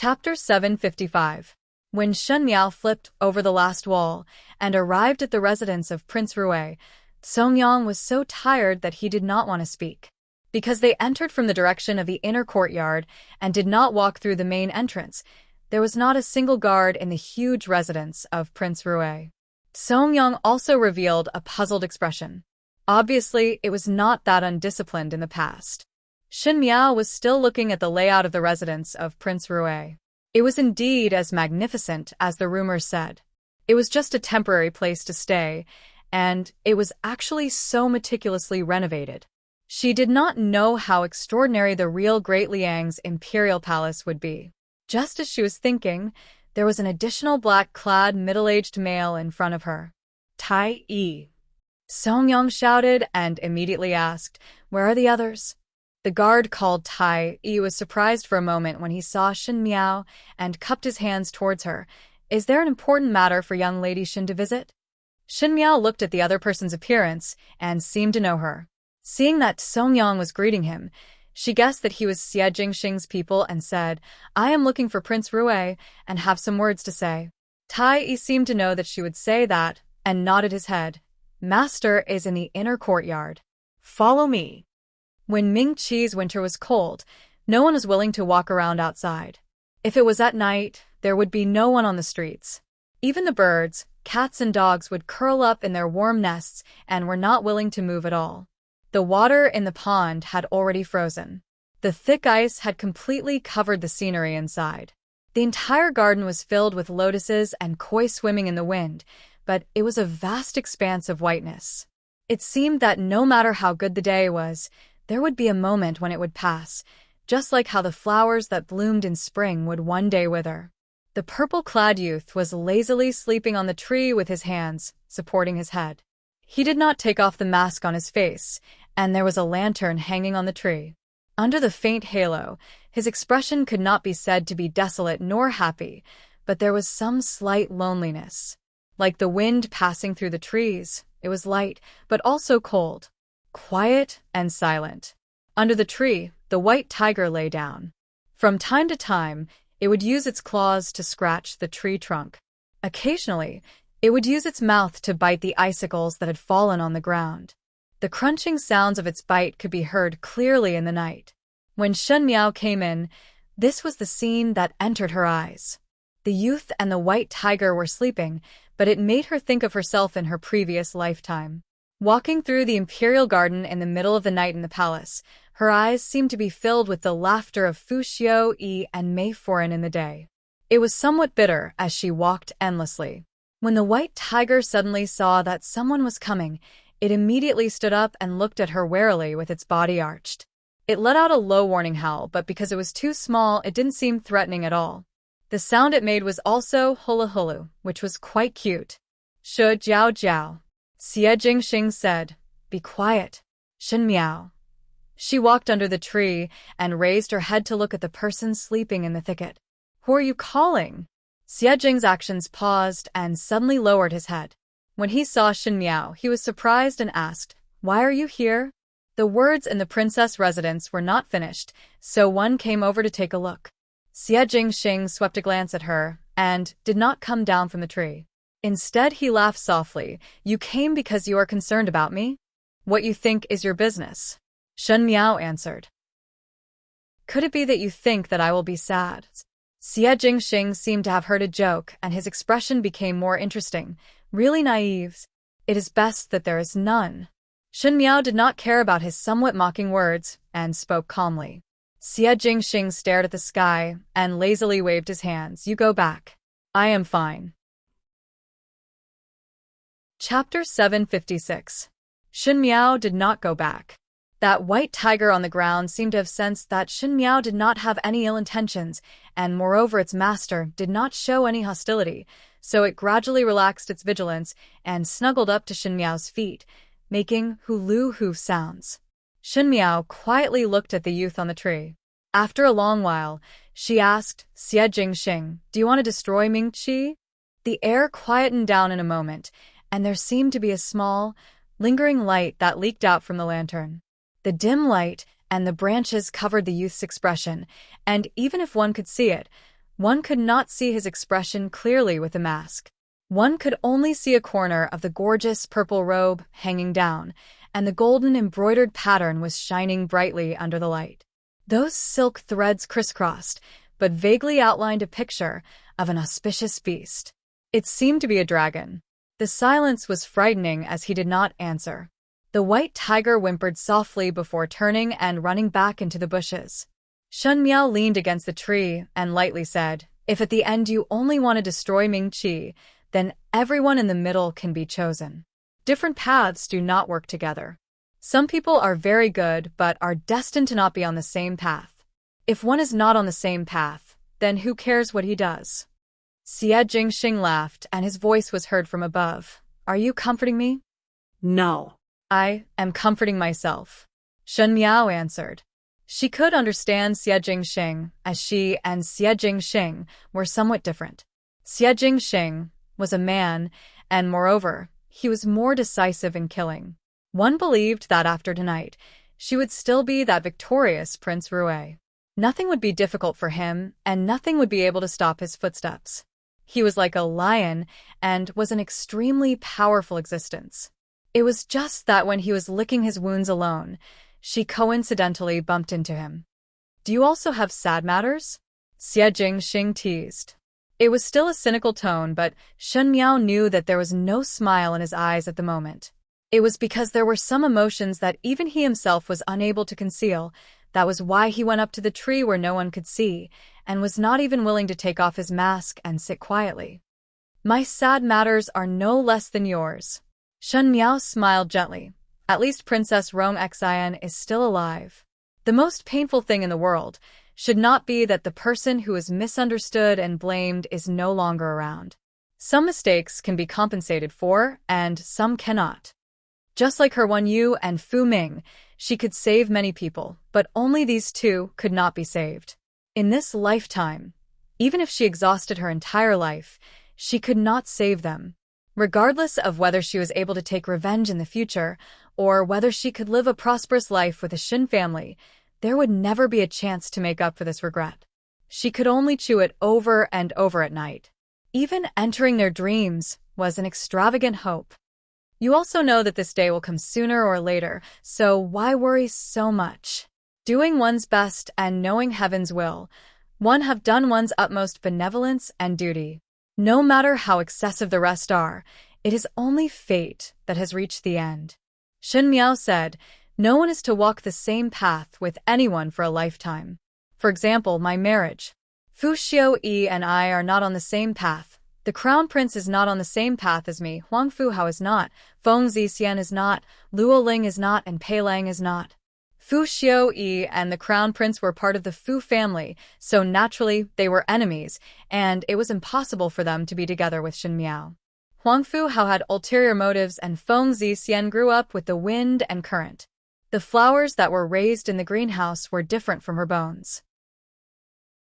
Chapter 755. When Shen Miao flipped over the last wall and arrived at the residence of Prince Rui, Songyang was so tired that he did not want to speak. Because they entered from the direction of the inner courtyard and did not walk through the main entrance, there was not a single guard in the huge residence of Prince Rui. Songyang also revealed a puzzled expression. Obviously, it was not that undisciplined in the past. Shen Miao was still looking at the layout of the residence of Prince Rui. It was indeed as magnificent as the rumors said. It was just a temporary place to stay, and it was actually so meticulously renovated. She did not know how extraordinary the real Great Liang's imperial palace would be. Just as she was thinking, there was an additional black-clad middle-aged male in front of her. Tai Yi. Songyang shouted and immediately asked, "Where are the others?" The guard called Tai Yi was surprised for a moment when he saw Shen Miao and cupped his hands towards her. "Is there an important matter for young Lady Shen to visit?" Shen Miao looked at the other person's appearance and seemed to know her. Seeing that Songyang was greeting him, she guessed that he was Xie Jingxing's people and said, "I am looking for Prince Rui and have some words to say." Tai Yi seemed to know that she would say that and nodded his head. "Master is in the inner courtyard. Follow me." When Ming Qi's winter was cold, no one was willing to walk around outside. If it was at night, there would be no one on the streets. Even the birds, cats and dogs would curl up in their warm nests and were not willing to move at all. The water in the pond had already frozen. The thick ice had completely covered the scenery inside. The entire garden was filled with lotuses and koi swimming in the wind, but it was a vast expanse of whiteness. It seemed that no matter how good the day was, there would be a moment when it would pass, just like how the flowers that bloomed in spring would one day wither. The purple-clad youth was lazily sleeping on the tree with his hands supporting his head. He did not take off the mask on his face, and there was a lantern hanging on the tree. Under the faint halo, his expression could not be said to be desolate nor happy, but there was some slight loneliness. Like the wind passing through the trees, it was light, but also cold. Quiet and silent. Under the tree, the white tiger lay down. From time to time, it would use its claws to scratch the tree trunk. Occasionally, it would use its mouth to bite the icicles that had fallen on the ground. The crunching sounds of its bite could be heard clearly in the night. When Shen Miao came in, this was the scene that entered her eyes. The youth and the white tiger were sleeping, but it made her think of herself in her previous lifetime. Walking through the imperial garden in the middle of the night in the palace, her eyes seemed to be filled with the laughter of Fu Xiaoyi and Mei Foran in the day. It was somewhat bitter as she walked endlessly. When the white tiger suddenly saw that someone was coming, it immediately stood up and looked at her warily with its body arched. It let out a low warning howl, but because it was too small, it didn't seem threatening at all. The sound it made was also hula hulu, which was quite cute. "Shi jiao jiao," Xie Jingxing said. "Be quiet, Shen Miao." She walked under the tree and raised her head to look at the person sleeping in the thicket. "Who are you calling?" Xie Jing's actions paused and suddenly lowered his head. When he saw Shen Miao, he was surprised and asked, "Why are you here?" The words in the princess residence were not finished, so one came over to take a look. Xie Jingxing swept a glance at her and did not come down from the tree. Instead, he laughed softly. "You came because you are concerned about me? What you think is your business," Shen Miao answered. "Could it be that you think that I will be sad?" Xie Jingxing seemed to have heard a joke, and his expression became more interesting. "Really naive. It is best that there is none." Shen Miao did not care about his somewhat mocking words and spoke calmly. Xie Jingxing stared at the sky and lazily waved his hands. "You go back. I am fine." Chapter 756. Shen Miao did not go back. That white tiger on the ground seemed to have sensed that Shen Miao did not have any ill intentions, and moreover its master did not show any hostility, so it gradually relaxed its vigilance and snuggled up to Shen Miao's feet, making hulu-hoo sounds. Shen Miao quietly looked at the youth on the tree. After a long while, she asked, "Xie Jingxing, do you want to destroy Ming Qi?" The air quietened down in a moment, and there seemed to be a small, lingering light that leaked out from the lantern. The dim light and the branches covered the youth's expression, and even if one could see it, One could not see his expression clearly with the mask. One could only see a corner of the gorgeous purple robe hanging down, and the golden embroidered pattern was shining brightly under the light. Those silk threads crisscrossed, but vaguely outlined a picture of an auspicious beast. It seemed to be a dragon. The silence was frightening as he did not answer. The white tiger whimpered softly before turning and running back into the bushes. Shen Miao leaned against the tree and lightly said, "If at the end you only want to destroy Ming-Chi, then everyone in the middle can be chosen. Different paths do not work together. Some people are very good but are destined to not be on the same path. If one is not on the same path, then who cares what he does?" Xie Jingxing laughed, and his voice was heard from above. "Are you comforting me?" "No. "I am comforting myself," Shen Miao answered. She could understand Xie Jingxing, as she and Xie Jingxing were somewhat different. Xie Jingxing was a man, and moreover, he was more decisive in killing. One believed that after tonight, she would still be that victorious Prince Rue. Nothing would be difficult for him, and nothing would be able to stop his footsteps. He was like a lion and was an extremely powerful existence. It was just that when he was licking his wounds alone, she coincidentally bumped into him. "Do you also have sad matters?" Xie Jingxing teased. It was still a cynical tone, but Shen Miao knew that there was no smile in his eyes at the moment. It was because there were some emotions that even he himself was unable to conceal. That was why he went up to the tree where no one could see, and was not even willing to take off his mask and sit quietly. "My sad matters are no less than yours." Shen Miao smiled gently. At least Princess Rong Xian is still alive. The most painful thing in the world should not be that the person who is misunderstood and blamed is no longer around. Some mistakes can be compensated for, and some cannot. Just like her Wan Yu and Fu Ming, she could save many people, but only these two could not be saved. In this lifetime, even if she exhausted her entire life, she could not save them. Regardless of whether she was able to take revenge in the future, or whether she could live a prosperous life with the Shin family, there would never be a chance to make up for this regret. She could only chew it over and over at night. Even entering their dreams was an extravagant hope. You also know that this day will come sooner or later, so why worry so much? Doing one's best and knowing heaven's will, one have done one's utmost benevolence and duty. No matter how excessive the rest are, it is only fate that has reached the end. Shen Miao said, "No one is to walk the same path with anyone for a lifetime. For example, my marriage. Fu Xiaoyi and I are not on the same path. The Crown Prince is not on the same path as me, Huang Fu Hao is not, Feng Zixian is not, Luo Ling is not, and Pei Lang is not." Fu Xiaoyi and the Crown Prince were part of the Fu family, so naturally they were enemies, and it was impossible for them to be together with Shen Miao. Huang Fu Hao had ulterior motives, and Feng Zixian grew up with the wind and current. The flowers that were raised in the greenhouse were different from her bones.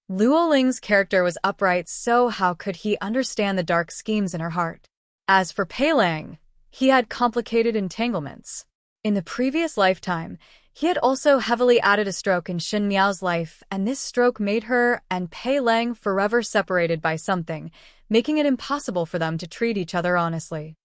Luo Ling's character was upright, so how could he understand the dark schemes in her heart? As for Pei Lang, he had complicated entanglements. In the previous lifetime, he had also heavily added a stroke in Shen Miao's life, and this stroke made her and Pei Lang forever separated by something, making it impossible for them to treat each other honestly.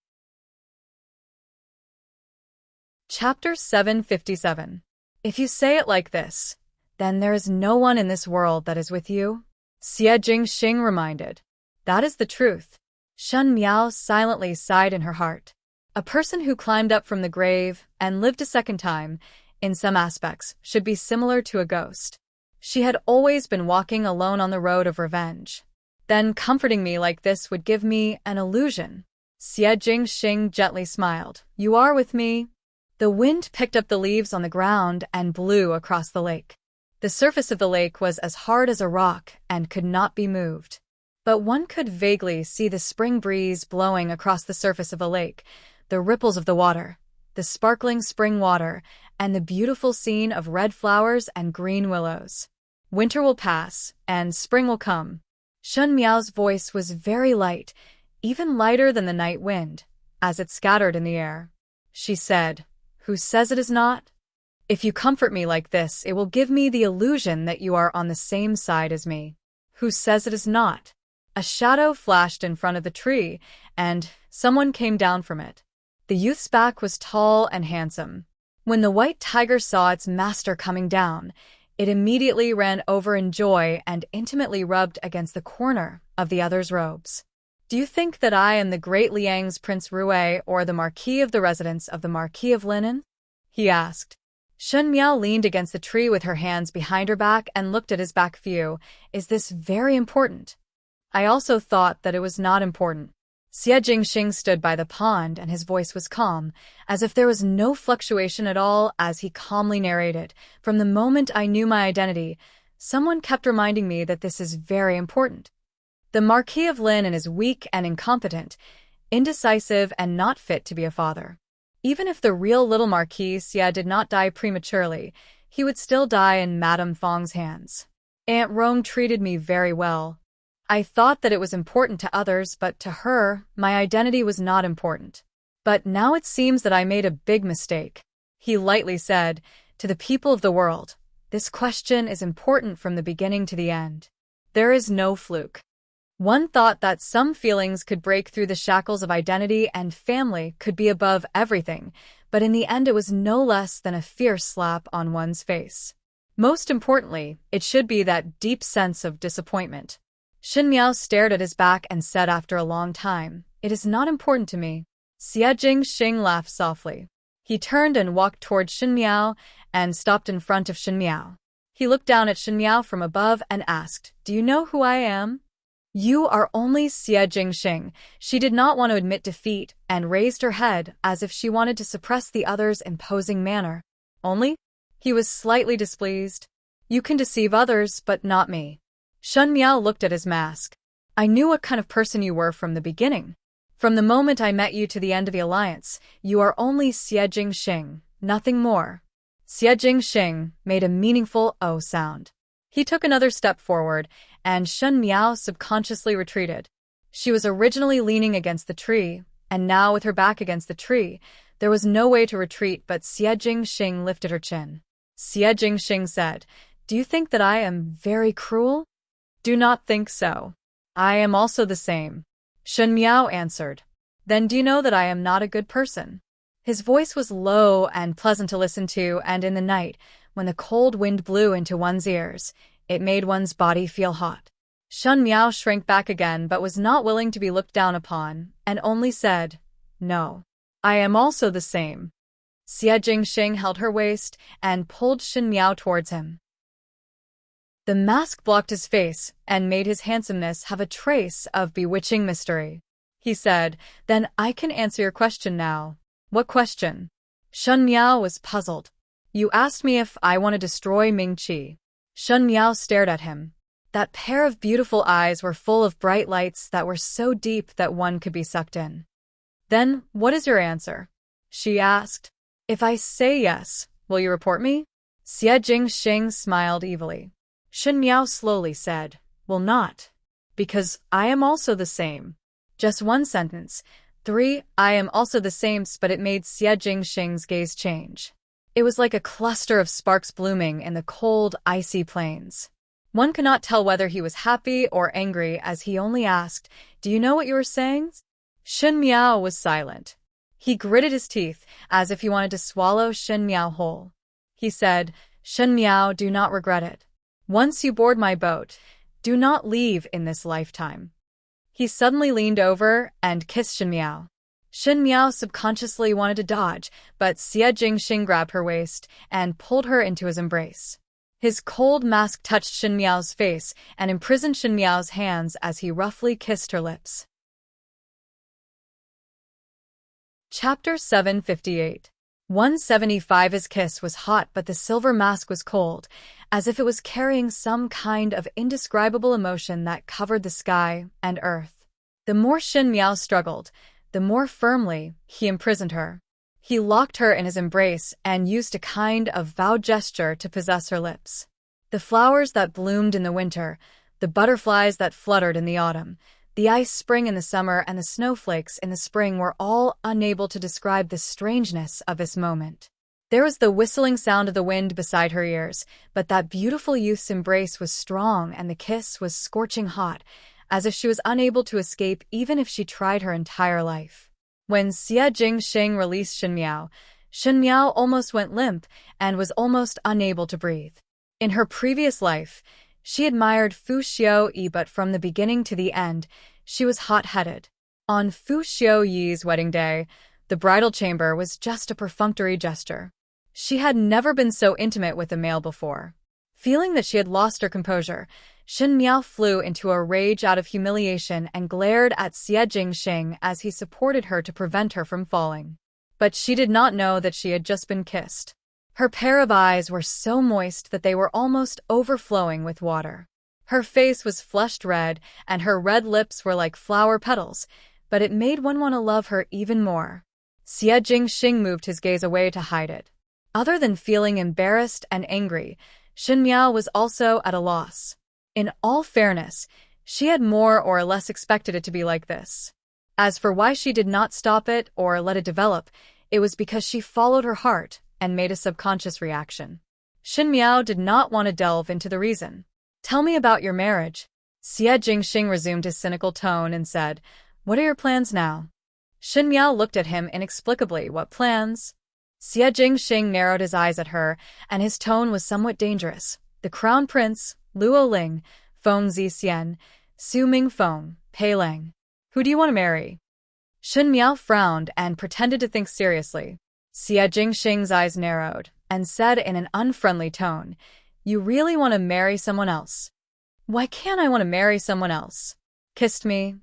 Chapter 757. If you say it like this, then there is no one in this world that is with you? Xie Jingxing reminded. That is the truth. Shen Miao silently sighed in her heart. A person who climbed up from the grave and lived a second time, in some aspects, should be similar to a ghost. She had always been walking alone on the road of revenge. Then comforting me like this would give me an illusion. Xie Jingxing gently smiled. You are with me. The wind picked up the leaves on the ground and blew across the lake. The surface of the lake was as hard as a rock and could not be moved. But one could vaguely see the spring breeze blowing across the surface of the lake, the ripples of the water, the sparkling spring water, and the beautiful scene of red flowers and green willows. Winter will pass, and spring will come. Shen Miao's voice was very light, even lighter than the night wind, as it scattered in the air. She said, "Who says it is not? If you comfort me like this, it will give me the illusion that you are on the same side as me." Who says it is not? A shadow flashed in front of the tree, and someone came down from it. The youth's back was tall and handsome. When the white tiger saw its master coming down, it immediately ran over in joy and intimately rubbed against the corner of the other's robes. Do you think that I am the great Liang's Prince Rui or the Marquis of the residence of the Marquis of Lineage? He asked. Shen Miao leaned against the tree with her hands behind her back and looked at his back view. Is this very important? I also thought that it was not important. Xie Jingxing stood by the pond and his voice was calm, as if there was no fluctuation at all as he calmly narrated. From the moment I knew my identity, someone kept reminding me that this is very important. The Marquis of Lineage is weak and incompetent, indecisive and not fit to be a father. Even if the real little Marquis Xie did not die prematurely, he would still die in Madame Fong's hands. Aunt Rome treated me very well. I thought that it was important to others, but to her, my identity was not important. But now it seems that I made a big mistake. He lightly said, to the people of the world, this question is important from the beginning to the end. There is no fluke. One thought that some feelings could break through the shackles of identity and family could be above everything, but in the end it was no less than a fierce slap on one's face. Most importantly, it should be that deep sense of disappointment. Shen Miao stared at his back and said after a long time, it is not important to me. Xie Jingxing laughed softly. He turned and walked toward Shen Miao and stopped in front of Shen Miao. He looked down at Shen Miao from above and asked, do you know who I am? You are only Xie Jingxing. She did not want to admit defeat and raised her head as if she wanted to suppress the other's imposing manner. Only? He was slightly displeased. You can deceive others, but not me. Shen Miao looked at his mask. I knew what kind of person you were from the beginning. From the moment I met you to the end of the alliance, you are only Xie Jingxing, nothing more. Xie Jingxing made a meaningful "oh" sound. He took another step forward, and Shen Miao subconsciously retreated. She was originally leaning against the tree, and now with her back against the tree, there was no way to retreat, but Xie Jingxing lifted her chin. Xie Jingxing said, do you think that I am very cruel? Do not think so. I am also the same. Shen Miao answered. Then do you know that I am not a good person? His voice was low and pleasant to listen to, and in the night, when the cold wind blew into one's ears, it made one's body feel hot. Shen Miao shrank back again but was not willing to be looked down upon, and only said, no. I am also the same. Xie Jingxing held her waist and pulled Shen Miao towards him. The mask blocked his face and made his handsomeness have a trace of bewitching mystery. He said, then I can answer your question now. What question? Shen Miao was puzzled. You asked me if I want to destroy Mingqi. Shen Miao stared at him. That pair of beautiful eyes were full of bright lights that were so deep that one could be sucked in. Then, what is your answer? She asked. If I say yes, will you report me? Xie Jingxing smiled evilly. Shen Miao slowly said, will not. Because I am also the same. Just one sentence. 3. I am also the same, but it made Xie Jingxing's gaze change. It was like a cluster of sparks blooming in the cold, icy plains. One could not tell whether he was happy or angry as he only asked, do you know what you were saying? Shen Miao was silent. He gritted his teeth as if he wanted to swallow Shen Miao whole. He said, Shen Miao, do not regret it. Once you board my boat, do not leave in this lifetime. He suddenly leaned over and kissed Shen Miao. Shen Miao subconsciously wanted to dodge, but Xie Jingxing grabbed her waist and pulled her into his embrace. His cold mask touched Shen Miao's face and imprisoned Shen Miao's hands as he roughly kissed her lips. Chapter 758. 175. His kiss was hot, but the silver mask was cold, as if it was carrying some kind of indescribable emotion that covered the sky and earth. The more Shen Miao struggled, the more firmly he imprisoned her. He locked her in his embrace and used a kind of vowed gesture to possess her lips. The flowers that bloomed in the winter, the butterflies that fluttered in the autumn, the ice spring in the summer and the snowflakes in the spring were all unable to describe the strangeness of this moment. There was the whistling sound of the wind beside her ears, but that beautiful youth's embrace was strong and the kiss was scorching hot, as if she was unable to escape even if she tried her entire life. When Xie Jingxing released Shen Miao almost went limp and was almost unable to breathe. In her previous life, she admired Fu Xiaoyi, but from the beginning to the end, she was hot-headed. On Fu Xiaoyi's wedding day, the bridal chamber was just a perfunctory gesture. She had never been so intimate with a male before. Feeling that she had lost her composure, Shen Miao flew into a rage out of humiliation and glared at Xie Jingxing as he supported her to prevent her from falling. But she did not know that she had just been kissed. Her pair of eyes were so moist that they were almost overflowing with water. Her face was flushed red, and her red lips were like flower petals, but it made one want to love her even more. Xie Jingxing moved his gaze away to hide it. Other than feeling embarrassed and angry, Shen Miao was also at a loss. In all fairness, she had more or less expected it to be like this. As for why she did not stop it or let it develop, it was because she followed her heart and made a subconscious reaction. Shen Miao did not want to delve into the reason. "Tell me about your marriage." Xie Jingxing resumed his cynical tone and said, "What are your plans now?" Shen Miao looked at him inexplicably. "What plans?" Xie Jingxing narrowed his eyes at her, and his tone was somewhat dangerous. "The crown prince, Luo Ling, Feng Zixian, Su Mingfeng, Pei Lang. Who do you want to marry?" Shen Miao frowned and pretended to think seriously. Xie Jingxing's eyes narrowed and said in an unfriendly tone, "You really want to marry someone else?" "Why can't I want to marry someone else? Kissed me,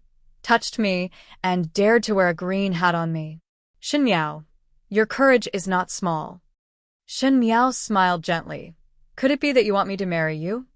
touched me, and dared to wear a green hat on me. Shen Miao, your courage is not small." Shen Miao smiled gently. "Could it be that you want me to marry you?"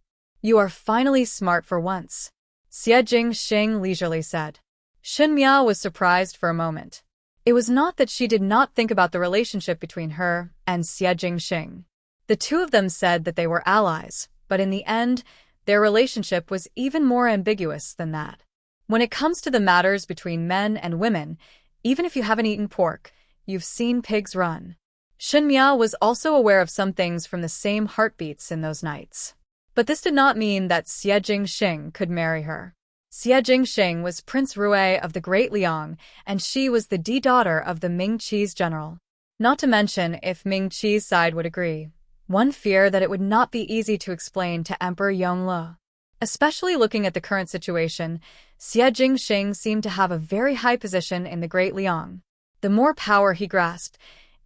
"You are finally smart for once," Xie Jingxing leisurely said. Shen Miao was surprised for a moment. It was not that she did not think about the relationship between her and Xie Jingxing. The two of them said that they were allies, but in the end, their relationship was even more ambiguous than that. When it comes to the matters between men and women, even if you haven't eaten pork, you've seen pigs run. Shen Miao was also aware of some things from the same heartbeats in those nights. But this did not mean that Xie Jingxing could marry her. Xie Jingxing was Prince Rui of the Great Liang, and she was the daughter of the Ming Qi's general. Not to mention if Ming Qi's side would agree. One feared that it would not be easy to explain to Emperor Yongle. Especially looking at the current situation, Xie Jingxing seemed to have a very high position in the Great Liang. The more power he grasped,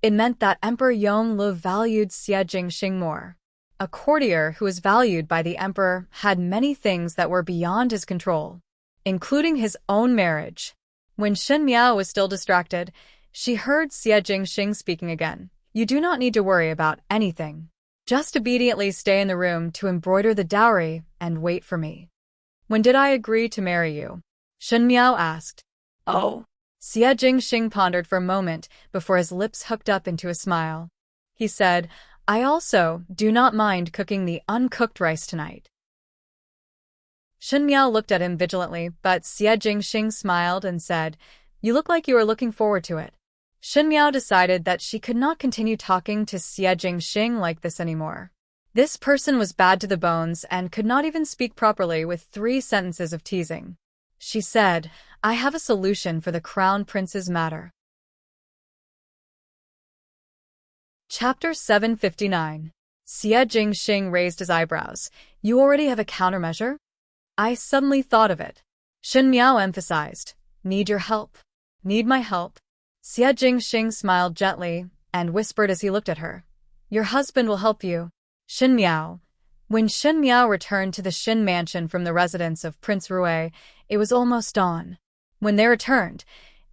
it meant that Emperor Yongle valued Xie Jingxing more. A courtier who was valued by the emperor had many things that were beyond his control, including his own marriage. When Shen Miao was still distracted, she heard Xie Jingxing speaking again. "You do not need to worry about anything. Just obediently stay in the room to embroider the dowry and wait for me." "When did I agree to marry you?" Shen Miao asked. "Oh." Xie Jingxing pondered for a moment before his lips hooked up into a smile. He said, "I also do not mind cooking the uncooked rice tonight." Shen Miao looked at him vigilantly, but Xie Jingxing smiled and said, "You look like you are looking forward to it." Shen Miao decided that she could not continue talking to Xie Jingxing like this anymore. This person was bad to the bones and could not even speak properly with 3 sentences of teasing. She said, "I have a solution for the crown prince's matter." Chapter 759. Xie Jingxing raised his eyebrows. "You already have a countermeasure?" "I suddenly thought of it." Shen Miao emphasized, "Need your help." "Need my help?" Xie Jingxing smiled gently and whispered as he looked at her, "Your husband will help you." Shen Miao. When Shen Miao returned to the Shin mansion from the residence of Prince Rui, it was almost dawn. When they returned,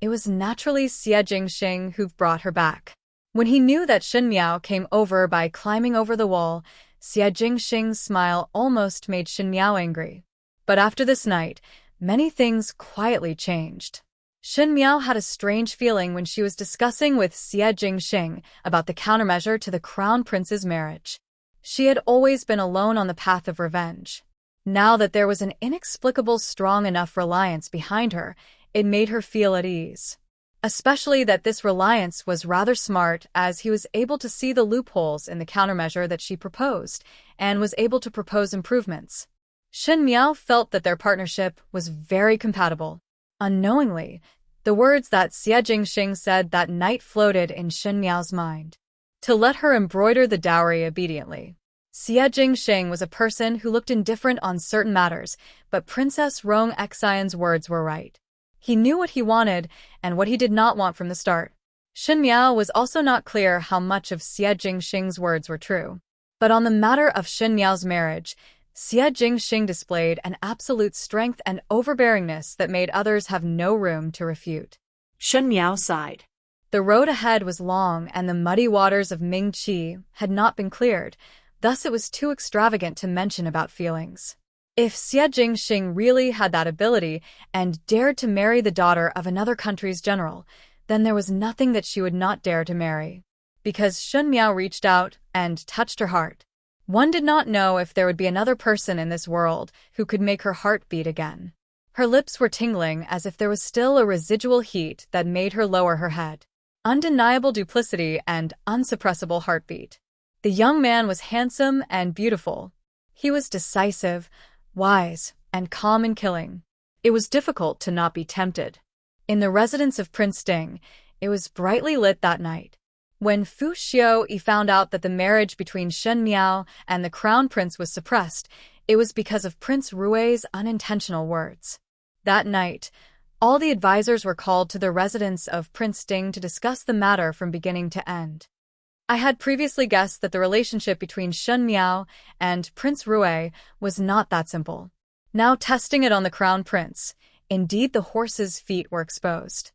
it was naturally Xie Jingxing who brought her back. When he knew that Shen Miao came over by climbing over the wall, Xie Jingxing's smile almost made Shen Miao angry. But after this night, many things quietly changed. Shen Miao had a strange feeling when she was discussing with Xie Jingxing about the countermeasure to the crown prince's marriage. She had always been alone on the path of revenge. Now that there was an inexplicable strong enough reliance behind her, it made her feel at ease. especially that this reliance was rather smart as he was able to see the loopholes in the countermeasure that she proposed and was able to propose improvements. Shen Miao felt that their partnership was very compatible. Unknowingly, the words that Xie Jingxing said that night floated in Shen Miao's mind. To let her embroider the dowry obediently. Xie Jingxing was a person who looked indifferent on certain matters, but Princess Rong Xian's words were right. He knew what he wanted and what he did not want from the start. Shen Miao was also not clear how much of Xie Jingxing's words were true. But on the matter of Shen Miao's marriage, Xie Jingxing displayed an absolute strength and overbearingness that made others have no room to refute. Shen Miao sighed. The road ahead was long and the muddy waters of Mingqi had not been cleared, thus it was too extravagant to mention about feelings. If Xie Jingxing really had that ability and dared to marry the daughter of another country's general, then there was nothing that she would not dare to marry. Because Shen Miao reached out and touched her heart. One did not know if there would be another person in this world who could make her heart beat again. Her lips were tingling as if there was still a residual heat that made her lower her head. Undeniable duplicity and unsuppressible heartbeat. The young man was handsome and beautiful. He was decisive, wise, and calm in killing. It was difficult to not be tempted. In the residence of Prince Ding, it was brightly lit that night. When Fu Xiaoyi found out that the marriage between Shen Miao and the crown prince was suppressed, it was because of Prince Rui's unintentional words. That night, all the advisors were called to the residence of Prince Ding to discuss the matter from beginning to end. I had previously guessed that the relationship between Shen Miao and Prince Rui was not that simple. Now testing it on the crown prince, indeed the horse's feet were exposed.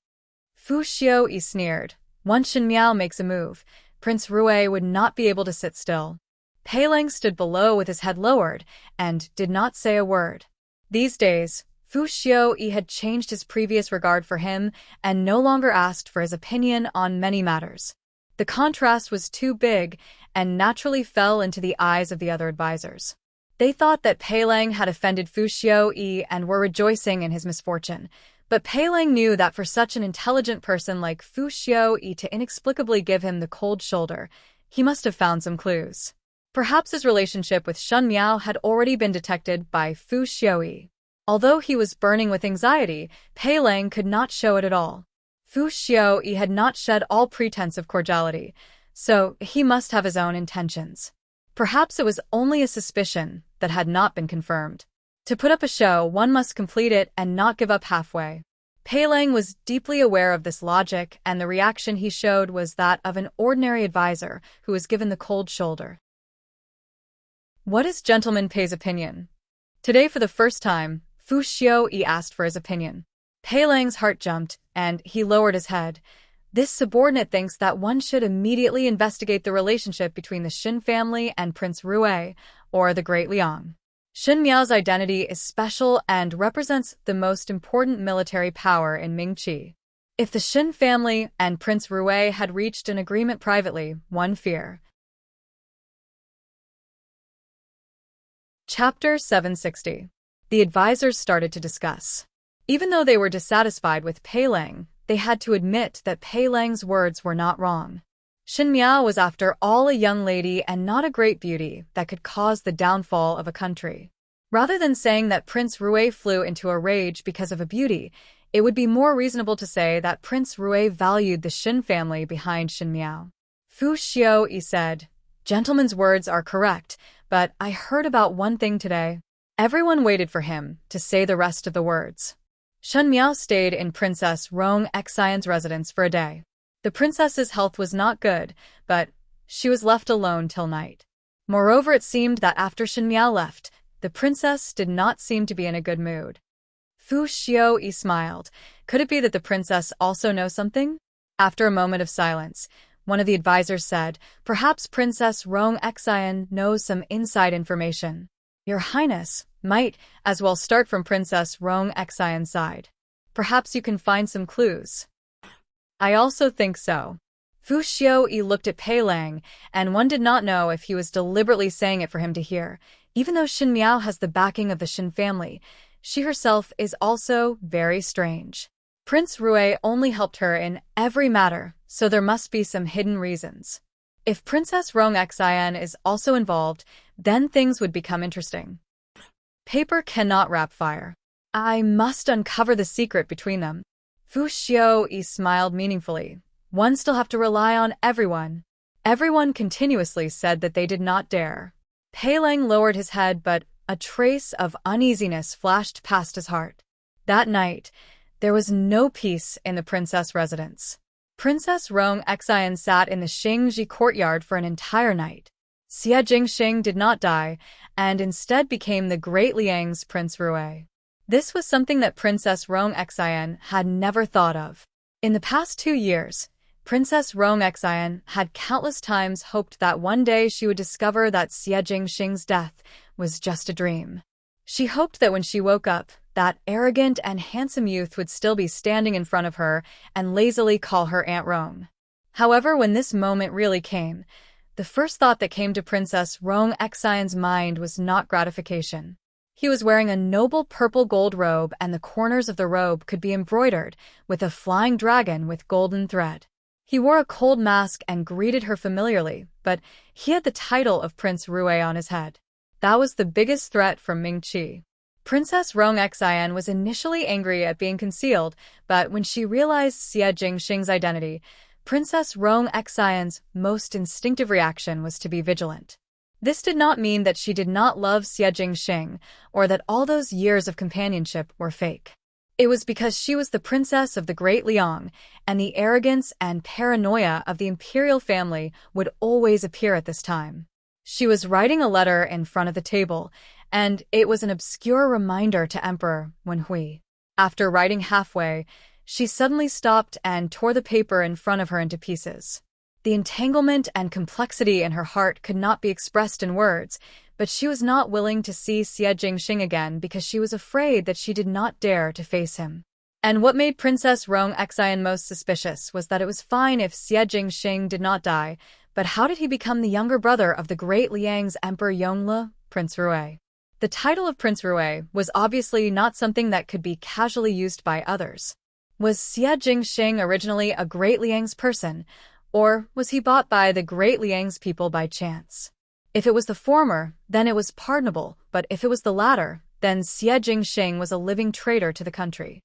Fu Xiaoyi sneered. Once Shen Miao makes a move, Prince Rui would not be able to sit still. Pei Lang stood below with his head lowered and did not say a word. These days, Fu Xiaoyi had changed his previous regard for him and no longer asked for his opinion on many matters. The contrast was too big and naturally fell into the eyes of the other advisors. They thought that Pei Lang had offended Fu Xiaoyi and were rejoicing in his misfortune. But Pei Lang knew that for such an intelligent person like Fu Xiaoyi to inexplicably give him the cold shoulder, he must have found some clues. Perhaps his relationship with Shen Miao had already been detected by Fu Xiaoyi. Although he was burning with anxiety, Pei Lang could not show it at all. Fu Xiaoyi had not shed all pretense of cordiality, so he must have his own intentions. Perhaps it was only a suspicion that had not been confirmed. To put up a show, one must complete it and not give up halfway. Pei Lang was deeply aware of this logic, and the reaction he showed was that of an ordinary advisor who was given the cold shoulder. What is Gentleman Pei's opinion? Today, for the first time, Fu Xiaoyi asked for his opinion. Pei Lang's heart jumped, and he lowered his head. This subordinate thinks that one should immediately investigate the relationship between the Xin family and Prince Rui, or the Great Liang. Shen Miao's identity is special and represents the most important military power in Mingqi. If the Xin family and Prince Rui had reached an agreement privately, one fear. Chapter 760. The advisors started to discuss. Even though they were dissatisfied with Pei Lang, they had to admit that Pei Lang's words were not wrong. Shen Miao was after all a young lady and not a great beauty that could cause the downfall of a country. Rather than saying that Prince Rui flew into a rage because of a beauty, it would be more reasonable to say that Prince Rui valued the Xin family behind Shen Miao. Fu Xiaoyi said, "Gentleman's words are correct, but I heard about one thing today." Everyone waited for him to say the rest of the words. Shen Miao stayed in Princess Rong Xian's residence for a day. The princess's health was not good, but she was left alone till night. Moreover, it seemed that after Shen Miao left, the princess did not seem to be in a good mood. Fu Xiaoyi smiled. Could it be that the princess also knows something? After a moment of silence, one of the advisors said, "Perhaps Princess Rong Xian knows some inside information. Your Highness might as well start from Princess Rong Xian's side. Perhaps you can find some clues." "I also think so." Fu Xiaoyi looked at Pei Lang, and one did not know if he was deliberately saying it for him to hear. Even though Shen Miao has the backing of the Xin family, she herself is also very strange. Prince Rui only helped her in every matter, so there must be some hidden reasons. If Princess Rong Xian is also involved, then things would become interesting. Paper cannot wrap fire. I must uncover the secret between them. Fu Xiaoyi smiled meaningfully. One still have to rely on everyone. Everyone continuously said that they did not dare. Pei Lang lowered his head, but a trace of uneasiness flashed past his heart. That night, there was no peace in the princess residence. Princess Rong Xian sat in the Xingji courtyard for an entire night. Xie Jingxing did not die, and instead became the Great Liang's Prince Rui. This was something that Princess Rong Xian had never thought of. In the past 2 years, Princess Rong Xian had countless times hoped that one day she would discover that Xie Jingxing's death was just a dream. She hoped that when she woke up, that arrogant and handsome youth would still be standing in front of her and lazily call her Aunt Rong. However, when this moment really came, the first thought that came to Princess Rong Xian's mind was not gratification. He was wearing a noble purple gold robe, and the corners of the robe could be embroidered with a flying dragon with golden thread. He wore a cold mask and greeted her familiarly, but he had the title of Prince Rui on his head. That was the biggest threat from Ming-Chi. Princess Rong Xian was initially angry at being concealed, but when she realized Xie Jingxing's identity, Princess Rong Xian's most instinctive reaction was to be vigilant. This did not mean that she did not love Xie Jingxing, or that all those years of companionship were fake. It was because she was the princess of the Great Liang, and the arrogance and paranoia of the imperial family would always appear at this time. She was writing a letter in front of the table, and it was an obscure reminder to Emperor Wenhui. After writing halfway, she suddenly stopped and tore the paper in front of her into pieces. The entanglement and complexity in her heart could not be expressed in words, but she was not willing to see Xie Jingxing again because she was afraid that she did not dare to face him. And what made Princess Rong Xian most suspicious was that it was fine if Xie Jingxing did not die, but how did he become the younger brother of the Great Liang's Emperor Yongle, Prince Rui? The title of Prince Rui was obviously not something that could be casually used by others. Was Xie Jingxing originally a Great Liang's person, or was he bought by the Great Liang's people by chance? If it was the former, then it was pardonable, but if it was the latter, then Xie Jingxing was a living traitor to the country.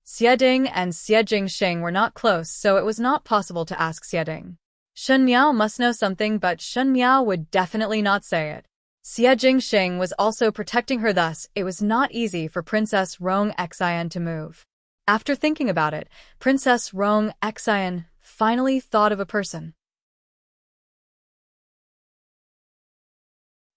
Xie Ding and Xie Jingxing were not close, so it was not possible to ask Xie Ding. Shen Miao must know something, but Shen Miao would definitely not say it. Xie Jingxing was also protecting her, thus it was not easy for Princess Rong Xian to move. After thinking about it, Princess Rong Xian finally thought of a person.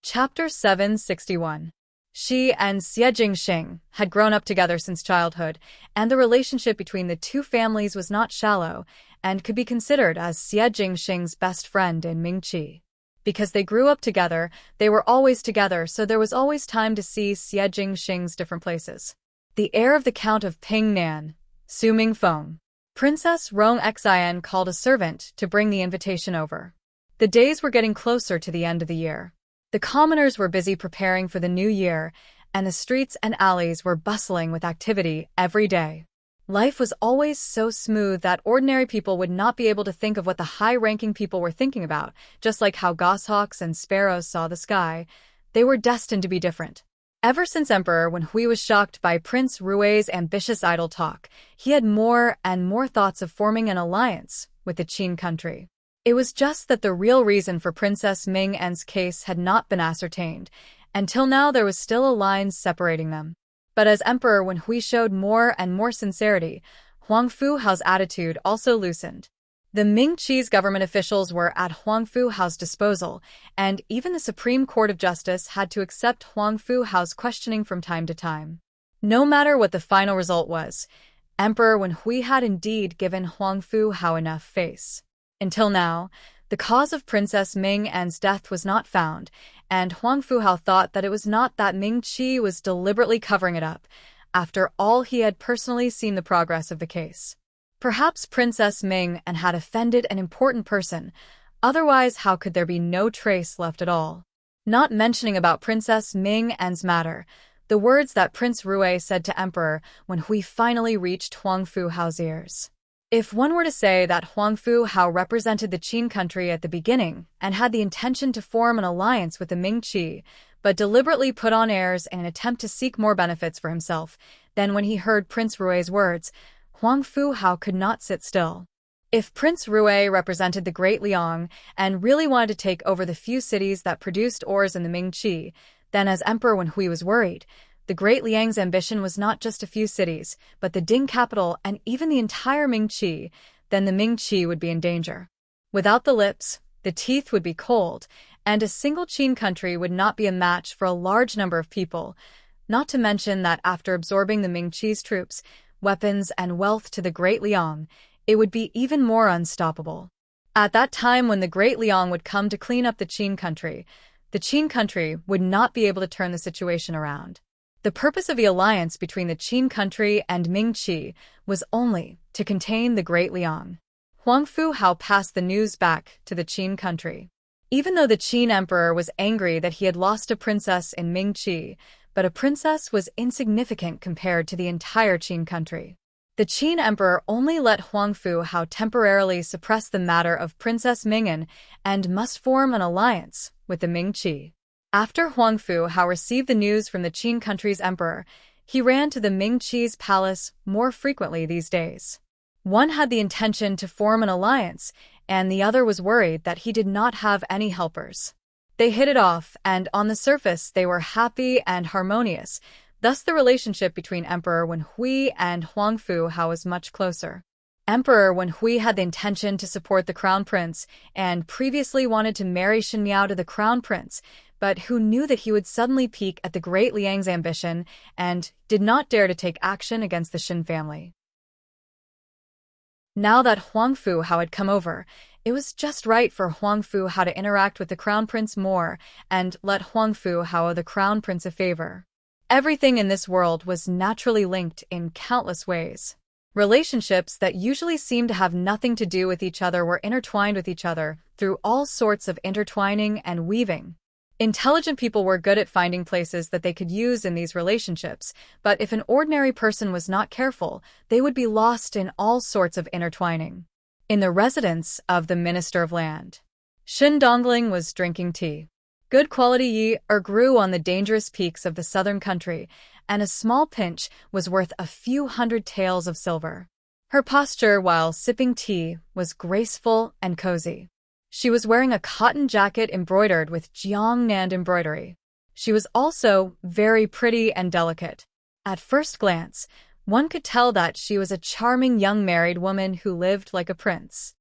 Chapter 761. She and Xie Jingxing had grown up together since childhood, and the relationship between the two families was not shallow and could be considered as Xie Jingxing's best friend in Ming-Chi. Because they grew up together, they were always together, so there was always time to see Xie Jingxing's different places. The heir of the Count of Pingnan, Su Mingfeng. Princess Rong Xian called a servant to bring the invitation over. The days were getting closer to the end of the year. The commoners were busy preparing for the new year, and the streets and alleys were bustling with activity every day. Life was always so smooth that ordinary people would not be able to think of what the high-ranking people were thinking about, just like how goshawks and sparrows saw the sky. They were destined to be different. Ever since Emperor Wenhui was shocked by Prince Rui's ambitious idle talk, he had more and more thoughts of forming an alliance with the Qin country. It was just that the real reason for Princess Ming En's case had not been ascertained. Until now there was still a line separating them. But as Emperor Wenhui showed more and more sincerity, Huang Fuhao's attitude also loosened. The Ming-Chi's government officials were at Huang Fuhao's disposal, and even the Supreme Court of Justice had to accept Huang Fuhao's questioning from time to time. No matter what the final result was, Emperor Wenhui had indeed given Huang Fuhao enough face. Until now, the cause of Princess Ming En's death was not found, and Huang Fuhao thought that it was not that Ming-Chi was deliberately covering it up. After all, he had personally seen the progress of the case. Perhaps Princess Ming En had offended an important person, otherwise how could there be no trace left at all? Not mentioning about Princess Ming En's matter, the words that Prince Rui said to Emperor when Hui finally reached Huangfu Hao's ears. If one were to say that Huangfu Hao represented the Qin country at the beginning and had the intention to form an alliance with the Ming Qi, but deliberately put on airs in an attempt to seek more benefits for himself, then when he heard Prince Rui's words, Huangfu Hao could not sit still. If Prince Rui represented the Great Liang and really wanted to take over the few cities that produced ores in the Ming Qi, then as Emperor when Hui was worried, the Great Liang's ambition was not just a few cities, but the Ding capital and even the entire Ming Qi, then the Ming Qi would be in danger. Without the lips, the teeth would be cold, and a single Qin country would not be a match for a large number of people, not to mention that after absorbing the Ming Qi's troops, weapons, and wealth to the Great Liang, it would be even more unstoppable. At that time when the Great Liang would come to clean up the Qin country would not be able to turn the situation around. The purpose of the alliance between the Qin country and Ming Qi was only to contain the Great Liang. Huangfu Hao passed the news back to the Qin country. Even though the Qin emperor was angry that he had lost a princess in Ming Qi, but a princess was insignificant compared to the entire Qin country. The Qin emperor only let Huangfu Hao temporarily suppress the matter of Princess Ming'an and must form an alliance with the Ming Qi. After Huangfu Hao received the news from the Qin country's emperor, he ran to the Ming Qi's palace more frequently these days. One had the intention to form an alliance, and the other was worried that he did not have any helpers. They hit it off, and on the surface they were happy and harmonious. Thus the relationship between Emperor Wen Hui and Huangfu Hao was much closer. Emperor Wen Hui had the intention to support the crown prince and previously wanted to marry Shen Miao to the crown prince, but who knew that he would suddenly peak at the Great Liang's ambition and did not dare to take action against the Shen family. Now that Huangfu Hao had come over, it was just right for Huangfu Hao to interact with the crown prince more and let Huangfu Hao owe the crown prince a favor. Everything in this world was naturally linked in countless ways. Relationships that usually seem to have nothing to do with each other were intertwined with each other through all sorts of intertwining and weaving. Intelligent people were good at finding places that they could use in these relationships, but if an ordinary person was not careful, they would be lost in all sorts of intertwining. In the residence of the Minister of Land, Shen Dongling was drinking tea. Good quality yi grew on the dangerous peaks of the southern country, and a small pinch was worth a few hundred taels of silver. Her posture while sipping tea was graceful and cozy. She was wearing a cotton jacket embroidered with Jiangnan embroidery. She was also very pretty and delicate. At first glance, one could tell that she was a charming young married woman who lived like a prince.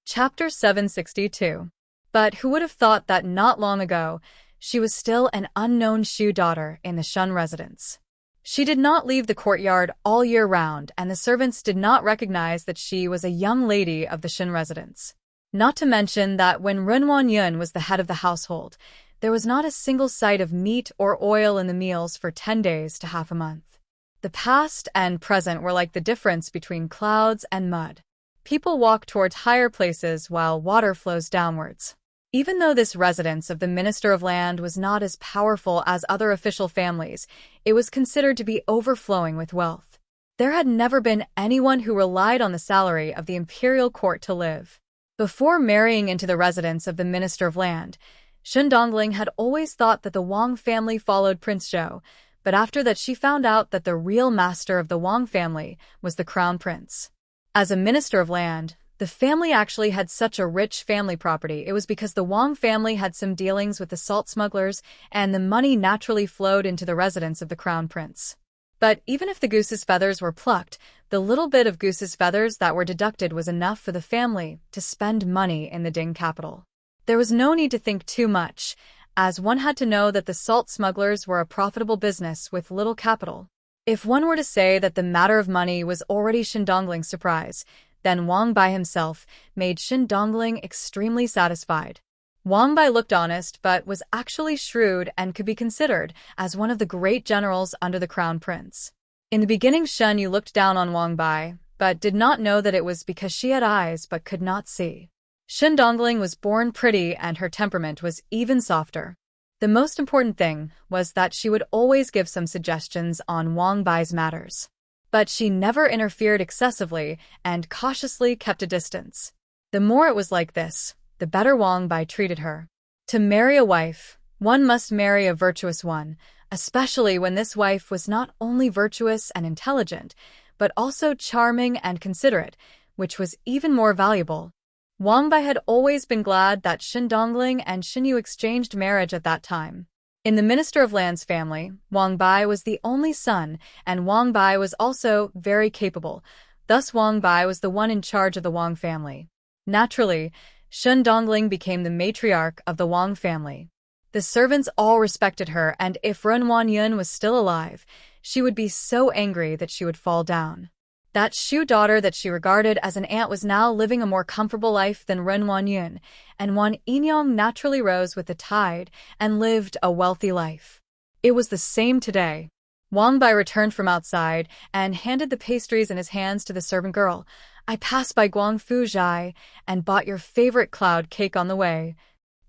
Chapter 762. But who would have thought that not long ago, she was still an unknown Shu daughter in the Shun residence. She did not leave the courtyard all year round, and the servants did not recognize that she was a young lady of the Shin residence. Not to mention that when Renwan Yun was the head of the household, there was not a single sight of meat or oil in the meals for 10 days to half a month. The past and present were like the difference between clouds and mud. People walk towards higher places while water flows downwards. Even though this residence of the Minister of Land was not as powerful as other official families, it was considered to be overflowing with wealth. There had never been anyone who relied on the salary of the imperial court to live. Before marrying into the residence of the Minister of Land, Shen Dongling had always thought that the Wang family followed Prince Zhou, but after that she found out that the real master of the Wang family was the crown prince. As a Minister of Land, the family actually had such a rich family property. It was because the Wang family had some dealings with the salt smugglers, and the money naturally flowed into the residence of the crown prince. But even if the goose's feathers were plucked, the little bit of goose's feathers that were deducted was enough for the family to spend money in the Ding capital. There was no need to think too much, as one had to know that the salt smugglers were a profitable business with little capital. If one were to say that the matter of money was already Shen Dongling's surprise, then Wang Bai himself made Shen Dongling extremely satisfied. Wang Bai looked honest but was actually shrewd and could be considered as one of the great generals under the crown prince. In the beginning Shen Yu looked down on Wang Bai, but did not know that it was because she had eyes but could not see. Shen Dongling was born pretty and her temperament was even softer. The most important thing was that she would always give some suggestions on Wang Bai's matters. But she never interfered excessively and cautiously kept a distance. The more it was like this, the better Wang Bai treated her. To marry a wife, one must marry a virtuous one, especially when this wife was not only virtuous and intelligent, but also charming and considerate, which was even more valuable. Wang Bai had always been glad that Shen Dongling and Shen Yu exchanged marriage at that time. In the Minister of Land's family, Wang Bai was the only son, and Wang Bai was also very capable. Thus Wang Bai was the one in charge of the Wang family. Naturally, Shen Dongling became the matriarch of the Wang family. The servants all respected her, and if Ren Wanyun was still alive, she would be so angry that she would fall down. That Shu daughter that she regarded as an aunt was now living a more comfortable life than Ren Wanyun, and Wan Yinyong naturally rose with the tide and lived a wealthy life. It was the same today. Wang Bai returned from outside and handed the pastries in his hands to the servant girl. I passed by Guangfu Zhai and bought your favorite cloud cake on the way.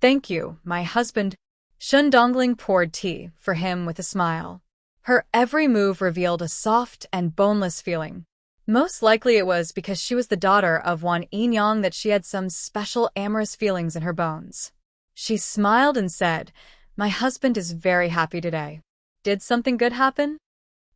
Thank you, my husband. Shen Dongling poured tea for him with a smile. Her every move revealed a soft and boneless feeling. Most likely it was because she was the daughter of Wan Yinyang that she had some special amorous feelings in her bones. She smiled and said, My husband is very happy today. Did something good happen?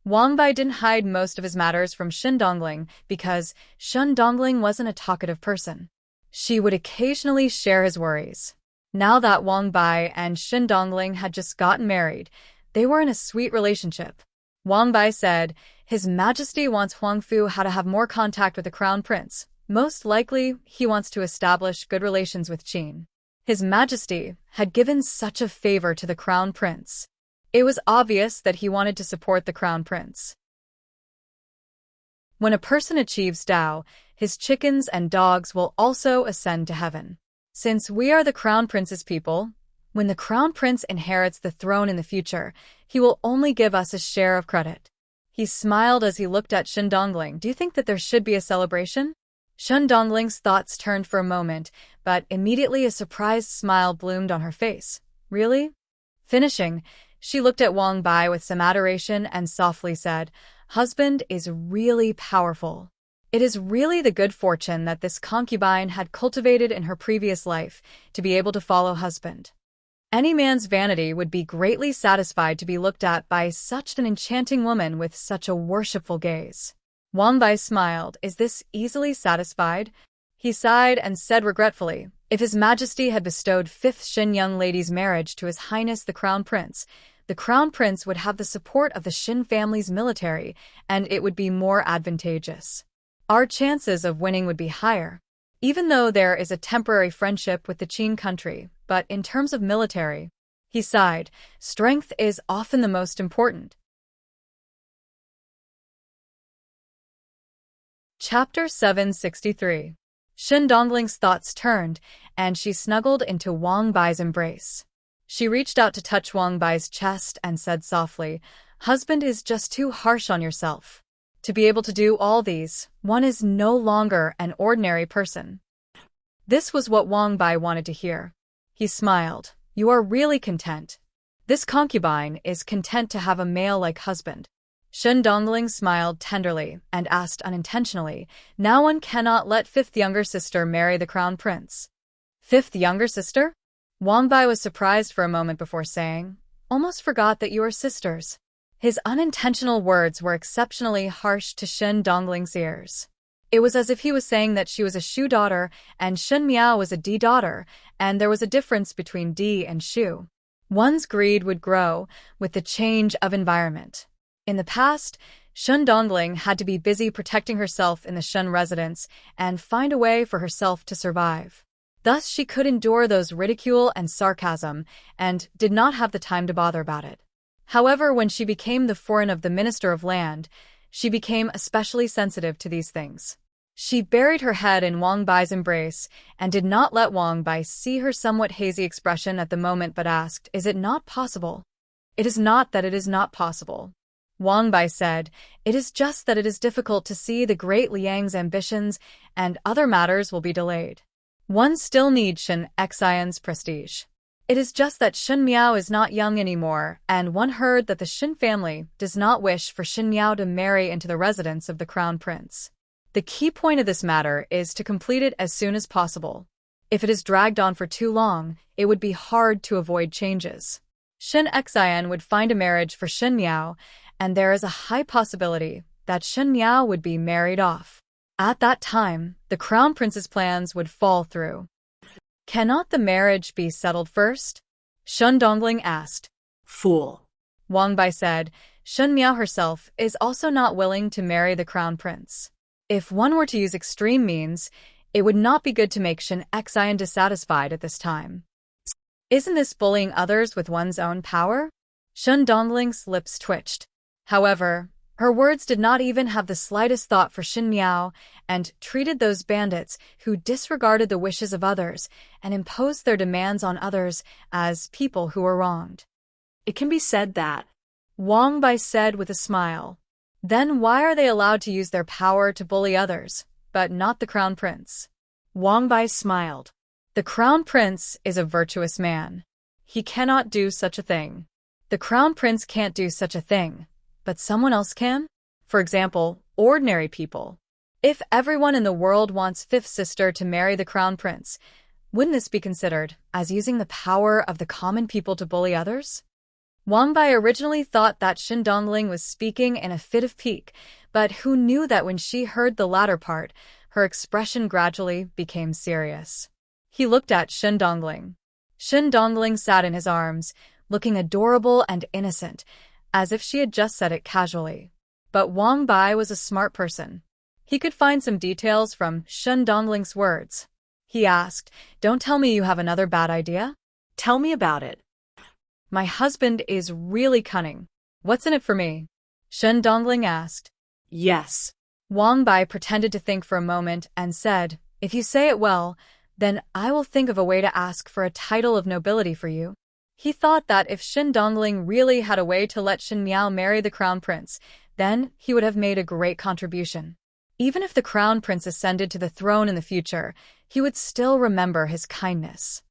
Wang Bai didn't hide most of his matters from Shen Dongling because Shen Dongling wasn't a talkative person. She would occasionally share his worries. Now that Wang Bai and Shen Dongling had just gotten married, they were in a sweet relationship. Wang Bai said, His Majesty wants Huangfu how to have more contact with the Crown Prince. Most likely, he wants to establish good relations with Qin. His Majesty had given such a favor to the Crown Prince. It was obvious that he wanted to support the Crown Prince. When a person achieves Tao, his chickens and dogs will also ascend to heaven. Since we are the Crown Prince's people, when the Crown Prince inherits the throne in the future, he will only give us a share of credit. He smiled as he looked at Shen Dongling. Do you think that there should be a celebration? Shen Dongling's thoughts turned for a moment, but immediately a surprised smile bloomed on her face. Really? Finishing, she looked at Wang Bai with some adoration and softly said, Husband is really powerful. It is really the good fortune that this concubine had cultivated in her previous life to be able to follow husband. Any man's vanity would be greatly satisfied to be looked at by such an enchanting woman with such a worshipful gaze. Wang Bai smiled. Is this easily satisfied? He sighed and said regretfully, If His Majesty had bestowed 5th Shin young lady's marriage to His Highness the Crown Prince would have the support of the Shin family's military, and it would be more advantageous. Our chances of winning would be higher. Even though there is a temporary friendship with the Qin country, but in terms of military, he sighed, strength is often the most important. Chapter 763. Shen Dongling's thoughts turned, and she snuggled into Wang Bai's embrace. She reached out to touch Wang Bai's chest and said softly, Husband is just too harsh on yourself. To be able to do all these, one is no longer an ordinary person. This was what Wang Bai wanted to hear. He smiled. You are really content. This concubine is content to have a male-like husband. Shen Dongling smiled tenderly and asked unintentionally, Now one cannot let 5th younger sister marry the Crown Prince. 5th younger sister? Wang Bai was surprised for a moment before saying, Almost forgot that you are sisters. His unintentional words were exceptionally harsh to Shen Dongling's ears. It was as if he was saying that she was a Shu daughter and Shen Miao was a Di daughter, and there was a difference between Di and Shu. One's greed would grow with the change of environment. In the past, Shen Dongling had to be busy protecting herself in the Shen residence and find a way for herself to survive. Thus she could endure those ridicule and sarcasm and did not have the time to bother about it. However, when she became the foreign of the Minister of Land, she became especially sensitive to these things. She buried her head in Wang Bai's embrace and did not let Wang Bai see her somewhat hazy expression at the moment but asked, Is it not possible? It is not that it is not possible. Wang Bai said, It is just that it is difficult to see the great Liang's ambitions and other matters will be delayed. One still needs Shen Xion's prestige. It is just that Shen Miao is not young anymore, and one heard that the Shen family does not wish for Shen Miao to marry into the residence of the crown prince. The key point of this matter is to complete it as soon as possible. If it is dragged on for too long, it would be hard to avoid changes. Shen Xian would find a marriage for Shen Miao, and there is a high possibility that Shen Miao would be married off. At that time, the crown prince's plans would fall through. Cannot the marriage be settled first? Shen Dongling asked. Fool. Wang Bai said. Shen Miao herself is also not willing to marry the crown prince. If one were to use extreme means, it would not be good to make Shen Xian dissatisfied at this time. Isn't this bullying others with one's own power? Shen Dongling's lips twitched. However, her words did not even have the slightest thought for Shen Miao and treated those bandits who disregarded the wishes of others and imposed their demands on others as people who were wronged. It can be said that, Wang Bai said with a smile. Then why are they allowed to use their power to bully others, but not the crown prince? Wang Bai smiled. The crown prince is a virtuous man. He cannot do such a thing. The crown prince can't do such a thing, but someone else can? For example, ordinary people. If everyone in the world wants fifth sister to marry the crown prince, wouldn't this be considered as using the power of the common people to bully others? Wang Bai originally thought that Shen Dongling was speaking in a fit of pique, but who knew that when she heard the latter part, her expression gradually became serious. He looked at Shen Dongling. Shen Dongling sat in his arms, looking adorable and innocent, as if she had just said it casually. But Wang Bai was a smart person. He could find some details from Shen Dongling's words. He asked, "Don't tell me you have another bad idea?" Tell me about it. My husband is really cunning. What's in it for me? Shen Dongling asked. Yes. Wang Bai pretended to think for a moment and said, "If you say it well, then I will think of a way to ask for a title of nobility for you." He thought that if Shen Dongling really had a way to let Shen Miao marry the crown prince, then he would have made a great contribution. Even if the crown prince ascended to the throne in the future, he would still remember his kindness.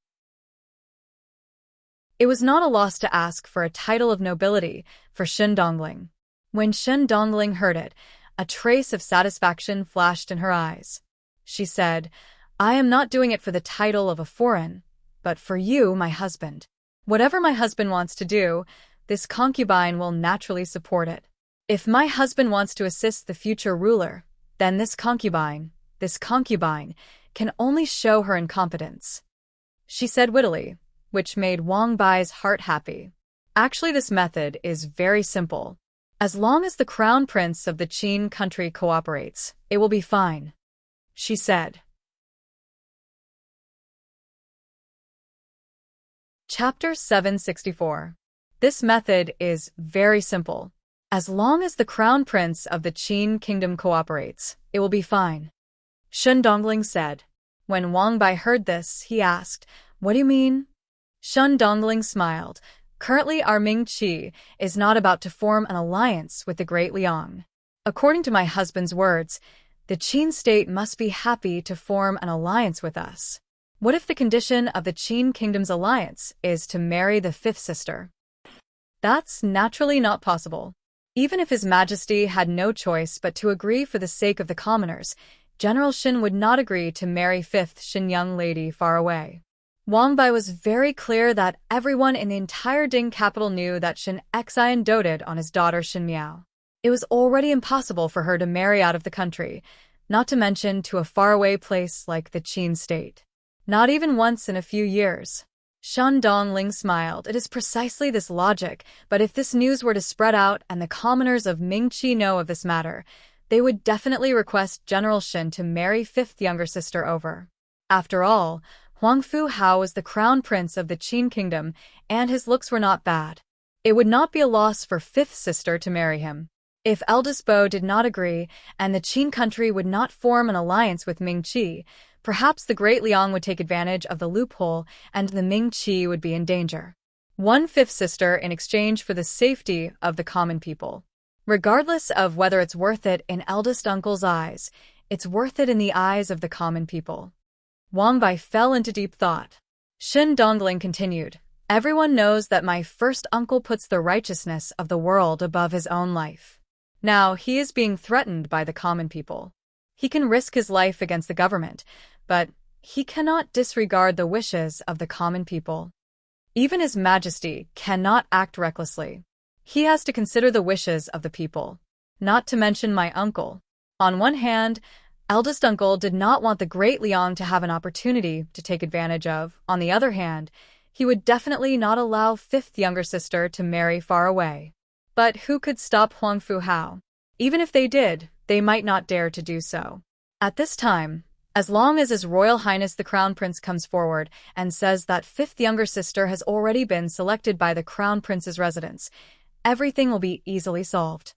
It was not a loss to ask for a title of nobility for Shen Dongling. When Shen Dongling heard it, a trace of satisfaction flashed in her eyes. She said, "I am not doing it for the title of a foreign, but for you, my husband. Whatever my husband wants to do, this concubine will naturally support it. If my husband wants to assist the future ruler, then this concubine can only show her incompetence," she said wittily, which made Wang Bai's heart happy. Actually, this method is very simple. As long as the crown prince of the Qin country cooperates, it will be fine, she said. Chapter 764. This method is very simple. As long as the crown prince of the Qin kingdom cooperates, it will be fine, Shen Dongling said. When Wang Bai heard this, he asked, "What do you mean?" Shen Dongling smiled. "Currently, our Ming Qi is not about to form an alliance with the Great Liang. According to my husband's words, the Qin state must be happy to form an alliance with us. What if the condition of the Qin kingdom's alliance is to marry the fifth sister? That's naturally not possible. Even if His Majesty had no choice but to agree for the sake of the commoners, General Shen would not agree to marry fifth Shen young lady far away." Wang Bai was very clear that everyone in the entire Ding capital knew that Shen Xian doted on his daughter Shen Miao. It was already impossible for her to marry out of the country, not to mention to a faraway place like the Qin state. Not even once in a few years. Shen Dongling smiled. It is precisely this logic, but if this news were to spread out and the commoners of Mingqi know of this matter, they would definitely request General Shen to marry fifth younger sister over. After all, Huangfu Hao was the crown prince of the Qin kingdom, and his looks were not bad. It would not be a loss for fifth sister to marry him. If eldest Bo did not agree, and the Qin country would not form an alliance with Mingqi, perhaps the Great Liang would take advantage of the loophole and the Mingqi would be in danger. One fifth sister in exchange for the safety of the common people. Regardless of whether it's worth it in eldest uncle's eyes, it's worth it in the eyes of the common people. Wang Bai fell into deep thought. Shen Dongling continued, Everyone knows that my first uncle puts the righteousness of the world above his own life. Now, he is being threatened by the common people. He can risk his life against the government, but he cannot disregard the wishes of the common people. Even His Majesty cannot act recklessly. He has to consider the wishes of the people, not to mention my uncle. On one hand, eldest uncle did not want the great Liang to have an opportunity to take advantage of. On the other hand, he would definitely not allow fifth younger sister to marry far away. But who could stop Huang Fu Hao? Even if they did, they might not dare to do so. At this time, as long as His Royal Highness the Crown Prince comes forward and says that fifth younger sister has already been selected by the Crown Prince's residence, everything will be easily solved.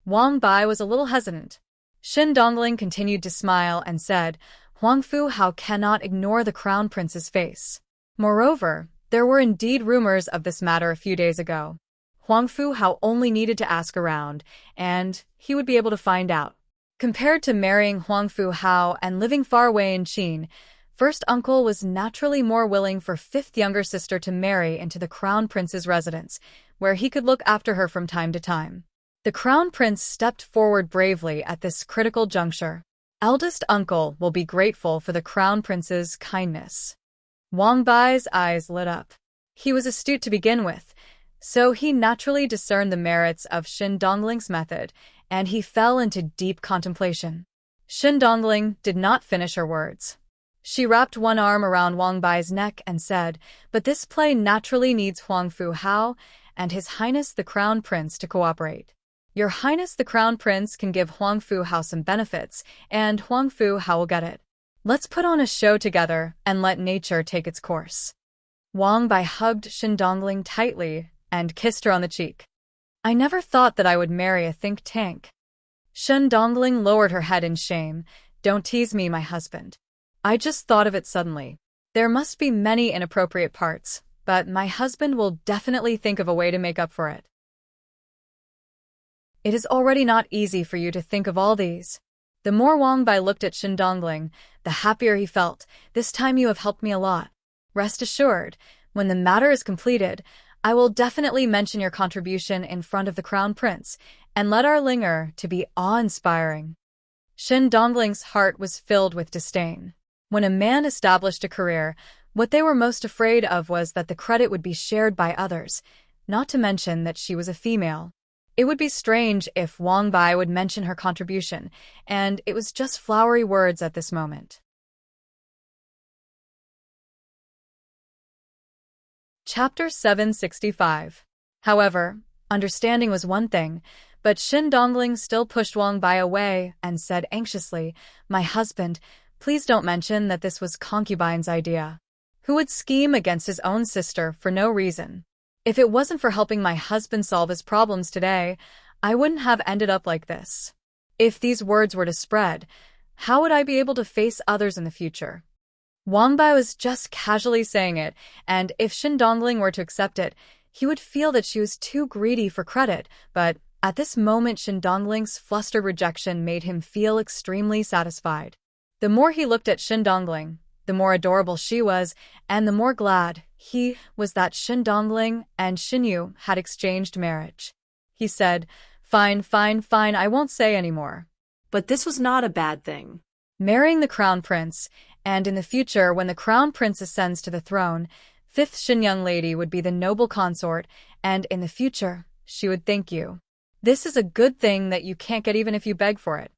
Wang Bai was a little hesitant. Shin Dongling continued to smile and said, Huang Fu Hao cannot ignore the Crown Prince's face. Moreover, there were indeed rumors of this matter a few days ago. Huang Fu Hao only needed to ask around, and he would be able to find out. Compared to marrying Huang Fu Hao and living far away in Qin, first uncle was naturally more willing for fifth younger sister to marry into the Crown Prince's residence, where he could look after her from time to time. The Crown Prince stepped forward bravely at this critical juncture. Eldest uncle will be grateful for the Crown Prince's kindness. Wang Bai's eyes lit up. He was astute to begin with, so he naturally discerned the merits of Shin Dongling's method, and he fell into deep contemplation. Shin Dongling did not finish her words. She wrapped one arm around Wang Bai's neck and said, but this play naturally needs Huang Fu Hao and His Highness the Crown Prince to cooperate. Your Highness the Crown Prince can give Huang Fu Hao some benefits, and Huang Fu Hao will get it. Let's put on a show together and let nature take its course. Wang Bai hugged Shin Dongling tightly and kissed her on the cheek. I never thought that I would marry a think tank. Shin Dongling lowered her head in shame. Don't tease me, my husband. I just thought of it suddenly. There must be many inappropriate parts, but my husband will definitely think of a way to make up for it. It is already not easy for you to think of all these. The more Wang Bai looked at Shin Dongling, the happier he felt. This time you have helped me a lot. Rest assured, when the matter is completed, I will definitely mention your contribution in front of the Crown Prince, and let our linger to be awe-inspiring. Shin Dongling's heart was filled with disdain. When a man established a career, what they were most afraid of was that the credit would be shared by others, not to mention that she was a female. It would be strange if Wang Bai would mention her contribution, and it was just flowery words at this moment. Chapter 765. However, understanding was one thing, but Shin Dongling still pushed Wang Bai away and said anxiously, my husband, please don't mention that this was concubine's idea. Who would scheme against his own sister for no reason? If it wasn't for helping my husband solve his problems today, I wouldn't have ended up like this. If these words were to spread, how would I be able to face others in the future? Wang Bai was just casually saying it, and if Shin Dongling were to accept it, he would feel that she was too greedy for credit, but at this moment Shin Dongling's flustered rejection made him feel extremely satisfied. The more he looked at Shin Dongling, the more adorable she was, and the more glad he was that Shin Dongling and Shin Yu had exchanged marriage. He said, fine, I won't say any more. But this was not a bad thing. Marrying the Crown Prince, and in the future when the Crown Prince ascends to the throne, fifth Shin young lady would be the noble consort, and in the future, she would thank you. This is a good thing that you can't get even if you beg for it.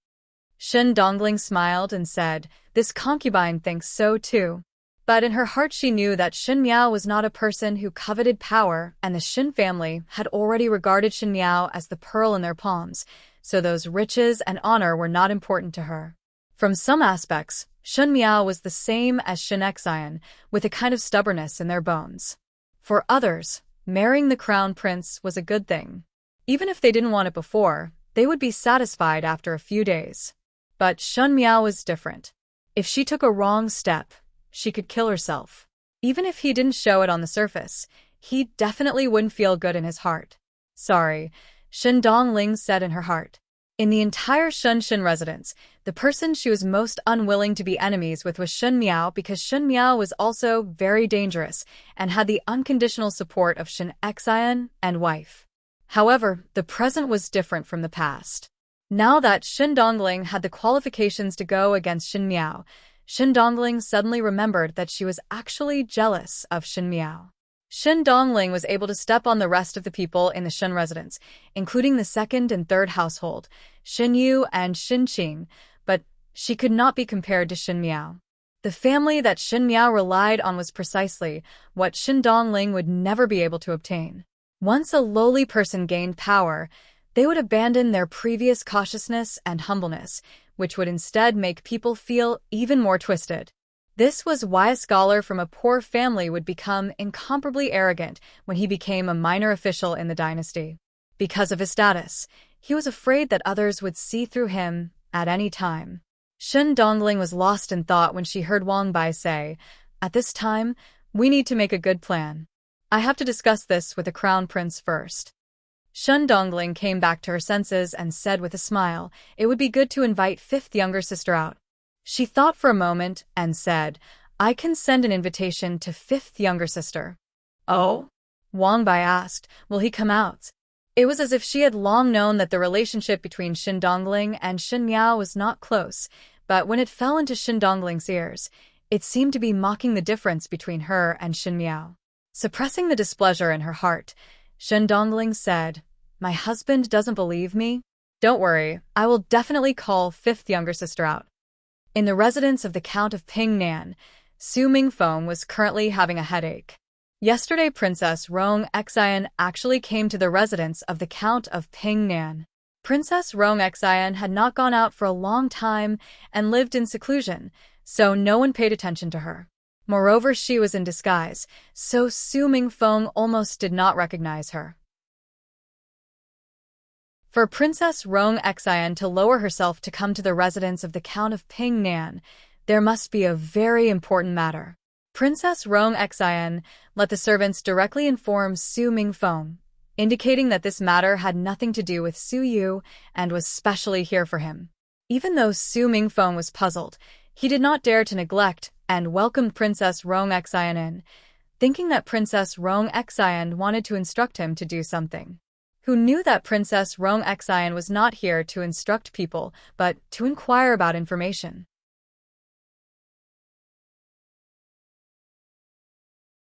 Shin Dongling smiled and said, this concubine thinks so too. But in her heart she knew that Shin Miao was not a person who coveted power, and the Shin family had already regarded Shin Miao as the pearl in their palms, so those riches and honor were not important to her. From some aspects, Shin Miao was the same as Shin Xian, with a kind of stubbornness in their bones. For others, marrying the Crown Prince was a good thing. Even if they didn't want it before, they would be satisfied after a few days. But Shin Miao was different. If she took a wrong step, she could kill herself. Even if he didn't show it on the surface, he definitely wouldn't feel good in his heart. Sorry, Shin Dongling said in her heart. In the entire Shen residence, the person she was most unwilling to be enemies with was Shen Miao, because Shen Miao was also very dangerous and had the unconditional support of Shen Xian and wife. However, the present was different from the past. Now that Shen Dongling had the qualifications to go against Shen Miao, Shen Dongling suddenly remembered that she was actually jealous of Shen Miao. Shen Dongling was able to step on the rest of the people in the Shen residence, including the second and third household, Shen Yu and Shen Qing, but she could not be compared to Shen Miao. The family that Shen Miao relied on was precisely what Shen Dongling would never be able to obtain. Once a lowly person gained power, they would abandon their previous cautiousness and humbleness, which would instead make people feel even more twisted. This was why a scholar from a poor family would become incomparably arrogant when he became a minor official in the dynasty. Because of his status, he was afraid that others would see through him at any time. Shen Dongling was lost in thought when she heard Wang Bai say, "At this time, we need to make a good plan. I have to discuss this with the crown prince first." Shen Dongling came back to her senses and said with a smile, "It would be good to invite fifth younger sister out." She thought for a moment and said, "I can send an invitation to fifth younger sister." "Oh?" Wang Bai asked, "Will he come out?" It was as if she had long known that the relationship between Shen Dongling and Shen Miao was not close, but when it fell into Shen Dongling's ears, it seemed to be mocking the difference between her and Shen Miao. Suppressing the displeasure in her heart, Shen Dongling said, "My husband doesn't believe me? Don't worry, I will definitely call fifth younger sister out." In the residence of the Count of Pingnan, Su Mingfeng was currently having a headache. Yesterday, Princess Rong Xian actually came to the residence of the Count of Pingnan. Princess Rong Xian had not gone out for a long time and lived in seclusion, so no one paid attention to her. Moreover, she was in disguise, so Su Mingfeng almost did not recognize her. For Princess Rong Xian to lower herself to come to the residence of the Count of Pingnan, there must be a very important matter. Princess Rong Xian let the servants directly inform Su Mingfeng, indicating that this matter had nothing to do with Su Yu and was specially here for him. Even though Su Mingfeng was puzzled, he did not dare to neglect and welcomed Princess Rong Xian in, thinking that Princess Rong Xian wanted to instruct him to do something. Who knew that Princess Rong Xian was not here to instruct people, but to inquire about information.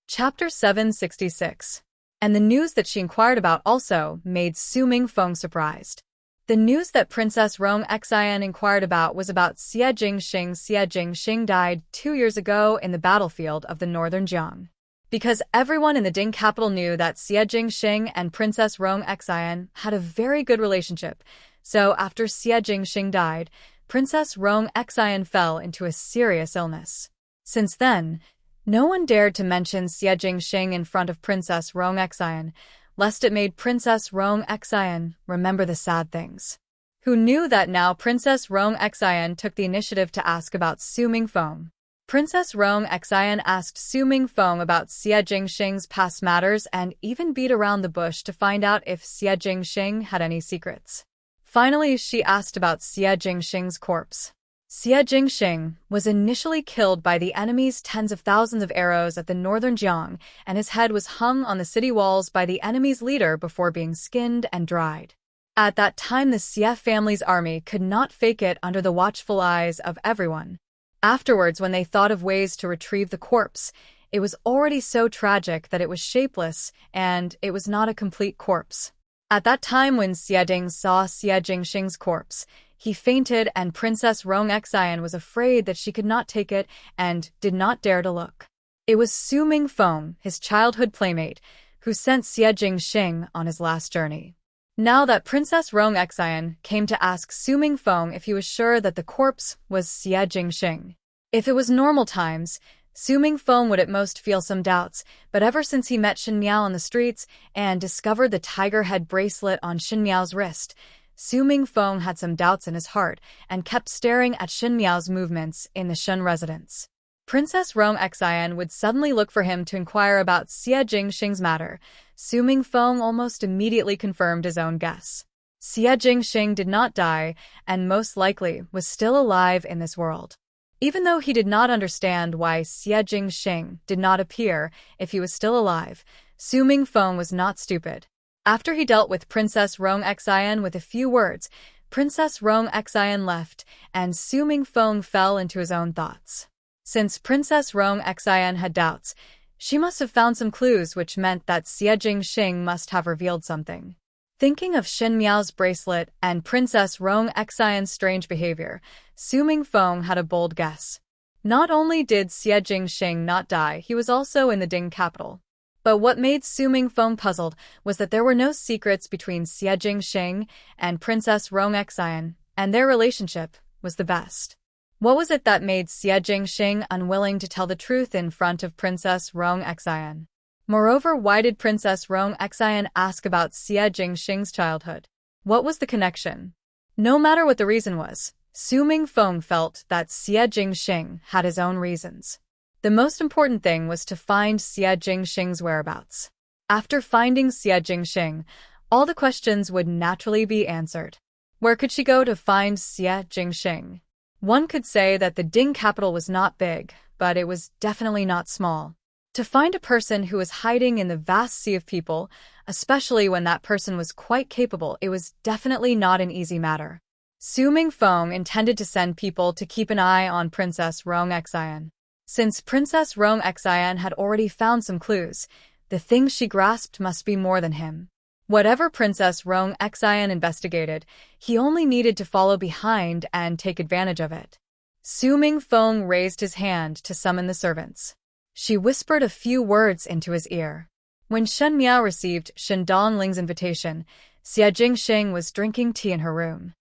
Chapter 766. And the news that she inquired about also made Su Mingfeng surprised. The news that Princess Rong Xian inquired about was about Xie Jingxing. Xie Jingxing died 2 years ago in the battlefield of the northern Jiang. Because everyone in the Ding capital knew that Xie Jingxing and Princess Rong Xian had a very good relationship, so after Xie Jingxing died, Princess Rong Xian fell into a serious illness. Since then, no one dared to mention Xie Jingxing in front of Princess Rong Xian, lest it made Princess Rong Xian remember the sad things. Who knew that now Princess Rong Xian took the initiative to ask about Su Mingfeng. Princess Rong Xian asked Su Mingfeng about Xie Jingxing's past matters and even beat around the bush to find out if Xie Jingxing had any secrets. Finally, she asked about Xie Jingxing's corpse. Xie Jingxing was initially killed by the enemy's tens of thousands of arrows at the northern Jiang, and his head was hung on the city walls by the enemy's leader before being skinned and dried. At that time, the Xie family's army could not fake it under the watchful eyes of everyone. Afterwards, when they thought of ways to retrieve the corpse, it was already so tragic that it was shapeless, and it was not a complete corpse. At that time, when Xie Ding saw Xie Jingxing's corpse, he fainted, and Princess Rong Xian was afraid that she could not take it and did not dare to look. It was Su Mingfeng, his childhood playmate, who sent Xie Jingxing on his last journey. Now that Princess Rong Xian came to ask Su Mingfeng if he was sure that the corpse was Xie Jingxing. If it was normal times, Su Mingfeng would at most feel some doubts, but ever since he met Shen Miao on the streets and discovered the tiger head bracelet on Shen Miao's wrist, Su Mingfeng had some doubts in his heart and kept staring at Shen Miao's movements in the Shen residence. Princess Rong Xian would suddenly look for him to inquire about Xie Jingxing's matter. Su Mingfeng almost immediately confirmed his own guess. Xie Jingxing did not die, and most likely was still alive in this world. Even though he did not understand why Xie Jingxing did not appear if he was still alive, Su Mingfeng was not stupid. After he dealt with Princess Rong Xian with a few words, Princess Rong Xian left, and Su Mingfeng fell into his own thoughts. Since Princess Rong Xian had doubts, she must have found some clues, which meant that Xie Jingxing must have revealed something. Thinking of Xin Miao's bracelet and Princess Rong Xian's strange behavior, Su Mingfeng had a bold guess. Not only did Xie Jingxing not die, he was also in the Ding capital. But what made Su Mingfeng puzzled was that there were no secrets between Xie Jingxing and Princess Rong Xian, and their relationship was the best. What was it that made Xie Jingxing unwilling to tell the truth in front of Princess Rong Xian? Moreover, why did Princess Rong Xian ask about Xie Jingxing's childhood? What was the connection? No matter what the reason was, Su Mingfeng felt that Xie Jingxing had his own reasons. The most important thing was to find Xie Jingxing's whereabouts. After finding Xie Jingxing, all the questions would naturally be answered. Where could she go to find Xie Jingxing? One could say that the Ding capital was not big, but it was definitely not small. To find a person who was hiding in the vast sea of people, especially when that person was quite capable, it was definitely not an easy matter. Su Mingfeng intended to send people to keep an eye on Princess Rong Xian. Since Princess Rong Xian had already found some clues, the thing she grasped must be more than him. Whatever Princess Rong Xian investigated, he only needed to follow behind and take advantage of it. Su Mingfeng raised his hand to summon the servants. She whispered a few words into his ear. When Shen Miao received Shen Dongling's invitation, Xie Jingxing was drinking tea in her room.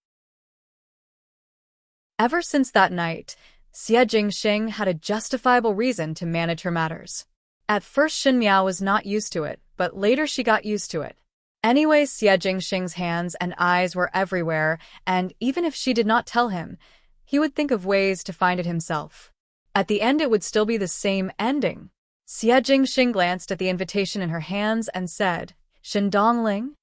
Ever since that night, Xie Jingxing had a justifiable reason to manage her matters. At first Shen Miao was not used to it, but later she got used to it. Anyway, Xie Jingxing's hands and eyes were everywhere, and even if she did not tell him, he would think of ways to find it himself. At the end it would still be the same ending. Xie Jingxing glanced at the invitation in her hands and said, "Shen Dongling?"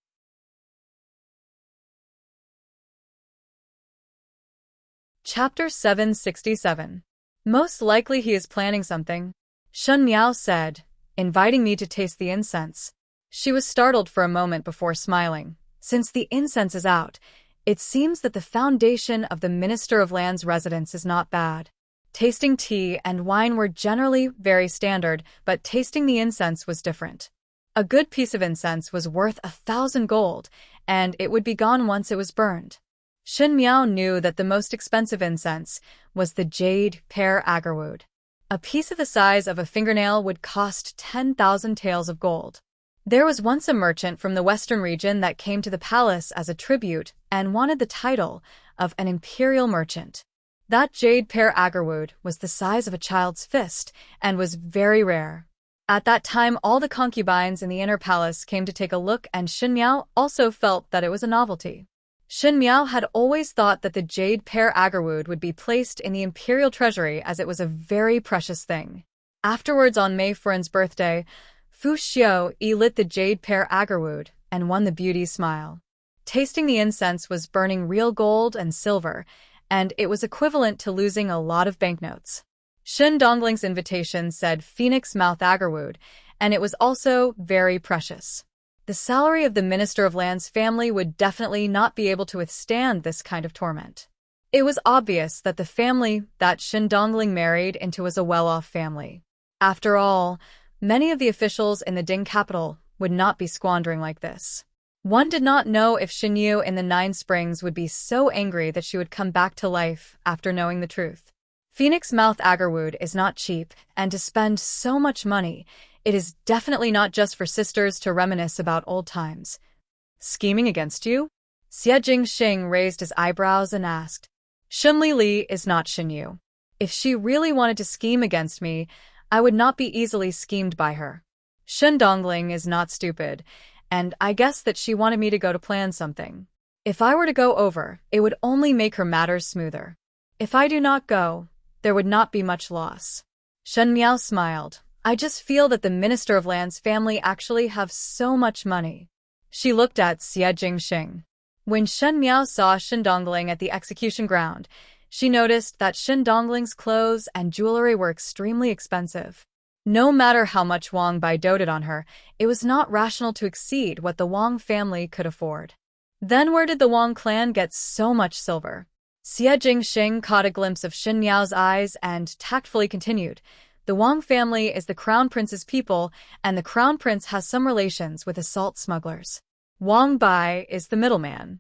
Chapter 767. Most likely he is planning something, Shen Miao said, inviting me to taste the incense. She was startled for a moment before smiling. Since the incense is out, it seems that the foundation of the Minister of Land's residence is not bad. Tasting tea and wine were generally very standard, but tasting the incense was different. A good piece of incense was worth 1,000 gold, and it would be gone once it was burned. Shen Miao knew that the most expensive incense was the jade pear agarwood. A piece of the size of a fingernail would cost 10,000 taels of gold. There was once a merchant from the western region that came to the palace as a tribute and wanted the title of an imperial merchant. That jade pear agarwood was the size of a child's fist and was very rare. At that time, all the concubines in the inner palace came to take a look, and Shen Miao also felt that it was a novelty. Shen Miao had always thought that the jade pear agarwood would be placed in the imperial treasury as it was a very precious thing. Afterwards, on Mei Furen's birthday, Fu Xiu lit the jade pear agarwood and won the beauty's smile. Tasting the incense was burning real gold and silver, and it was equivalent to losing a lot of banknotes. Shen Dongling's invitation said Phoenix Mouth Agarwood, and it was also very precious. The salary of the Minister of Land's family would definitely not be able to withstand this kind of torment. It was obvious that the family that Shen Dongling married into was a well-off family. After all, many of the officials in the Ding capital would not be squandering like this. One did not know if Shen Yu in the 9 Springs would be so angry that she would come back to life after knowing the truth. Phoenix Mouth Agarwood is not cheap, and to spend so much money, it is definitely not just for sisters to reminisce about old times. Scheming against you? Xie Jingxing raised his eyebrows and asked. Shunli Li is not Shen Yu. If she really wanted to scheme against me, I would not be easily schemed by her. Shen Dongling is not stupid, and I guess that she wanted me to go to plan something. If I were to go over, it would only make her matters smoother. If I do not go, there would not be much loss. Shen Miao smiled. I just feel that the Minister of Land's family actually have so much money. She looked at Xie Jingxing. When Shen Miao saw Shen Dongling at the execution ground, she noticed that Shen Dongling's clothes and jewelry were extremely expensive. No matter how much Wang Bai doted on her, it was not rational to exceed what the Wang family could afford. Then where did the Wang clan get so much silver? Xie Jingxing caught a glimpse of Shen Miao's eyes and tactfully continued, "The Wang family is the crown prince's people, and the crown prince has some relations with assault smugglers. Wang Bai is the middleman."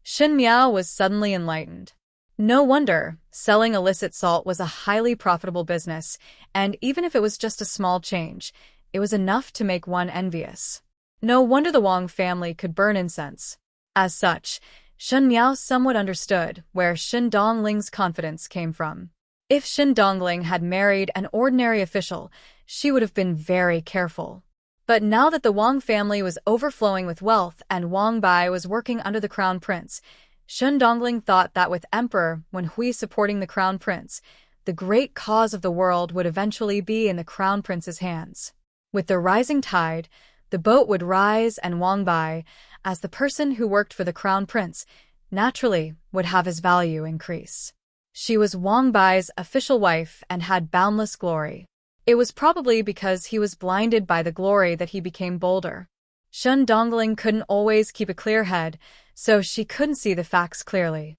Shen Miao was suddenly enlightened. No wonder, selling illicit salt was a highly profitable business, and even if it was just a small change, it was enough to make one envious. No wonder the Wang family could burn incense. As such, Shen Miao somewhat understood where Shen Dongling's confidence came from. If Shen Dongling had married an ordinary official, she would have been very careful. But now that the Wang family was overflowing with wealth and Wang Bai was working under the crown prince, Shen Dongling thought that with Emperor Wenhui supporting the crown prince, the great cause of the world would eventually be in the crown prince's hands. With the rising tide, the boat would rise, and Wang Bai, as the person who worked for the crown prince, naturally would have his value increase. She was Wang Bai's official wife and had boundless glory. It was probably because he was blinded by the glory that he became bolder. Shen Dongling couldn't always keep a clear head, so she couldn't see the facts clearly.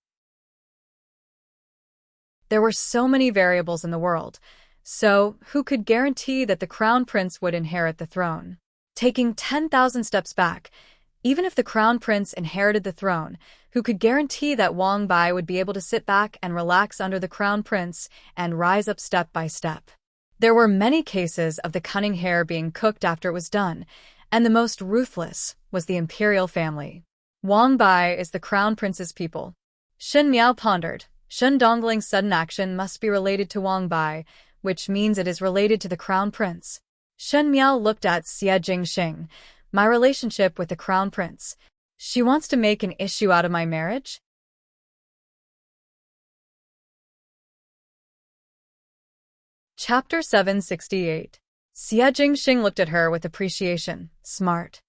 There were so many variables in the world, so who could guarantee that the crown prince would inherit the throne? Taking 10,000 steps back, even if the crown prince inherited the throne, who could guarantee that Wang Bai would be able to sit back and relax under the crown prince and rise up step by step? There were many cases of the cunning hare being cooked after it was done, and the most ruthless was the imperial family. Wang Bai is the crown prince's people. Shen Miao pondered. Shen Dongling's sudden action must be related to Wang Bai, which means it is related to the crown prince. Shen Miao looked at Xie Jingxing. My relationship with the crown prince. She wants to make an issue out of my marriage? Chapter 768. Xie Jingxing looked at her with appreciation. Smart.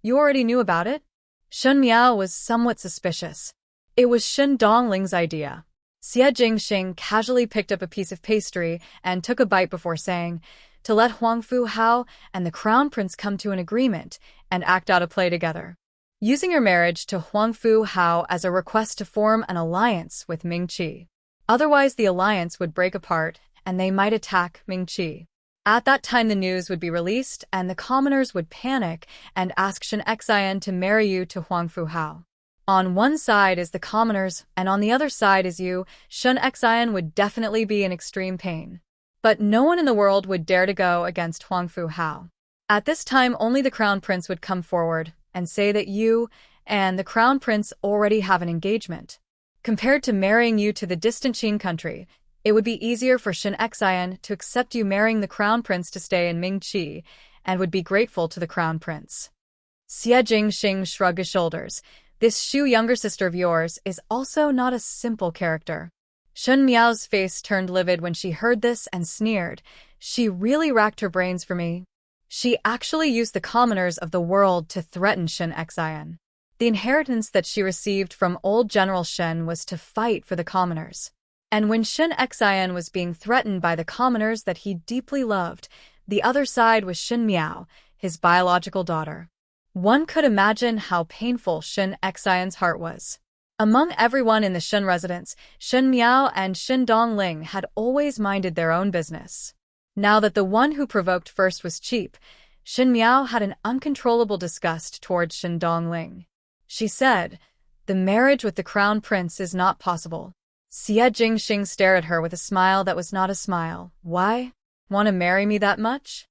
You already knew about it? Shen Miao was somewhat suspicious. It was Shen Dongling's idea. Xie Jingxing casually picked up a piece of pastry and took a bite before saying, "To let Huang Fu Hao and the crown prince come to an agreement and act out a play together. Using your marriage to Huang Fu Hao as a request to form an alliance with Ming Qi. Otherwise the alliance would break apart and they might attack Ming Qi. At that time the news would be released and the commoners would panic and ask Shen Xian to marry you to Huang Fu Hao. On one side is the commoners and on the other side is you. Shen Xian would definitely be in extreme pain. But no one in the world would dare to go against Huang Fu Hao. At this time only the crown prince would come forward and say that you and the crown prince already have an engagement. Compared to marrying you to the distant Qin country, it would be easier for Shen Xian to accept you marrying the crown prince to stay in Ming Qi and would be grateful to the crown prince." Xie Jingxing shrugged his shoulders. "This Shu younger sister of yours is also not a simple character." Shen Miao's face turned livid when she heard this and sneered. She really racked her brains for me. She actually used the commoners of the world to threaten Shen Xian. The inheritance that she received from old General Shen was to fight for the commoners. And when Shen Xian was being threatened by the commoners that he deeply loved, the other side was Shen Miao, his biological daughter. One could imagine how painful Shen Xian's heart was. Among everyone in the Shen residence, Shen Miao and Shen Dongling had always minded their own business. Now that the one who provoked first was cheap, Shen Miao had an uncontrollable disgust towards Shen Dongling. She said, "The marriage with the crown prince is not possible." Xie Jingxing stared at her with a smile that was not a smile. "Why? Want to marry me that much?"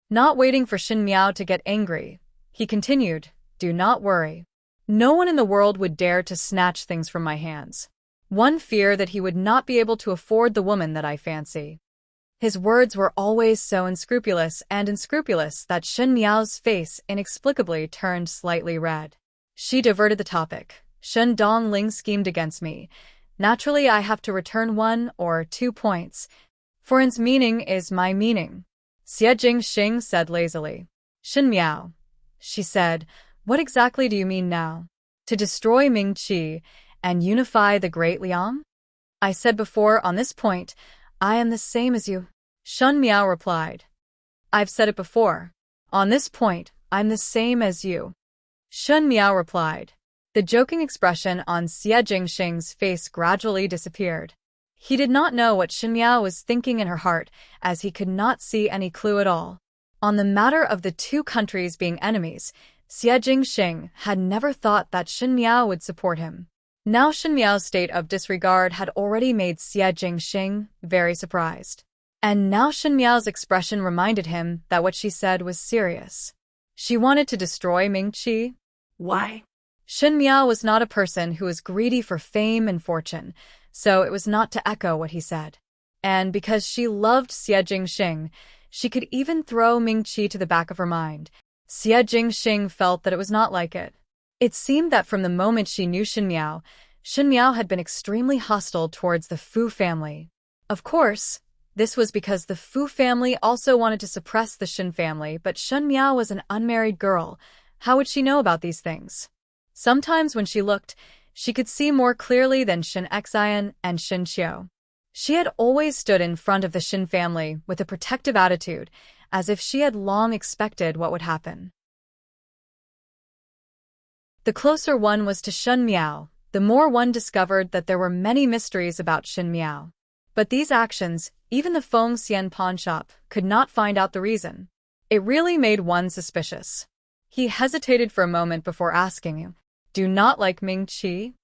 Not waiting for Shen Miao to get angry, he continued, "Do not worry. No one in the world would dare to snatch things from my hands. One fear that he would not be able to afford the woman that I fancy." His words were always so unscrupulous that Shen Miao's face inexplicably turned slightly red. She diverted the topic. "Shen Dongling schemed against me. Naturally, I have to return 1 or 2 points. Foreign's meaning is my meaning," Xie Jingxing said lazily. "Shen Miao," she said, "what exactly do you mean now?" To destroy Ming-Chi and unify the Great Liang? I said before, on this point, I am the same as you. Shun Miao replied. I've said it before. On this point, I'm the same as you. Shun Miao replied. The joking expression on Xie Jingxing's face gradually disappeared. He did not know what Shen Miao was thinking in her heart, as he could not see any clue at all. On the matter of the two countries being enemies, Xie Jingxing had never thought that Shen Miao would support him. Now Shen Miao's state of disregard had already made Xie Jingxing very surprised. And now Shen Miao's expression reminded him that what she said was serious. She wanted to destroy Ming-Chi. Why? Shen Miao was not a person who was greedy for fame and fortune, so it was not to echo what he said. And because she loved Xie Jingxing, she could even throw Ming-Chi to the back of her mind. Xie Jingxing felt that it was not like it. It seemed that from the moment she knew Shen Miao had been extremely hostile towards the Fu family. Of course, this was because the Fu family also wanted to suppress the Shen family, but Shen Miao was an unmarried girl. How would she know about these things? Sometimes when she looked, she could see more clearly than Shen Xian and Shen Qiu. She had always stood in front of the Shen family with a protective attitude, as if she had long expected what would happen. The closer one was to Shen Miao, the more one discovered that there were many mysteries about Shen Miao. But these actions, even the Feng Xian pawnshop, could not find out the reason. It really made one suspicious. He hesitated for a moment before asking, "Do not like Ming-Chi?"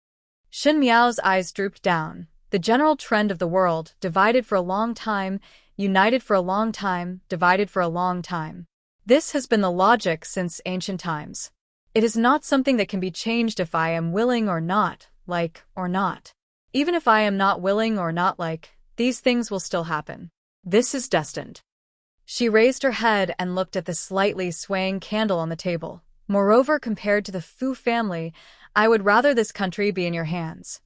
Shen Miao's eyes drooped down. The general trend of the world, divided for a long time, united for a long time, divided for a long time. This has been the logic since ancient times. It is not something that can be changed if I am willing or not, like or not. Even if I am not willing or not like, these things will still happen. This is destined. She raised her head and looked at the slightly swaying candle on the table. Moreover, compared to the Fu family, I would rather this country be in your hands.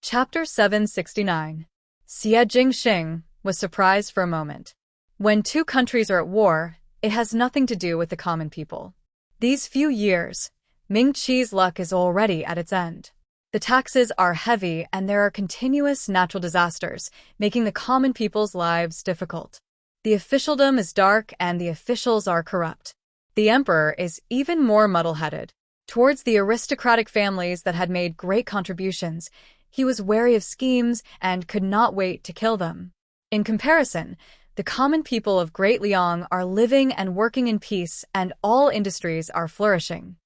Chapter 769. Xie Jingxing was surprised for a moment. When two countries are at war, it has nothing to do with the common people. These few years, Ming-Chi's luck is already at its end. The taxes are heavy and there are continuous natural disasters, making the common people's lives difficult. The officialdom is dark and the officials are corrupt. The emperor is even more muddle-headed. Towards the aristocratic families that had made great contributions, he was wary of schemes and could not wait to kill them. In comparison, the common people of Great Liang are living and working in peace and all industries are flourishing.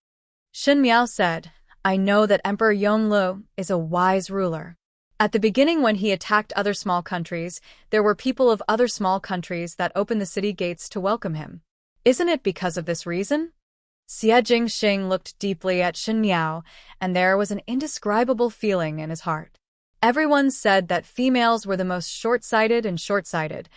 Shen Miao said, I know that Emperor Yongle is a wise ruler. At the beginning when he attacked other small countries, there were people of other small countries that opened the city gates to welcome him. Isn't it because of this reason? Xie Jingxing looked deeply at Shen Miao, and there was an indescribable feeling in his heart. Everyone said that females were the most short-sighted and short-sighted,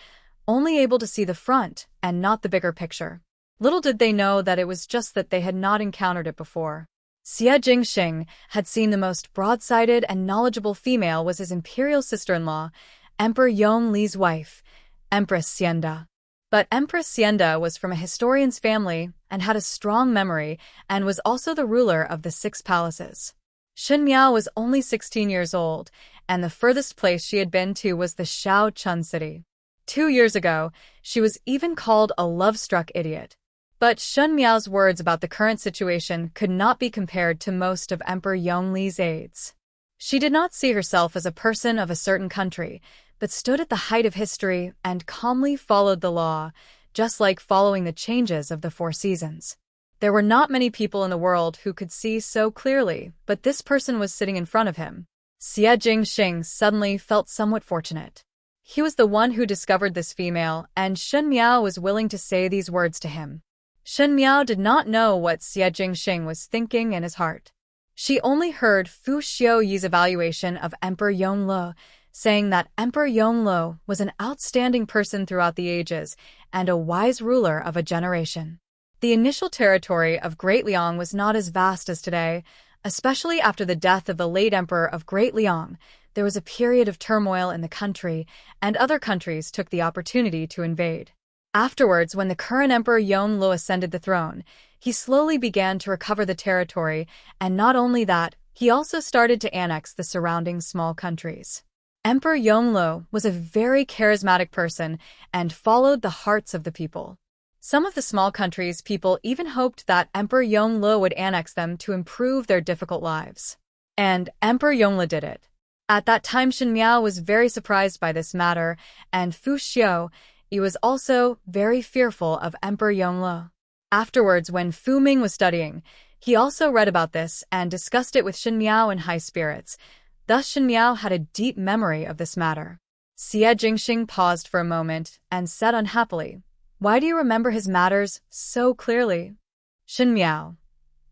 only able to see the front and not the bigger picture. Little did they know that it was just that they had not encountered it before. Xie Jingxing had seen the most broad-sighted and knowledgeable female was his imperial sister-in-law, Emperor Yongli's wife, Empress Xianda. But Empress Xianda was from a historian's family and had a strong memory and was also the ruler of the 6 palaces. Shen Miao was only 16 years old, and the furthest place she had been to was the Shao Chun city. 2 years ago, she was even called a love-struck idiot. But Shen Miao's words about the current situation could not be compared to most of Emperor Yongli's aides. She did not see herself as a person of a certain country, but stood at the height of history and calmly followed the law, just like following the changes of the 4 seasons. There were not many people in the world who could see so clearly, but this person was sitting in front of him. Xie Jingxing suddenly felt somewhat fortunate. He was the one who discovered this female, and Shen Miao was willing to say these words to him. Shen Miao did not know what Xie Jingxing was thinking in his heart. She only heard Fu Xiuyi's evaluation of Emperor Yongle, saying that Emperor Yongle was an outstanding person throughout the ages and a wise ruler of a generation. The initial territory of Great Liang was not as vast as today, especially after the death of the late emperor of Great Liang. There was a period of turmoil in the country, and other countries took the opportunity to invade. Afterwards, when the current Emperor Yongle ascended the throne, he slowly began to recover the territory, and not only that, he also started to annex the surrounding small countries. Emperor Yongle was a very charismatic person and followed the hearts of the people. Some of the small countries' people even hoped that Emperor Yongle would annex them to improve their difficult lives. And Emperor Yongle did it. At that time, Shen Miao was very surprised by this matter, and Fu Xiu, he was also very fearful of Emperor Yongle. Afterwards, when Fu Ming was studying, he also read about this and discussed it with Shen Miao in high spirits. Thus, Shen Miao had a deep memory of this matter. Xie Jingxing paused for a moment and said unhappily, "Why do you remember his matters so clearly?" "Shen Miao,"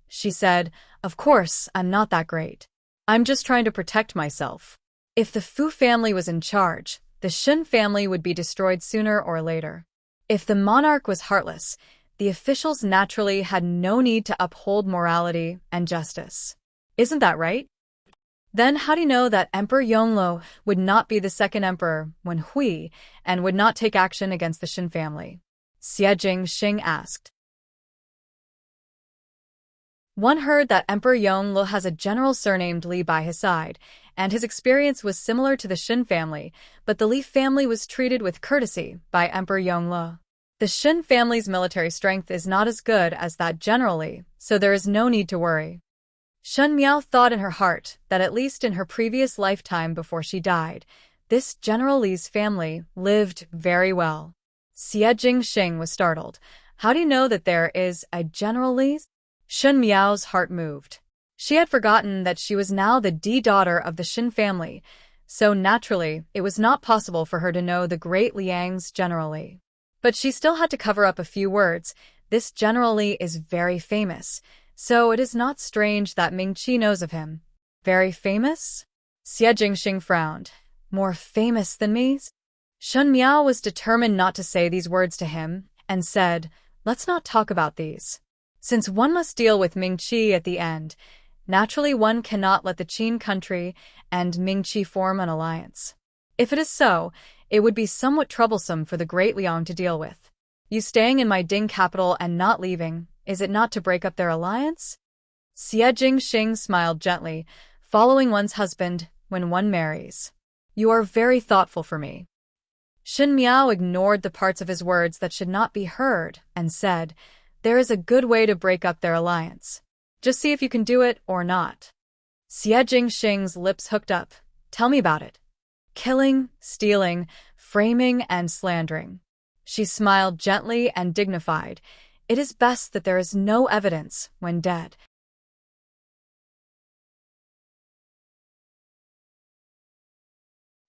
she said, "of course, I'm not that great. I'm just trying to protect myself. If the Fu family was in charge, the Shen family would be destroyed sooner or later. If the monarch was heartless, the officials naturally had no need to uphold morality and justice. Isn't that right? Then how do you know that Emperor Yongle would not be the second emperor when Hui and would not take action against the Shen family?" Xie Jingxing asked. One heard that Emperor Yongle has a general surnamed Li by his side, and his experience was similar to the Shen family, but the Li family was treated with courtesy by Emperor Yongle. The Shen family's military strength is not as good as that General Li, so there is no need to worry. Shen Miao thought in her heart that at least in her previous lifetime before she died, this General Li's family lived very well. Xie Jingxing was startled. "How do you know that there is a General Li?" Shen Miao's heart moved. She had forgotten that she was now the daughter of the Shen family, so naturally it was not possible for her to know the great Liang's General Li. But she still had to cover up a few words. This General Li is very famous, so it is not strange that Ming Qi knows of him. Very famous? Xie Jingxing frowned. More famous than me? Shen Miao was determined not to say these words to him, and said, "Let's not talk about these. Since one must deal with Ming Qi at the end, naturally one cannot let the Qin country and Ming Qi form an alliance. If it is so, it would be somewhat troublesome for the great Liang to deal with. You staying in my Ding capital and not leaving, is it not to break up their alliance?" Xie Jingxing smiled gently, "Following one's husband when one marries. You are very thoughtful for me." Shen Miao ignored the parts of his words that should not be heard and said, "There is a good way to break up their alliance. Just see if you can do it or not." Xie Jingxing's lips hooked up. "Tell me about it." "Killing, stealing, framing, and slandering." She smiled gently and dignified. "It is best that there is no evidence when dead."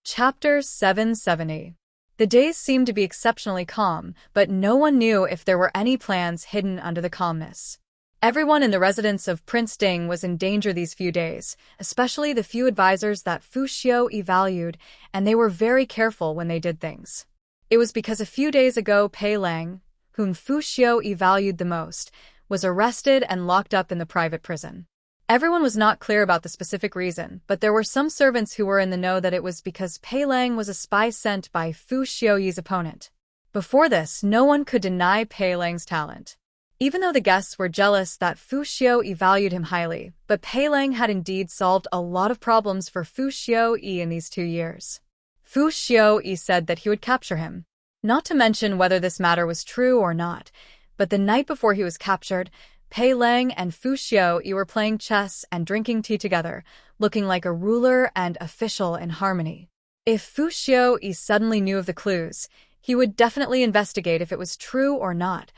Chapter 770. The days seemed to be exceptionally calm, but no one knew if there were any plans hidden under the calmness. Everyone in the residence of Prince Ding was in danger these few days, especially the few advisors that Fu Xiu valued, and they were very careful when they did things. It was because a few days ago Pei Lang, whom Fu Xiu valued the most, was arrested and locked up in the private prison. Everyone was not clear about the specific reason, but there were some servants who were in the know that it was because Pei Lang was a spy sent by Fu Xiu's opponent. Before this, no one could deny Pei Lang's talent. Even though the guests were jealous that Fu Xiu valued him highly, but Pei Lang had indeed solved a lot of problems for Fu Xiu in these 2 years. Fu Xiu said that he would capture him. Not to mention whether this matter was true or not, but the night before he was captured, Pei Lang and Fu Xiu were playing chess and drinking tea together, looking like a ruler and official in harmony. If Fu Xiu suddenly knew of the clues, he would definitely investigate if it was true or not.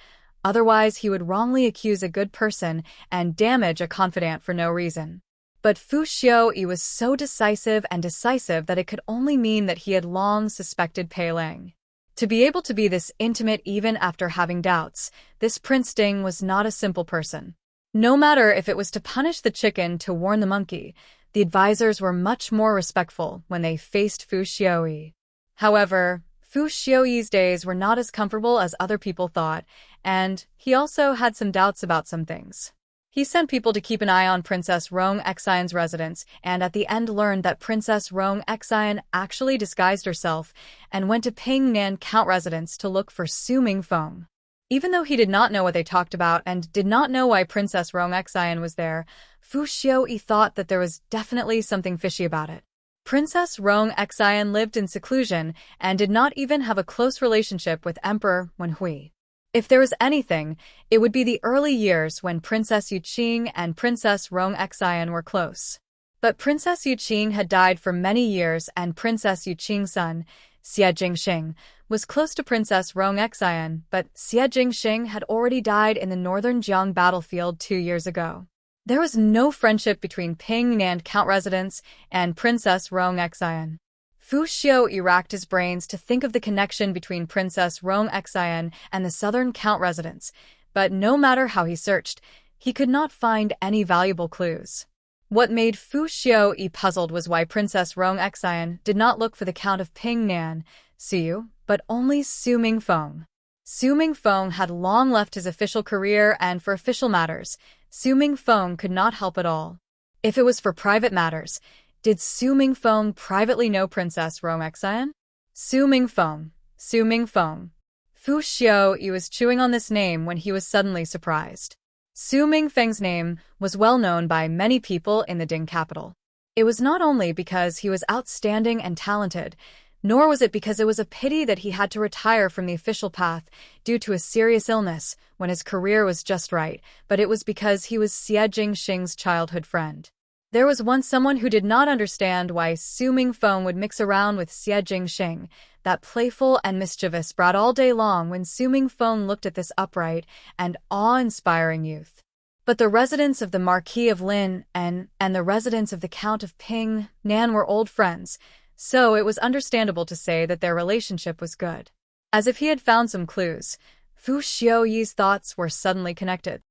Otherwise, he would wrongly accuse a good person and damage a confidant for no reason. But Fu Xiu was so decisive that it could only mean that he had long suspected Pei Lang. To be able to be this intimate even after having doubts, this Prince Ding was not a simple person. No matter if it was to punish the chicken to warn the monkey, the advisors were much more respectful when they faced Fu Xiu. However, Fu Xiu's days were not as comfortable as other people thought, and he also had some doubts about some things. He sent people to keep an eye on Princess Rong Xian's residence, and at the end learned that Princess Rong Xian actually disguised herself and went to Ping Nan Count residence to look for Su Mingfeng. Even though he did not know what they talked about and did not know why Princess Rong Xian was there, Fu Xiaoyi thought that there was definitely something fishy about it. Princess Rong Xian lived in seclusion and did not even have a close relationship with Emperor Wenhui. If there was anything, it would be the early years when Princess Yuqing and Princess Rong Xian were close. But Princess Yuqing had died for many years and Princess Yuqing's son, Xie Jingxing, was close to Princess Rong Xian, but Xie Jingxing had already died in the northern Jiang battlefield 2 years ago. There was no friendship between Ping Nan Count residence and Princess Rong Xian. Fu Xiaoyi racked his brains to think of the connection between Princess Rong Xian and the southern Count residence, but no matter how he searched, he could not find any valuable clues. What made Fu Xiaoyi puzzled was why Princess Rong Xian did not look for the Count of Ping Nan, Siyu, but only Su Mingfeng. Su Mingfeng had long left his official career, and for official matters, Su Mingfeng could not help at all. If it was for private matters, did Su Mingfeng privately know Princess Rong Xian? Su Mingfeng, Su Mingfeng. Fu Xiaoyi was chewing on this name when he was suddenly surprised. Su Mingfeng's name was well known by many people in the Ding capital. It was not only because he was outstanding and talented, nor was it because it was a pity that he had to retire from the official path due to a serious illness when his career was just right, but it was because he was Xie Jingxing's childhood friend. There was once someone who did not understand why Su Mingfeng would mix around with Xie Jingxing, that playful and mischievous brat all day long when Su Mingfeng looked at this upright and awe-inspiring youth. But the residents of the Marquis of Lin and the residents of the Count of Ping Nan were old friends, so it was understandable to say that their relationship was good. As if he had found some clues, Fu Xiaoyi's thoughts were suddenly connected.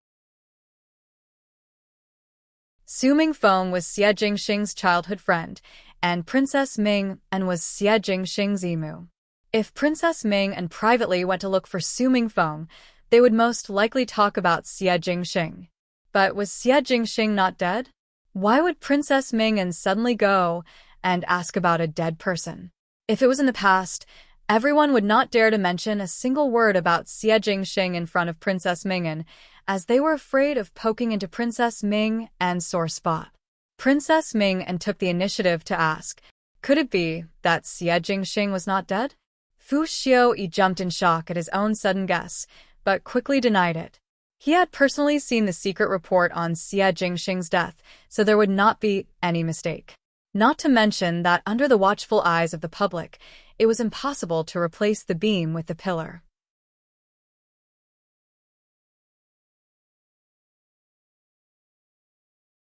Su Mingfeng was Xie Jingxing's childhood friend, and Princess Ming and was Xie Jingxing's emu. If Princess Ming and privately went to look for Su Mingfeng, they would most likely talk about Xie Jingxing. But was Xie Jingxing not dead? Why would Princess Ming and suddenly go and ask about a dead person? If it was in the past, everyone would not dare to mention a single word about Xie Jingxing in front of Princess Ming, as they were afraid of poking into Princess Ming and sore spot. Princess Ming and took the initiative to ask, could it be that Xie Jingxing was not dead? Fu Xiaoyi jumped in shock at his own sudden guess, but quickly denied it. He had personally seen the secret report on Xie Jingxing's death, so there would not be any mistake. Not to mention that under the watchful eyes of the public, it was impossible to replace the beam with the pillar.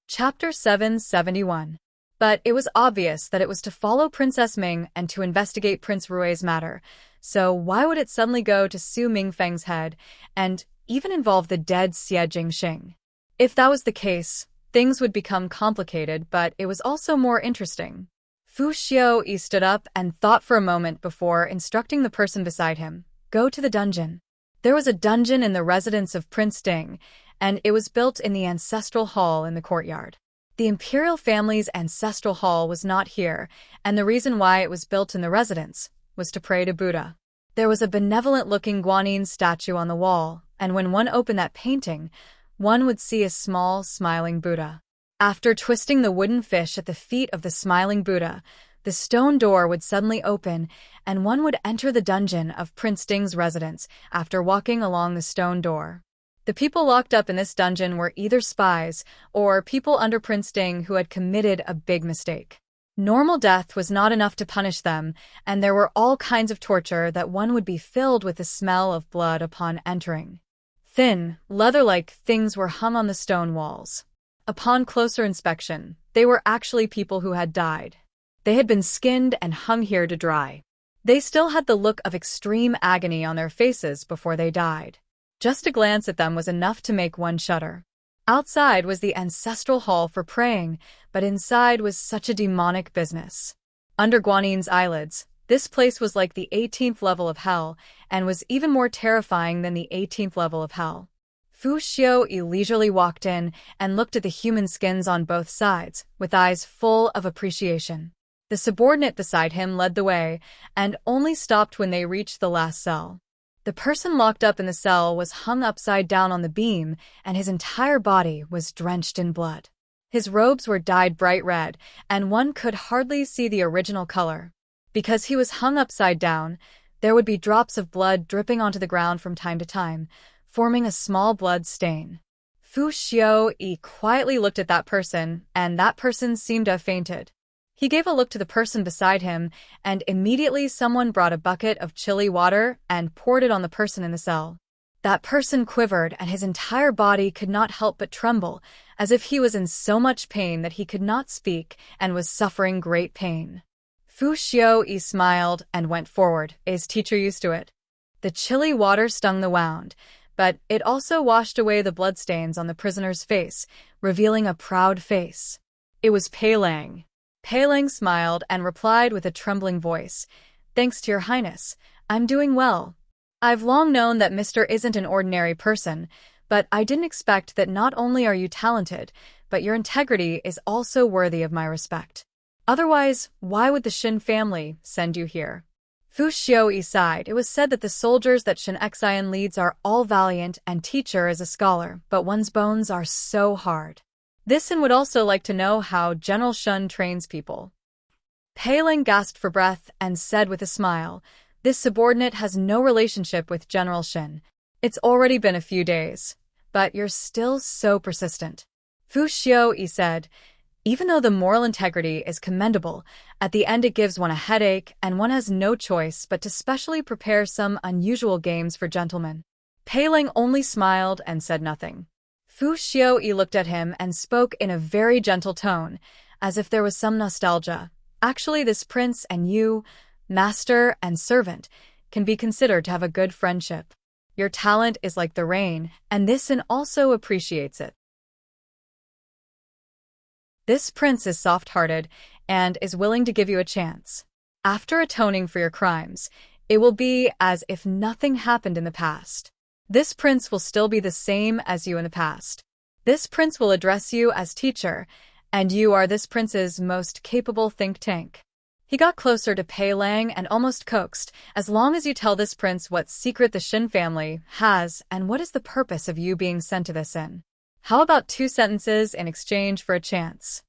Chapter 771. But it was obvious that it was to follow Princess Ming and to investigate Prince Rui's matter, so why would it suddenly go to Su Mingfeng's head and even involve the dead Xie Jingxing? If that was the case, things would become complicated, but it was also more interesting. Fu Xiaoyi stood up and thought for a moment before instructing the person beside him, go to the dungeon. There was a dungeon in the residence of Prince Ding, and it was built in the ancestral hall in the courtyard. The imperial family's ancestral hall was not here, and the reason why it was built in the residence was to pray to Buddha. There was a benevolent-looking Guanyin statue on the wall, and when one opened that painting, one would see a small, smiling Buddha. After twisting the wooden fish at the feet of the smiling Buddha, the stone door would suddenly open, and one would enter the dungeon of Prince Ding's residence after walking along the stone door. The people locked up in this dungeon were either spies or people under Prince Ding who had committed a big mistake. Normal death was not enough to punish them, and there were all kinds of torture that one would be filled with the smell of blood upon entering. Thin, leather-like things were hung on the stone walls. Upon closer inspection, they were actually people who had died. They had been skinned and hung here to dry. They still had the look of extreme agony on their faces before they died. Just a glance at them was enough to make one shudder. Outside was the ancestral hall for praying, but inside was such a demonic business. Under Guanyin's eyelids, this place was like the 18th level of hell, and was even more terrifying than the 18th level of hell. Fu Xiaoyi leisurely walked in and looked at the human skins on both sides, with eyes full of appreciation. The subordinate beside him led the way, and only stopped when they reached the last cell. The person locked up in the cell was hung upside down on the beam, and his entire body was drenched in blood. His robes were dyed bright red, and one could hardly see the original color. Because he was hung upside down, there would be drops of blood dripping onto the ground from time to time, forming a small blood stain. Fu Xiaoyi quietly looked at that person, and that person seemed to have fainted. He gave a look to the person beside him, and immediately someone brought a bucket of chilly water and poured it on the person in the cell. That person quivered, and his entire body could not help but tremble, as if he was in so much pain that he could not speak and was suffering great pain. Fu Xiaoyi smiled and went forward. Is teacher used to it? The chilly water stung the wound, but it also washed away the bloodstains on the prisoner's face, revealing a proud face. It was Pei Lang. Pei Lang smiled and replied with a trembling voice, "Thanks to your highness, I'm doing well. I've long known that Mr. isn't an ordinary person, but I didn't expect that not only are you talented, but your integrity is also worthy of my respect. Otherwise, why would the Shin family send you here?" Fu Xiaoyi sighed. It was said that the soldiers that Shin Xian leads are all valiant and teacher is a scholar, but one's bones are so hard. This and would also like to know how General Shun trains people. Pei Lang gasped for breath and said with a smile, "This subordinate has no relationship with General Shin. It's already been a few days, but you're still so persistent." Fu Xiaoyi said, "Even though the moral integrity is commendable, at the end it gives one a headache and one has no choice but to specially prepare some unusual games for gentlemen." Pei Lang only smiled and said nothing. Fu Xiaoyi looked at him and spoke in a very gentle tone, as if there was some nostalgia. "Actually, this prince and you, master and servant, can be considered to have a good friendship. Your talent is like the rain, and this and also appreciates it. This prince is soft-hearted and is willing to give you a chance. After atoning for your crimes, it will be as if nothing happened in the past. This prince will still be the same as you in the past. This prince will address you as teacher, and you are this prince's most capable think tank." He got closer to Pei Lang and almost coaxed, "As long as you tell this prince what secret the Shin family has and what is the purpose of you being sent to this inn. How about 2 sentences in exchange for a chance?"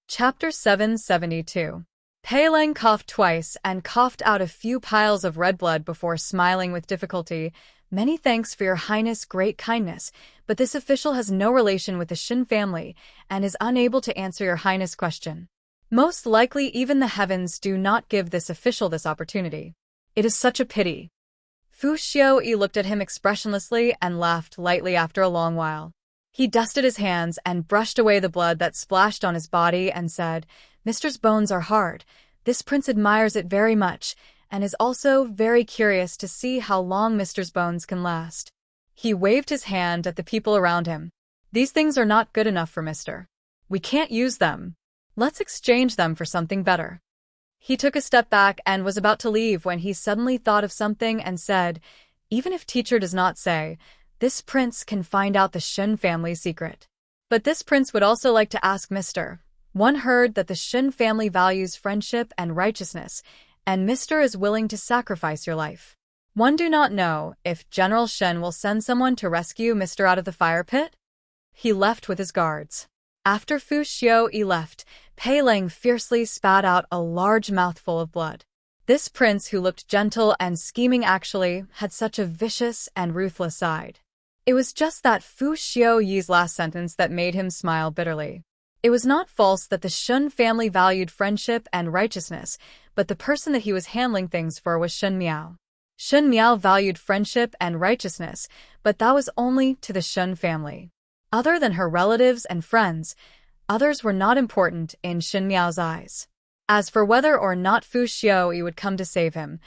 Chapter 772. Pei Lang coughed twice and coughed out a few piles of red blood before smiling with difficulty. "Many thanks for your highness' great kindness, but this official has no relation with the Shin family and is unable to answer your highness' question. Most likely even the heavens do not give this official this opportunity. It is such a pity." Fu Xiaoyi looked at him expressionlessly and laughed lightly after a long while. He dusted his hands and brushed away the blood that splashed on his body and said, "Mister's bones are hard. This prince admires it very much and is also very curious to see how long Mister's bones can last." He waved his hand at the people around him. "These things are not good enough for Mister. We can't use them. Let's exchange them for something better." He took a step back and was about to leave when he suddenly thought of something and said, "Even if teacher does not say, this prince can find out the Shin family's secret. But this prince would also like to ask Mister. One heard that the Shin family values friendship and righteousness, and Mister is willing to sacrifice your life. One do not know if General Shen will send someone to rescue Mister out of the fire pit?" He left with his guards. After Fu Xiaoyi left, Pei Lang fiercely spat out a large mouthful of blood. This prince, who looked gentle and scheming, actually had such a vicious and ruthless side. It was just that Fu Xiaoyi's last sentence that made him smile bitterly. It was not false that the Shun family valued friendship and righteousness, but the person that he was handling things for was Shun Miao. Shun Miao valued friendship and righteousness, but that was only to the Shun family. Other than her relatives and friends, others were not important in Shun Miao's eyes. As for whether or not Fu Xiaoyi would come to save him,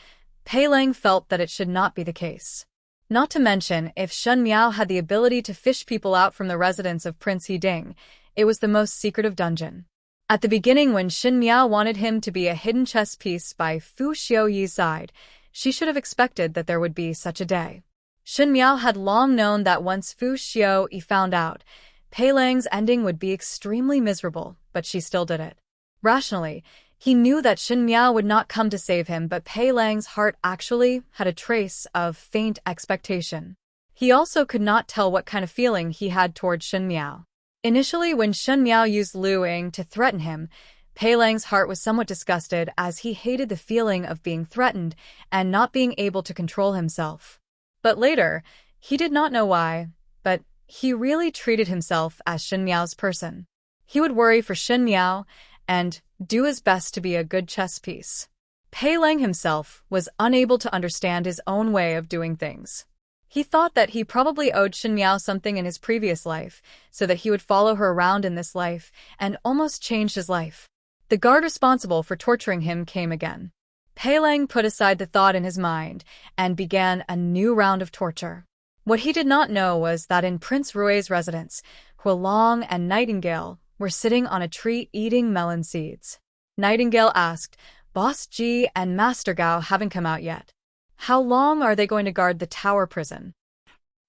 Pei Lang felt that it should not be the case. Not to mention, if Shun Miao had the ability to fish people out from the residence of Prince He Ding, it was the most secretive dungeon. At the beginning, when Xin Miao wanted him to be a hidden chess piece by Fu Xiuyi's side, she should have expected that there would be such a day. Xin Miao had long known that once Fu Xiuyi found out, Pei Lang's ending would be extremely miserable, but she still did it. Rationally, he knew that Xin Miao would not come to save him, but Pei Lang's heart actually had a trace of faint expectation. He also could not tell what kind of feeling he had toward Xin Miao. Initially, when Xin Miao used Lu Ying to threaten him, Pei Lang's heart was somewhat disgusted as he hated the feeling of being threatened and not being able to control himself. But later, he did not know why, but he really treated himself as Xin Miao's person. He would worry for Xin Miao and do his best to be a good chess piece. Pei Lang himself was unable to understand his own way of doing things. He thought that he probably owed Xin Miao something in his previous life, so that he would follow her around in this life, and almost changed his life. The guard responsible for torturing him came again. Pei Lang put aside the thought in his mind, and began a new round of torture. What he did not know was that in Prince Rui's residence, Huolong and Nightingale were sitting on a tree eating melon seeds. Nightingale asked, "Boss Ji and Master Gao haven't come out yet. How long are they going to guard the tower prison?"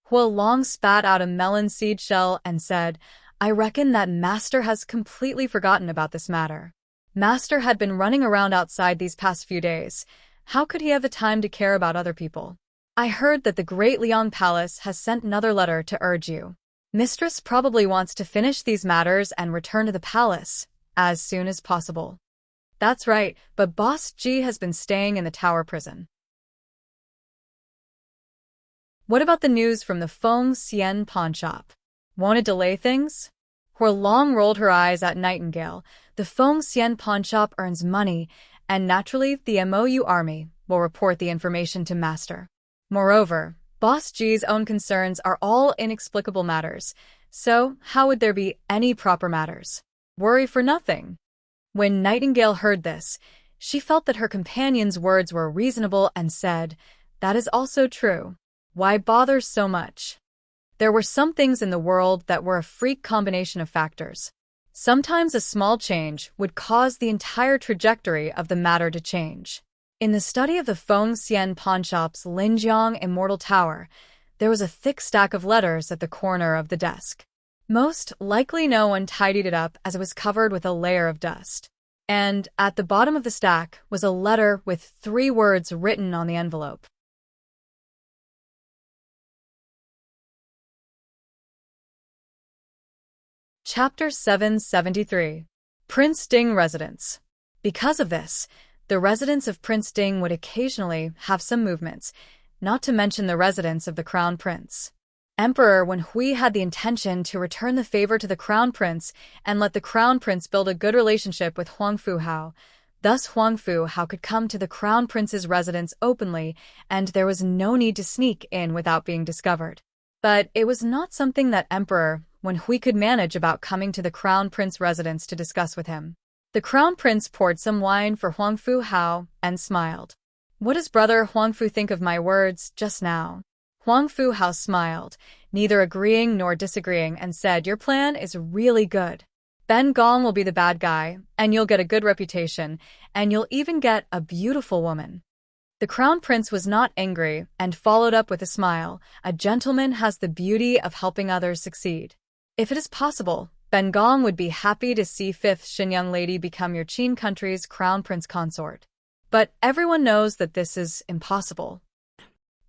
Huolong spat out a melon seed shell and said, "I reckon that Master has completely forgotten about this matter. Master had been running around outside these past few days. How could he have the time to care about other people? I heard that the Great Liang Palace has sent another letter to urge you. Mistress probably wants to finish these matters and return to the palace as soon as possible." "That's right, but Boss Ji has been staying in the tower prison." "What about the news from the Feng Xian pawn shop? Won't it delay things?" Huolong rolled her eyes at Nightingale. "The Feng Xian pawn shop earns money, and naturally the MOU army will report the information to Master. Moreover, Boss Ji's own concerns are all inexplicable matters, so how would there be any proper matters? Worry for nothing." When Nightingale heard this, she felt that her companion's words were reasonable and said, "That is also true. Why bother so much?" There were some things in the world that were a freak combination of factors. Sometimes a small change would cause the entire trajectory of the matter to change. In the study of the Feng Xian pawnshop's Linjiang Immortal Tower, there was a thick stack of letters at the corner of the desk. Most likely no one tidied it up as it was covered with a layer of dust. And at the bottom of the stack was a letter with 3 words written on the envelope. Chapter 773. Prince Ding Residence. Because of this, the residence of Prince Ding would occasionally have some movements, not to mention the residence of the Crown Prince. Emperor Wenhui had the intention to return the favor to the Crown Prince and let the Crown Prince build a good relationship with Huang Fu Hao. Thus Huang Fu Hao could come to the Crown Prince's residence openly, and there was no need to sneak in without being discovered. But it was not something that Emperor Wenhui could manage about coming to the Crown Prince residence to discuss with him. The Crown Prince poured some wine for Huang Fu Hao and smiled. "What does brother Huang Fu think of my words just now?" Huang Fu Hao smiled, neither agreeing nor disagreeing, and said, "Your plan is really good. Ben Gong will be the bad guy, and you'll get a good reputation, and you'll even get a beautiful woman." The Crown Prince was not angry and followed up with a smile. "A gentleman has the beauty of helping others succeed. If it is possible, Ben Gong would be happy to see 5th Shenyang lady become your Qin country's Crown Prince consort. But everyone knows that this is impossible."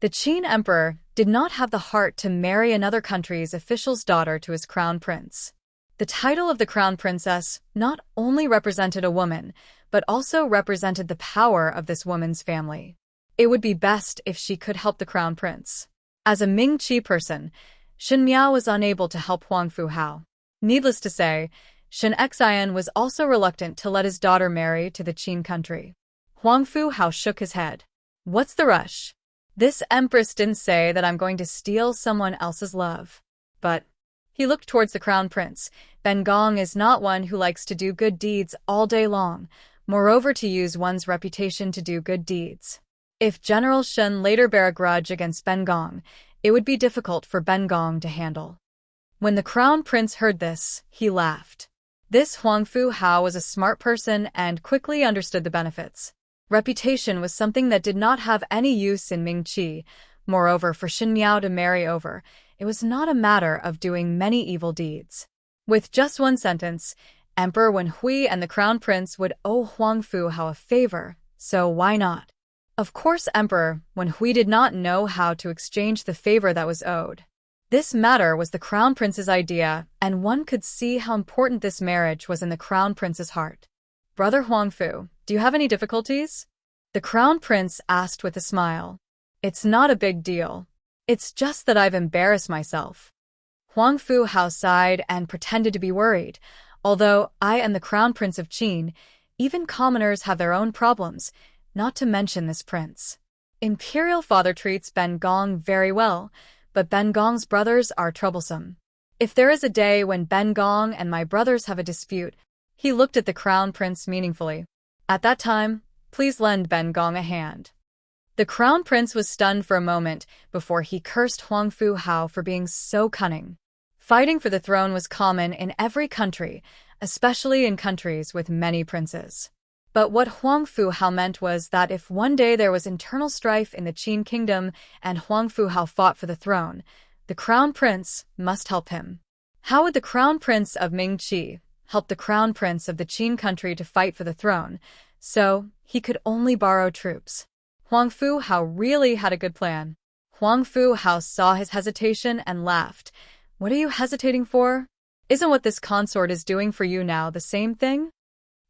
The Qin Emperor did not have the heart to marry another country's official's daughter to his Crown Prince. The title of the Crown Princess not only represented a woman, but also represented the power of this woman's family. It would be best if she could help the Crown Prince. As a Ming Qi person, Xin Miao was unable to help Huang Fu Hao. Needless to say, Shen Xian was also reluctant to let his daughter marry to the Qin country. Huang Fu Hao shook his head. "What's the rush? This Empress didn't say that I'm going to steal someone else's love." But he looked towards the Crown Prince. Ben Gong is not one who likes to do good deeds all day long, moreover to use one's reputation to do good deeds. If General Shen later bear a grudge against Ben Gong, it would be difficult for Ben Gong to handle. When the Crown Prince heard this, he laughed. This Huangfu Hao was a smart person and quickly understood the benefits. Reputation was something that did not have any use in Mingqi. Moreover, for Xin Miao to marry over, it was not a matter of doing many evil deeds. With just one sentence, Emperor Wen Hui and the Crown Prince would owe Huangfu Hao a favor, so why not? Of course, Emperor Wen Hui did not know how to exchange the favor that was owed. This matter was the Crown Prince's idea, and one could see how important this marriage was in the Crown Prince's heart. Brother Huangfu, do you have any difficulties? The Crown Prince asked with a smile. It's not a big deal. It's just that I've embarrassed myself. Huangfu Hao sighed and pretended to be worried. Although I am the Crown Prince of Qin, even commoners have their own problems, not to mention this prince. Imperial father treats Ben Gong very well, but Ben Gong's brothers are troublesome. If there is a day when Ben Gong and my brothers have a dispute, he looked at the Crown Prince meaningfully. At that time, please lend Ben Gong a hand. The Crown Prince was stunned for a moment before he cursed Huangfu Hao for being so cunning. Fighting for the throne was common in every country, especially in countries with many princes. But what Huangfu Hao meant was that if one day there was internal strife in the Qin kingdom and Huangfu Hao fought for the throne, the Crown Prince must help him. How would the Crown Prince of Mingqi help the Crown Prince of the Qin country to fight for the throne? So, he could only borrow troops. Huangfu Hao really had a good plan. Huangfu Hao saw his hesitation and laughed. What are you hesitating for? Isn't what this consort is doing for you now the same thing?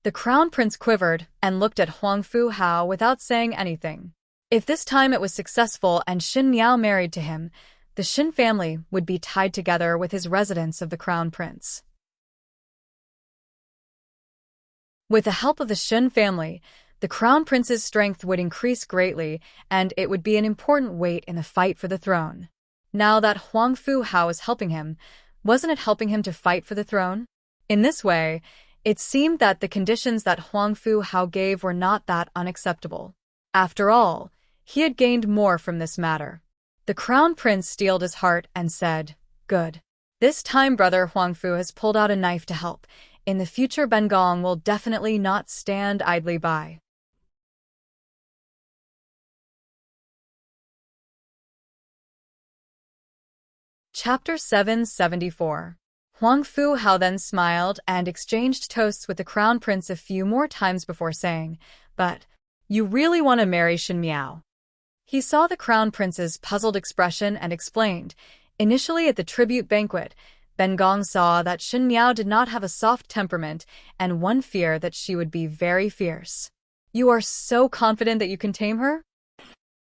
The Crown Prince quivered and looked at Huangfu Hao without saying anything. If this time it was successful and Xin Miao married to him, the Xin family would be tied together with his residence of the Crown Prince. With the help of the Xin family, the Crown Prince's strength would increase greatly, and it would be an important weight in the fight for the throne. Now that Huangfu Hao was helping him, wasn't it helping him to fight for the throne? In this way, it seemed that the conditions that Huangfu Hao gave were not that unacceptable. After all, he had gained more from this matter. The Crown Prince steeled his heart and said, "Good. This time Brother Huangfu has pulled out a knife to help. In the future Ben Gong will definitely not stand idly by." Chapter 774. Huangfu Hao then smiled and exchanged toasts with the Crown Prince a few more times before saying, "But, you really want to marry Xin Miao?" He saw the Crown Prince's puzzled expression and explained, initially at the tribute banquet, Ben Gong saw that Xin Miao did not have a soft temperament and one fear that she would be very fierce. "You are so confident that you can tame her?"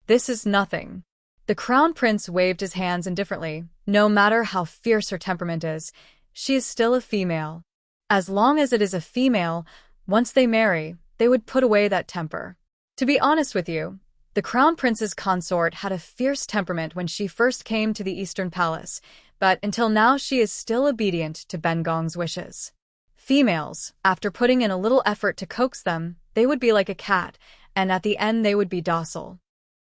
"This is nothing." The Crown Prince waved his hands indifferently. No matter how fierce her temperament is, she is still a female. As long as it is a female, once they marry, they would put away that temper. To be honest with you, the Crown Prince's consort had a fierce temperament when she first came to the Eastern Palace, but until now she is still obedient to Ben Gong's wishes. Females, after putting in a little effort to coax them, they would be like a cat, and at the end they would be docile.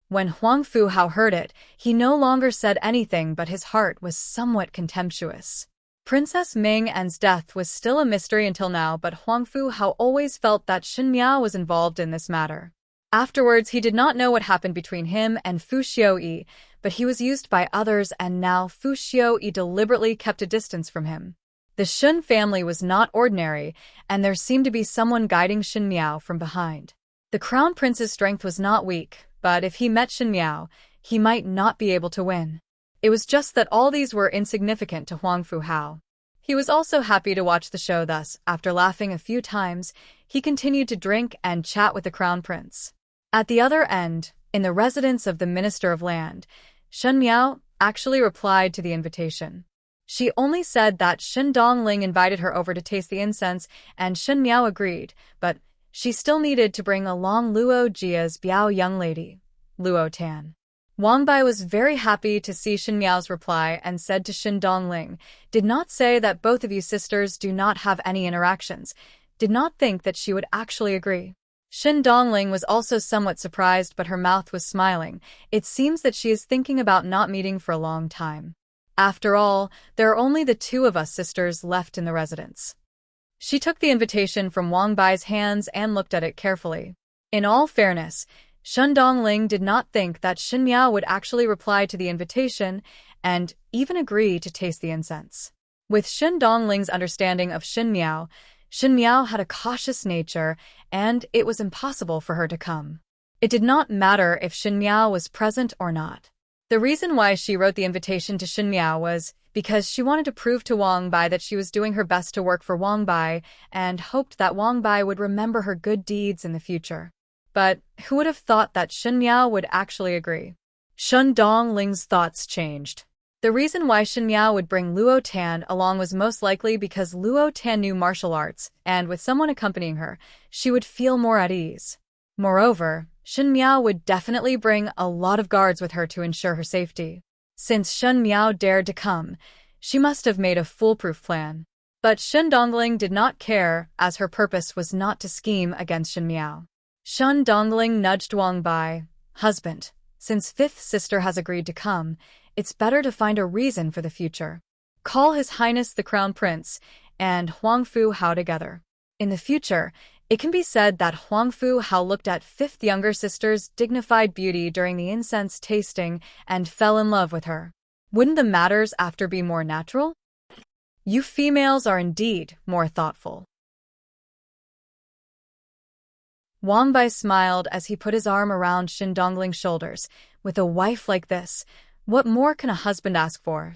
When Huangfu Hao heard it, he no longer said anything, but his heart was somewhat contemptuous. Princess Ming An's death was still a mystery until now, but Huangfu Hao always felt that Xin Miao was involved in this matter. Afterwards, he did not know what happened between him and Fu Xiuyi, but he was used by others, and now Fu Xiuyi deliberately kept a distance from him. The Xin family was not ordinary, and there seemed to be someone guiding Xin Miao from behind. The Crown Prince's strength was not weak, but if he met Xin Miao, he might not be able to win. It was just that all these were insignificant to Huangfu Hao. He was also happy to watch the show. Thus, after laughing a few times, he continued to drink and chat with the Crown Prince. At the other end, in the residence of the Minister of Land, Shen Miao actually replied to the invitation. She only said that Shen Dongling invited her over to taste the incense, and Shen Miao agreed, but she still needed to bring along Luo Jia's Biao young lady, Luo Tan. Wang Bai was very happy to see Shen Miao's reply and said to Shen Dongling, "Did not say that both of you sisters do not have any interactions. Did not think that she would actually agree." Shen Dongling was also somewhat surprised, but her mouth was smiling. It seems that she is thinking about not meeting for a long time. After all, there are only the two of us sisters left in the residence. She took the invitation from Wang Bai's hands and looked at it carefully. In all fairness, Shen Dongling did not think that Shen Miao would actually reply to the invitation and even agree to taste the incense. With Shen Dongling's understanding of Shen Miao had a cautious nature, and it was impossible for her to come. It did not matter if Shen Miao was present or not. The reason why she wrote the invitation to Shen Miao was because she wanted to prove to Wang Bai that she was doing her best to work for Wang Bai and hoped that Wang Bai would remember her good deeds in the future. But who would have thought that Shen Miao would actually agree? Shen Dongling's thoughts changed. The reason why Shen Miao would bring Luo Tan along was most likely because Luo Tan knew martial arts, and with someone accompanying her, she would feel more at ease. Moreover, Shen Miao would definitely bring a lot of guards with her to ensure her safety. Since Shen Miao dared to come, she must have made a foolproof plan. But Shen Dongling did not care, as her purpose was not to scheme against Shen Miao. Shen Dongling nudged Wang Bai. Husband, since fifth sister has agreed to come, it's better to find a reason for the future. Call His Highness the Crown Prince and Huang Fu Hao together. In the future, it can be said that Huang Fu Hao looked at fifth younger sister's dignified beauty during the incense tasting and fell in love with her. Wouldn't the matters after be more natural? You females are indeed more thoughtful. Wang Bai smiled as he put his arm around Shen Dongling's shoulders. With a wife like this, what more can a husband ask for?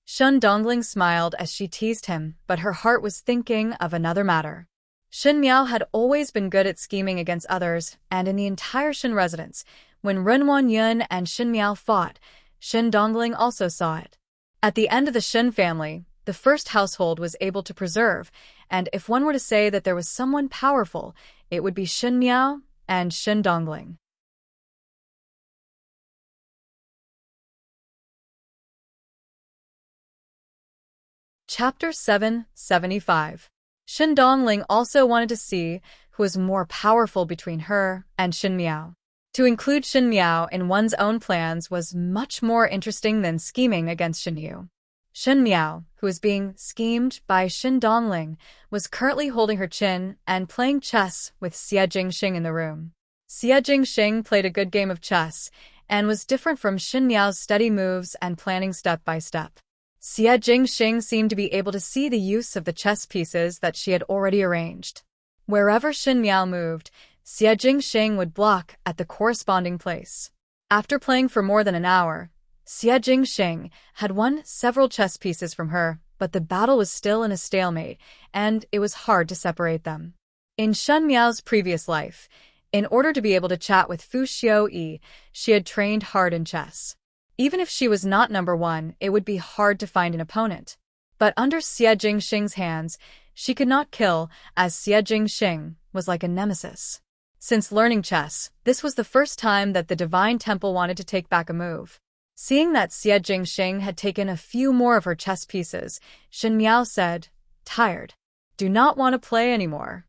Shen Dongling smiled as she teased him, but her heart was thinking of another matter. Shen Miao had always been good at scheming against others, and in the entire Shen residence, when Ren Wanyun and Shen Miao fought, Shen Dongling also saw it. At the end of the Shen family, the first household was able to preserve, and if one were to say that there was someone powerful, it would be Shen Miao and Shen Dongling. Chapter 775. Shen Dongling also wanted to see who was more powerful between her and Shen Miao. To include Shen Miao in one's own plans was much more interesting than scheming against Shen Yu. Shen Miao, who was being schemed by Shen Dongling, was currently holding her chin and playing chess with Xie Jingxing in the room. Xie Jingxing played a good game of chess and was different from Shen Miao's steady moves and planning step by step. Xie Jingxing seemed to be able to see the use of the chess pieces that she had already arranged. Wherever Shen Miao moved, Xie Jingxing would block at the corresponding place. After playing for more than an hour, Xie Jingxing had won several chess pieces from her, but the battle was still in a stalemate, and it was hard to separate them. In Shen Miao's previous life, in order to be able to chat with Fu Xiaoyi, she had trained hard in chess. Even if she was not number one, it would be hard to find an opponent. But under Xie Jingxing's hands, she could not kill, as Xie Jingxing was like a nemesis. Since learning chess, this was the first time that the Divine Temple wanted to take back a move. Seeing that Xie Jingxing had taken a few more of her chess pieces, Shen Miao said, "Tired. Do not want to play anymore."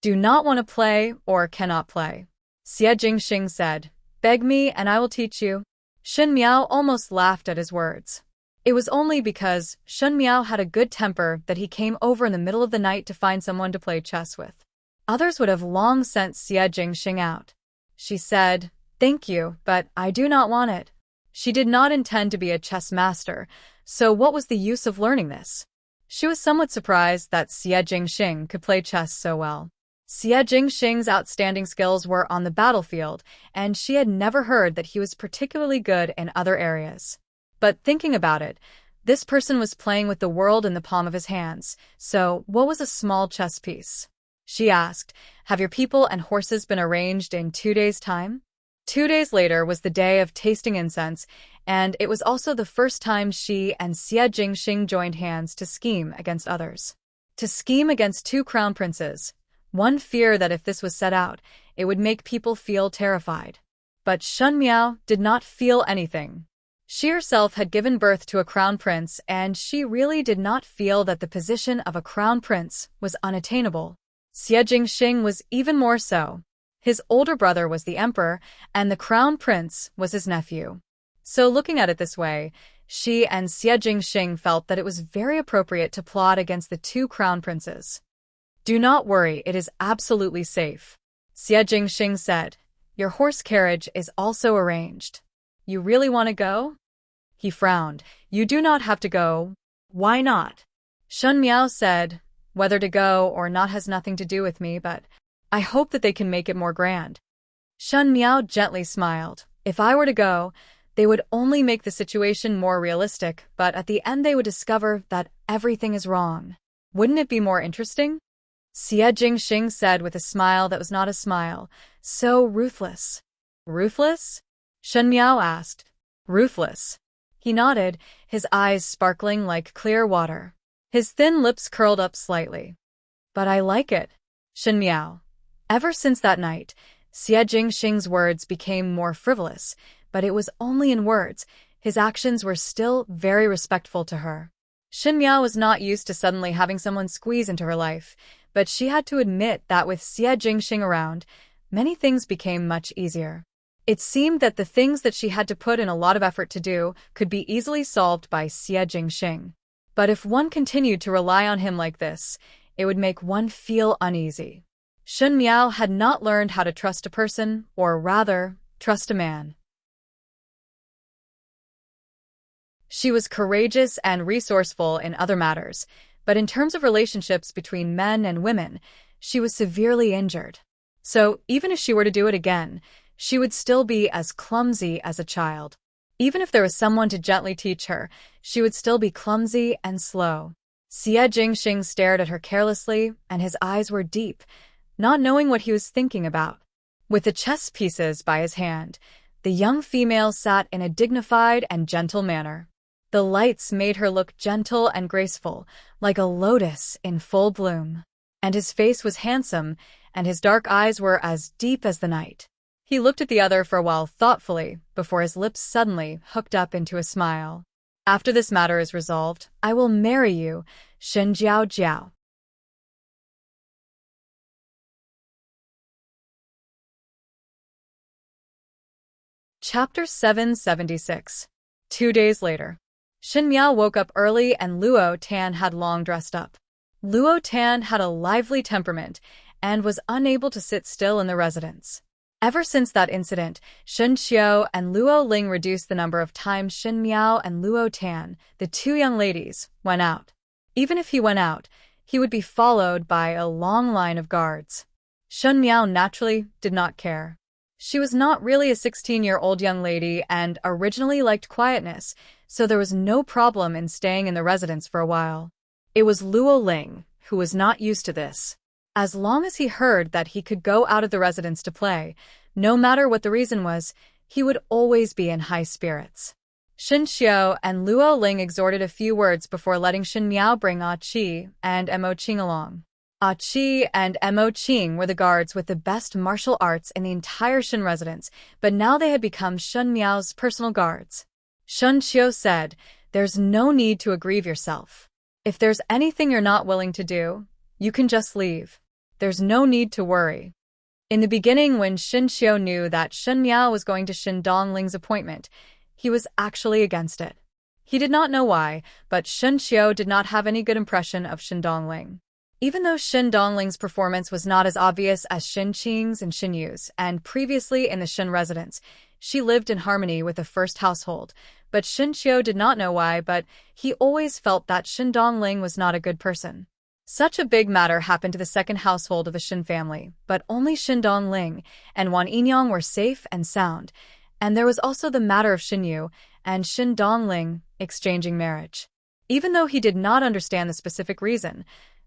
"Do not want to play or cannot play?" Xie Jingxing said, "Beg me and I will teach you." Shen Miao almost laughed at his words. It was only because Shen Miao had a good temper that he came over in the middle of the night to find someone to play chess with. Others would have long sent Xie Jingxing out. She said, "Thank you, but I do not want it." She did not intend to be a chess master, so what was the use of learning this? She was somewhat surprised that Xie Jingxing could play chess so well. Xie Jingxing's outstanding skills were on the battlefield, and she had never heard that he was particularly good in other areas. But thinking about it, this person was playing with the world in the palm of his hands, so what was a small chess piece? She asked, "Have your people and horses been arranged in 2 days' time?" 2 days later was the day of tasting incense, and it was also the first time she and Xie Jingxing joined hands to scheme against others. To scheme against 2 crown princes. One fear that if this was set out, it would make people feel terrified. But Shen Miao did not feel anything. She herself had given birth to a crown prince, and she really did not feel that the position of a crown prince was unattainable. Xie Jingxing was even more so. His older brother was the emperor, and the crown prince was his nephew. So looking at it this way, she and Xie Jingxing felt that it was very appropriate to plot against the 2 crown princes. Do not worry, it is absolutely safe. Xie Jingxing said. Your horse carriage is also arranged. You really want to go? He frowned. You do not have to go. Why not? Shun Miao said, whether to go or not has nothing to do with me, but I hope that they can make it more grand. Shun Miao gently smiled. If I were to go, they would only make the situation more realistic, but at the end they would discover that everything is wrong. Wouldn't it be more interesting? Xie Jingxing said with a smile that was not a smile. So ruthless. Ruthless? Shun Miao asked. Ruthless. He nodded, his eyes sparkling like clear water. His thin lips curled up slightly. But I like it. Shun Miao. Ever since that night, Xie Jingxing's words became more frivolous, but it was only in words. His actions were still very respectful to her. Shun Miao was not used to suddenly having someone squeeze into her life, but she had to admit that with Xie Jingxing around, many things became much easier. It seemed that the things that she had to put in a lot of effort to do could be easily solved by Xie Jingxing. But if one continued to rely on him like this, it would make one feel uneasy. Shun Miao had not learned how to trust a person, or rather, trust a man. She was courageous and resourceful in other matters, but in terms of relationships between men and women, she was severely injured. So, even if she were to do it again, she would still be as clumsy as a child. Even if there was someone to gently teach her, she would still be clumsy and slow. Xie Jingxing stared at her carelessly, and his eyes were deep, not knowing what he was thinking about. With the chess pieces by his hand, the young female sat in a dignified and gentle manner. The lights made her look gentle and graceful, like a lotus in full bloom. And his face was handsome, and his dark eyes were as deep as the night. He looked at the other for a while thoughtfully, before his lips suddenly hooked up into a smile. After this matter is resolved, I will marry you, Shen Jiao Jiao. Chapter 776. 2 days later. Shen Miao woke up early and Luo Tan had long dressed up. Luo Tan had a lively temperament and was unable to sit still in the residence. Ever since that incident, Shen Qiu and Luo Ling reduced the number of times Shen Miao and Luo Tan, the two young ladies, went out. Even if he went out, he would be followed by a long line of guards. Shen Miao naturally did not care. She was not really a 16-year-old young lady and originally liked quietness, so there was no problem in staying in the residence for a while. It was Luo Ling, who was not used to this. As long as he heard that he could go out of the residence to play, no matter what the reason was, he would always be in high spirits. Shen Qiu and Luo Ling exhorted a few words before letting Shen Miao bring Ah Qi and Mo Qing along. Ah Qi and Mo Qing were the guards with the best martial arts in the entire Shen residence, but now they had become Shen Miao's personal guards. Shen Qiu said, "There's no need to aggrieve yourself. If there's anything you're not willing to do, you can just leave. There's no need to worry." In the beginning, when Shen Qiu knew that Shen Miao was going to Shen Dongling's appointment, he was actually against it. He did not know why, but Shen Qiu did not have any good impression of Shen Dongling. Even though Shen Dongling's performance was not as obvious as Shen Qing's and Shen Yu's, and previously in the Shen residence, she lived in harmony with the first household, but Shen Qiu did not know why, but he always felt that Shen Dongling was not a good person. Such a big matter happened to the second household of the Shen family, but only Shen Dongling and Wan Yinyang were safe and sound, and there was also the matter of Shen Yu and Shen Dongling exchanging marriage. Even though he did not understand the specific reason,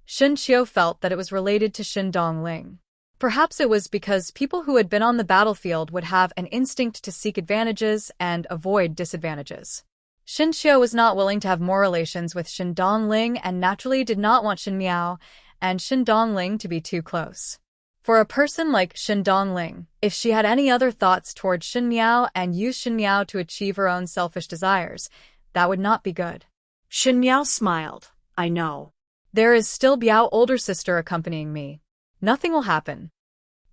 Shen Qiu felt that it was related to Shen Dongling. Perhaps it was because people who had been on the battlefield would have an instinct to seek advantages and avoid disadvantages. Shen Qiu was not willing to have more relations with Shen Dongling and naturally did not want Shen Miao and Shen Dongling to be too close. For a person like Shen Dongling, if she had any other thoughts towards Shen Miao and used Shen Miao to achieve her own selfish desires, that would not be good. Shen Miao smiled. I know. There is still Biao older sister accompanying me. Nothing will happen.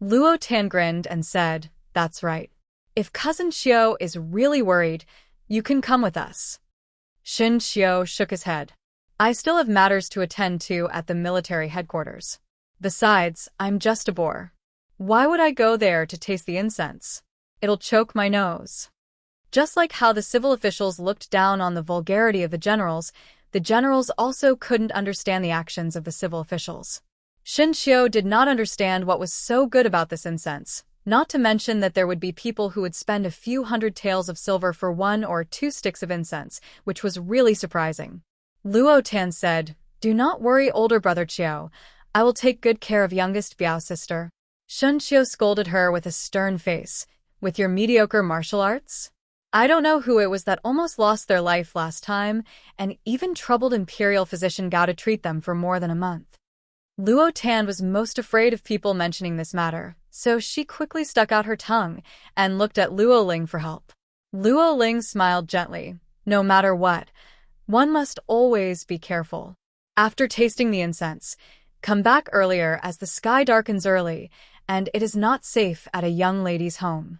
Luo Tan grinned and said, that's right. If cousin Qiu is really worried, you can come with us. Shen Qiu shook his head. I still have matters to attend to at the military headquarters. Besides, I'm just a boar. Why would I go there to taste the incense? It'll choke my nose. Just like how the civil officials looked down on the vulgarity of the generals also couldn't understand the actions of the civil officials. Shin Xiu did not understand what was so good about this incense, not to mention that there would be people who would spend a few hundred taels of silver for 1 or 2 sticks of incense, which was really surprising. Luo Tan said, "Do not worry, older brother Qiu. I will take good care of youngest Biao sister." Shin Xiu scolded her with a stern face. "With your mediocre martial arts? I don't know who it was that almost lost their life last time, and even troubled imperial physician Gao to treat them for more than a month." Luo Tan was most afraid of people mentioning this matter, so she quickly stuck out her tongue and looked at Luo Ling for help. Luo Ling smiled gently. "No matter what, one must always be careful. After tasting the incense, come back earlier as the sky darkens early, and it is not safe at a young lady's home."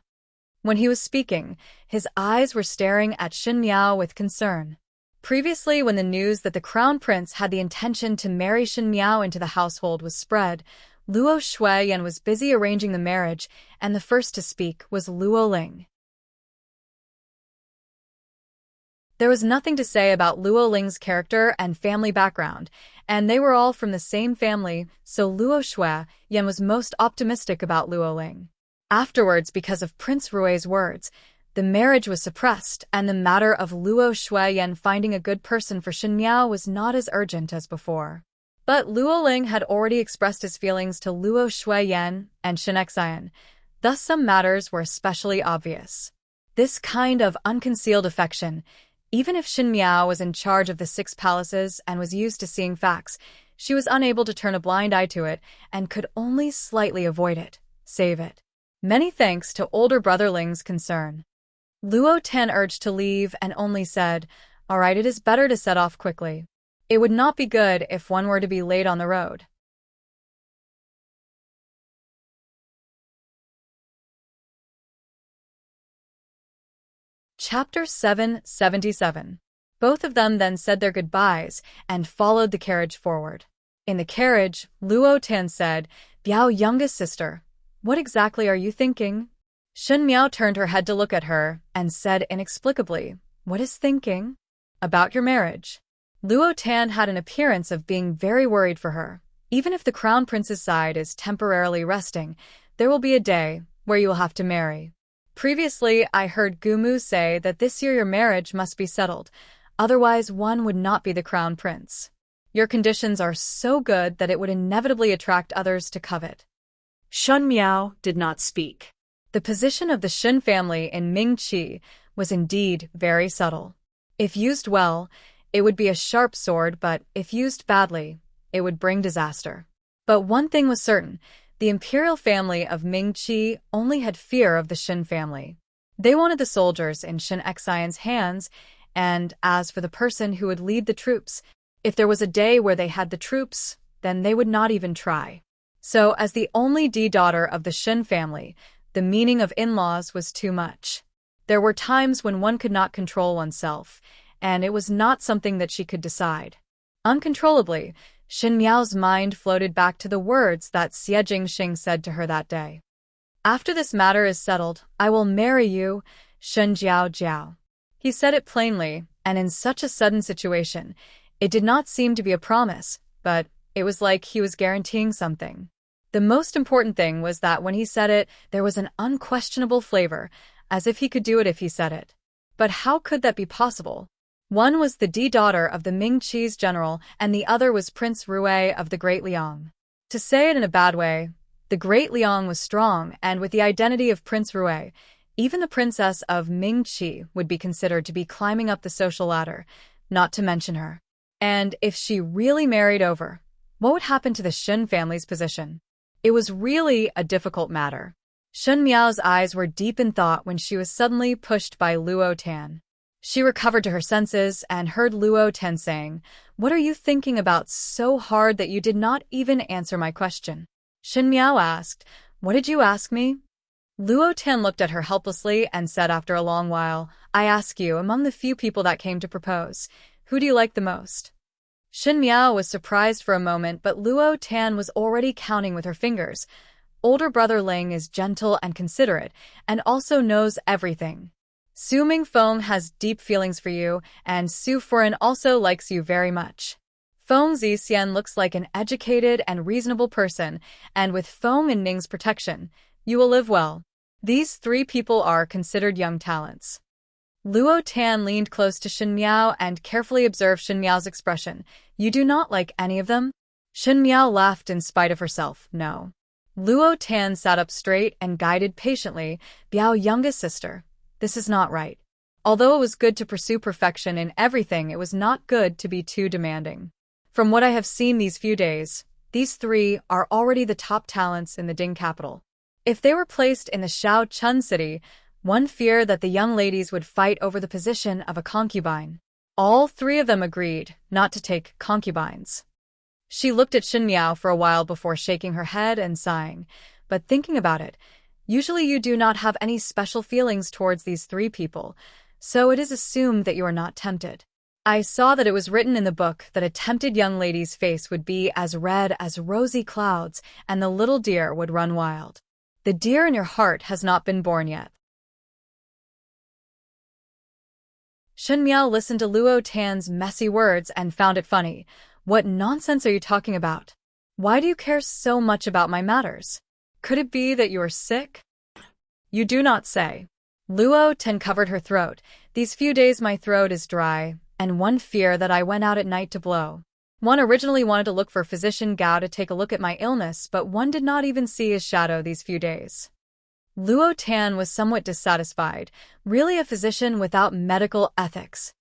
When he was speaking, his eyes were staring at Shin Miao with concern. Previously, when the news that the crown prince had the intention to marry Shin Miao into the household was spread, Luo Shuiyan was busy arranging the marriage, and the first to speak was Luo Ling. There was nothing to say about Luo Ling's character and family background, and they were all from the same family, so Luo Shuiyan was most optimistic about Luo Ling. Afterwards, because of Prince Rui's words, the marriage was suppressed, and the matter of Luo Shuiyan finding a good person for Shin Miao was not as urgent as before. But Luo Ling had already expressed his feelings to Luo Shuiyan and Shin Xian, thus some matters were especially obvious. This kind of unconcealed affection, even if Shin Miao was in charge of the 6 palaces and was used to seeing facts, she was unable to turn a blind eye to it and could only slightly avoid it, save it. Many thanks to older brother Ling's concern. Luo Tan urged to leave and only said, "All right, it is better to set off quickly. It would not be good if one were to be late on the road." Chapter 777. Both of them then said their goodbyes and followed the carriage forward. In the carriage, Luo Tan said, "Biao, youngest sister, what exactly are you thinking?" Shin Miao turned her head to look at her and said inexplicably, "What is thinking?" "About your marriage." Luo Tan had an appearance of being very worried for her. Even if the crown prince's side is temporarily resting, there will be a day where you will have to marry. Previously, I heard Gumu say that this year your marriage must be settled, otherwise one would not be the crown prince. Your conditions are so good that it would inevitably attract others to covet. Shin Miao did not speak. The position of the Shin family in Mingqi was indeed very subtle. If used well, it would be a sharp sword, but if used badly, it would bring disaster. But one thing was certain, the imperial family of Mingqi only had fear of the Shin family. They wanted the soldiers in Shin Xian's hands, and as for the person who would lead the troops, if there was a day where they had the troops, then they would not even try. So, as the only daughter of the Shin family, the meaning of in-laws was too much. There were times when one could not control oneself, and it was not something that she could decide. Uncontrollably, Shin Miao's mind floated back to the words that Xie Jingxing said to her that day. "After this matter is settled, I will marry you, Shen Jiao Jiao." He said it plainly, and in such a sudden situation, it did not seem to be a promise, but it was like he was guaranteeing something. The most important thing was that when he said it, there was an unquestionable flavor, as if he could do it if he said it. But how could that be possible? One was the daughter of the Mingqi's general, and the other was Prince Rui of the Great Liang. To say it in a bad way, the Great Liang was strong, and with the identity of Prince Rui, even the princess of Mingqi would be considered to be climbing up the social ladder, not to mention her. And if she really married over, what would happen to the Shin family's position? It was really a difficult matter. Shin Miao's eyes were deep in thought when she was suddenly pushed by Luo Tan. She recovered to her senses and heard Luo Tan saying, "What are you thinking about so hard that you did not even answer my question?" Shin Miao asked, "What did you ask me?" Luo Tan looked at her helplessly and said after a long while, "I ask you, among the few people that came to propose, who do you like the most?" Shen Miao was surprised for a moment, but Luo Tan was already counting with her fingers. Older brother Ling is gentle and considerate, and also knows everything. Su Mingfeng has deep feelings for you, and Su Furen also likes you very much. Feng Zixian looks like an educated and reasonable person, and with Feng and Ning's protection, you will live well. These three people are considered young talents. Luo Tan leaned close to Shen Miao and carefully observed Shen Miao's expression. You do not like any of them? Shen Miao laughed in spite of herself. No. Luo Tan sat up straight and guided patiently. Biao, youngest sister, this is not right. Although it was good to pursue perfection in everything, it was not good to be too demanding. From what I have seen these few days, these three are already the top talents in the Ding capital. If they were placed in the Shao Chun city, one feared that the young ladies would fight over the position of a concubine. All three of them agreed not to take concubines. She looked at Shen Miao for a while before shaking her head and sighing, but thinking about it, usually you do not have any special feelings towards these three people, so it is assumed that you are not tempted. I saw that it was written in the book that a tempted young lady's face would be as red as rosy clouds, and the little deer would run wild. The deer in your heart has not been born yet. Shen Miao listened to Luo Tan's messy words and found it funny. What nonsense are you talking about? Why do you care so much about my matters? Could it be that you are sick? You do not say. Luo Tan covered her throat. These few days my throat is dry, and one fear that I went out at night to blow. One originally wanted to look for physician Gao to take a look at my illness, but one did not even see his shadow these few days. Luo Tan was somewhat dissatisfied. Really a physician without medical ethics.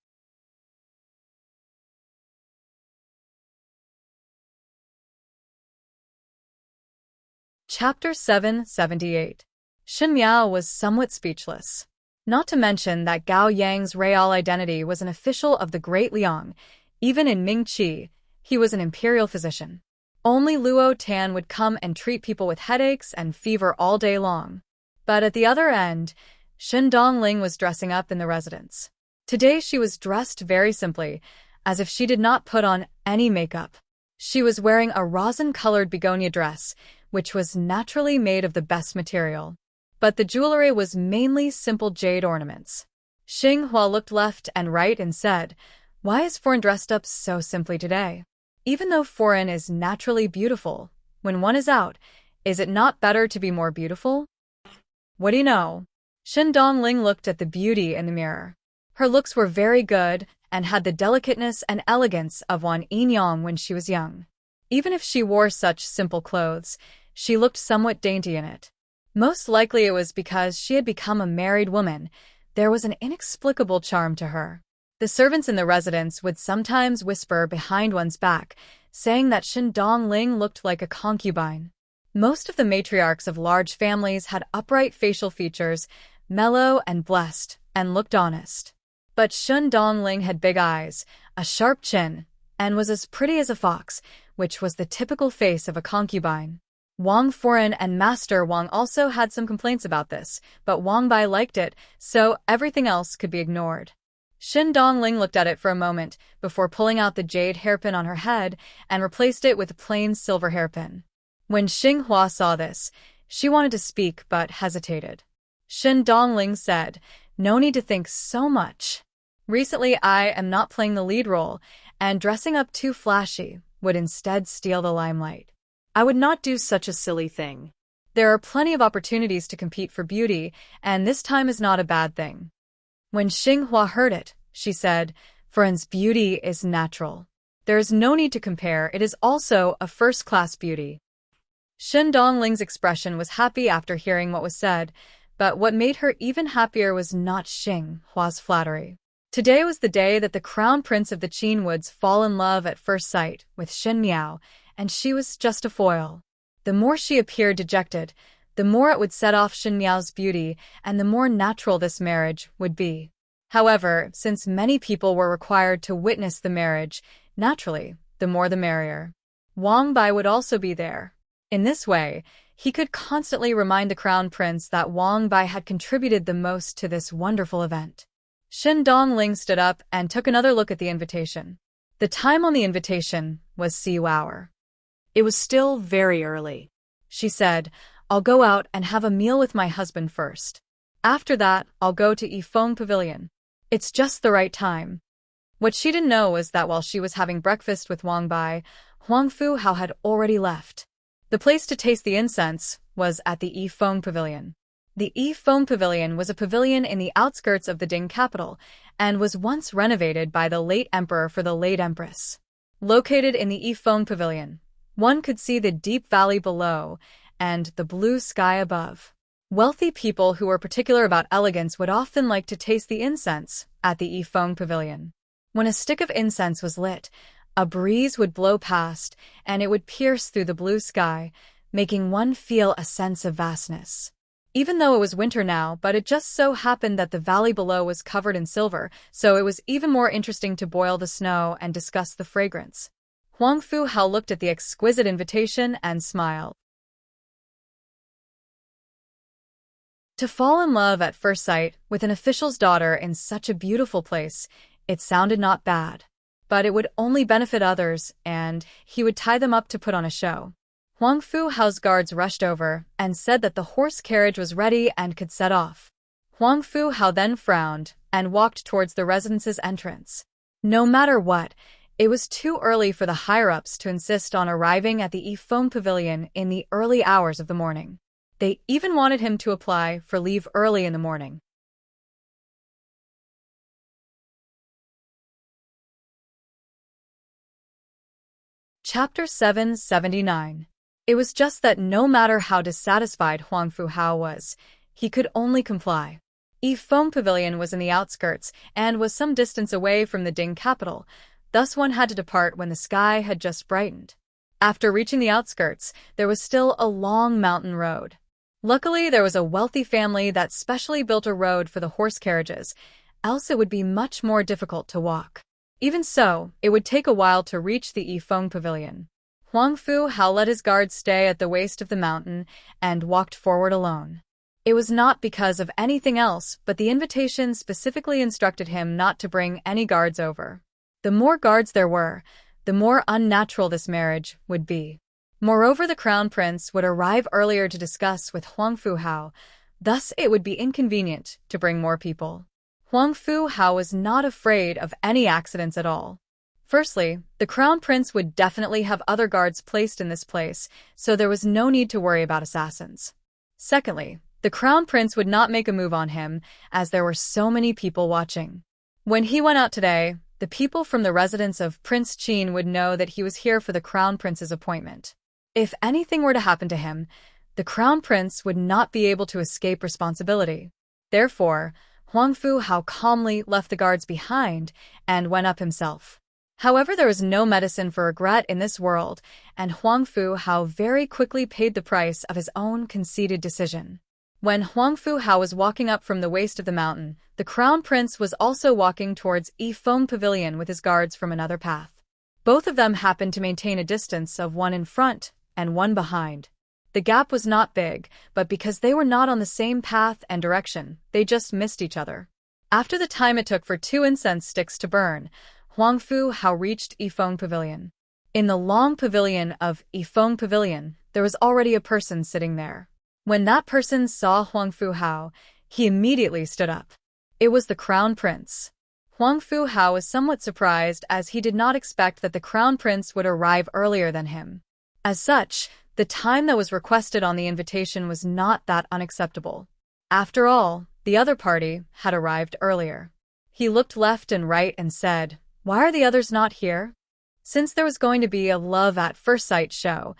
Chapter 778. Shen Miao was somewhat speechless. Not to mention that Gao Yang's real identity was an official of the Great Liang. Even in Mingqi, he was an imperial physician. Only Luo Tan would come and treat people with headaches and fever all day long. But at the other end, Shen Dongling was dressing up in the residence. Today she was dressed very simply, as if she did not put on any makeup. She was wearing a rosin-colored begonia dress, which was naturally made of the best material. But the jewelry was mainly simple jade ornaments. Xinghua looked left and right and said, "Why is Foreign dressed up so simply today? Even though Foreign is naturally beautiful, when one is out, is it not better to be more beautiful?" What do you know? Shen Dongling looked at the beauty in the mirror. Her looks were very good and had the delicateness and elegance of Wan Yinyang when she was young. Even if she wore such simple clothes, she looked somewhat dainty in it. Most likely it was because she had become a married woman. There was an inexplicable charm to her. The servants in the residence would sometimes whisper behind one's back, saying that Shen Dongling looked like a concubine. Most of the matriarchs of large families had upright facial features, mellow and blessed, and looked honest. But Shen Dongling had big eyes, a sharp chin, and was as pretty as a fox, which was the typical face of a concubine. Wang Foreign and Master Wang also had some complaints about this, but Wang Bai liked it, so everything else could be ignored. Shen Dongling looked at it for a moment before pulling out the jade hairpin on her head and replaced it with a plain silver hairpin. When Xinghua saw this, she wanted to speak but hesitated. Shen Dongling said, "No need to think so much. Recently I am not playing the lead role, and dressing up too flashy would instead steal the limelight. I would not do such a silly thing. There are plenty of opportunities to compete for beauty, and this time is not a bad thing." When Xinghua heard it, she said, "Friend's beauty is natural. There is no need to compare, it is also a first-class beauty." Shen Dongling's expression was happy after hearing what was said, but what made her even happier was not Xinghua's flattery. Today was the day that the crown prince of the Qin Woods fall in love at first sight with Shen Miao, and she was just a foil. The more she appeared dejected, the more it would set off Shen Miao's beauty, and the more natural this marriage would be. However, since many people were required to witness the marriage, naturally, the more the merrier. Wang Bai would also be there. In this way, he could constantly remind the crown prince that Wang Bai had contributed the most to this wonderful event. Shen Dongling stood up and took another look at the invitation. The time on the invitation was "see you hour." It was still very early. She said, "I'll go out and have a meal with my husband first. After that, I'll go to Yifeng Pavilion. It's just the right time." What she didn't know was that while she was having breakfast with Huang Bai, Huang Fu Hao had already left. The place to taste the incense was at the Yifeng Pavilion. The Yifeng Pavilion was a pavilion in the outskirts of the Ding capital and was once renovated by the late emperor for the late empress. Located in the Yifeng Pavilion, one could see the deep valley below and the blue sky above. Wealthy people who were particular about elegance would often like to taste the incense at the Yifeng Pavilion. When a stick of incense was lit, a breeze would blow past and it would pierce through the blue sky, making one feel a sense of vastness. Even though it was winter now, but it just so happened that the valley below was covered in silver, so it was even more interesting to boil the snow and discuss the fragrance. Huang Fu Hao looked at the exquisite invitation and smiled. To fall in love at first sight with an official's daughter in such a beautiful place, it sounded not bad. But it would only benefit others, and he would tie them up to put on a show. Huang Fu Hao's guards rushed over and said that the horse carriage was ready and could set off. Huang Fu Hao then frowned and walked towards the residence's entrance. No matter what, it was too early for the higher-ups to insist on arriving at the Yifeng Pavilion in the early hours of the morning. They even wanted him to apply for leave early in the morning. Chapter 779. It was just that no matter how dissatisfied Huang Fu Hao was, he could only comply. Yifeng Pavilion was in the outskirts and was some distance away from the Ding capital, thus one had to depart when the sky had just brightened. After reaching the outskirts, there was still a long mountain road. Luckily, there was a wealthy family that specially built a road for the horse carriages, else it would be much more difficult to walk. Even so, it would take a while to reach the Yifeng Pavilion. Huang Fu Hao let his guards stay at the waist of the mountain and walked forward alone. It was not because of anything else, but the invitation specifically instructed him not to bring any guards over. The more guards there were, the more unnatural this marriage would be. Moreover, the crown prince would arrive earlier to discuss with Huang Fu Hao, thus it would be inconvenient to bring more people. Huang Fu Hao was not afraid of any accidents at all. Firstly, the crown prince would definitely have other guards placed in this place, so there was no need to worry about assassins. Secondly, the crown prince would not make a move on him, as there were so many people watching. When he went out today, the people from the residence of Prince Qin would know that he was here for the crown prince's appointment. If anything were to happen to him, the crown prince would not be able to escape responsibility. Therefore, Huang Fu Hao calmly left the guards behind and went up himself. However, there was no medicine for regret in this world, and Huang Fu Hao very quickly paid the price of his own conceited decision. When Huang Fu Hao was walking up from the waist of the mountain, the crown prince was also walking towards Yifeng Pavilion with his guards from another path. Both of them happened to maintain a distance of one in front and one behind. The gap was not big, but because they were not on the same path and direction, they just missed each other. After the time it took for 2 incense sticks to burn, Huang Fu Hao reached Yifeng Pavilion. In the long pavilion of Yifeng Pavilion, there was already a person sitting there. When that person saw Huang Fu Hao, he immediately stood up. It was the crown prince. Huang Fu Hao was somewhat surprised as he did not expect that the crown prince would arrive earlier than him. As such, the time that was requested on the invitation was not that unacceptable. After all, the other party had arrived earlier. He looked left and right and said, "Why are the others not here?" Since there was going to be a love at first sight show,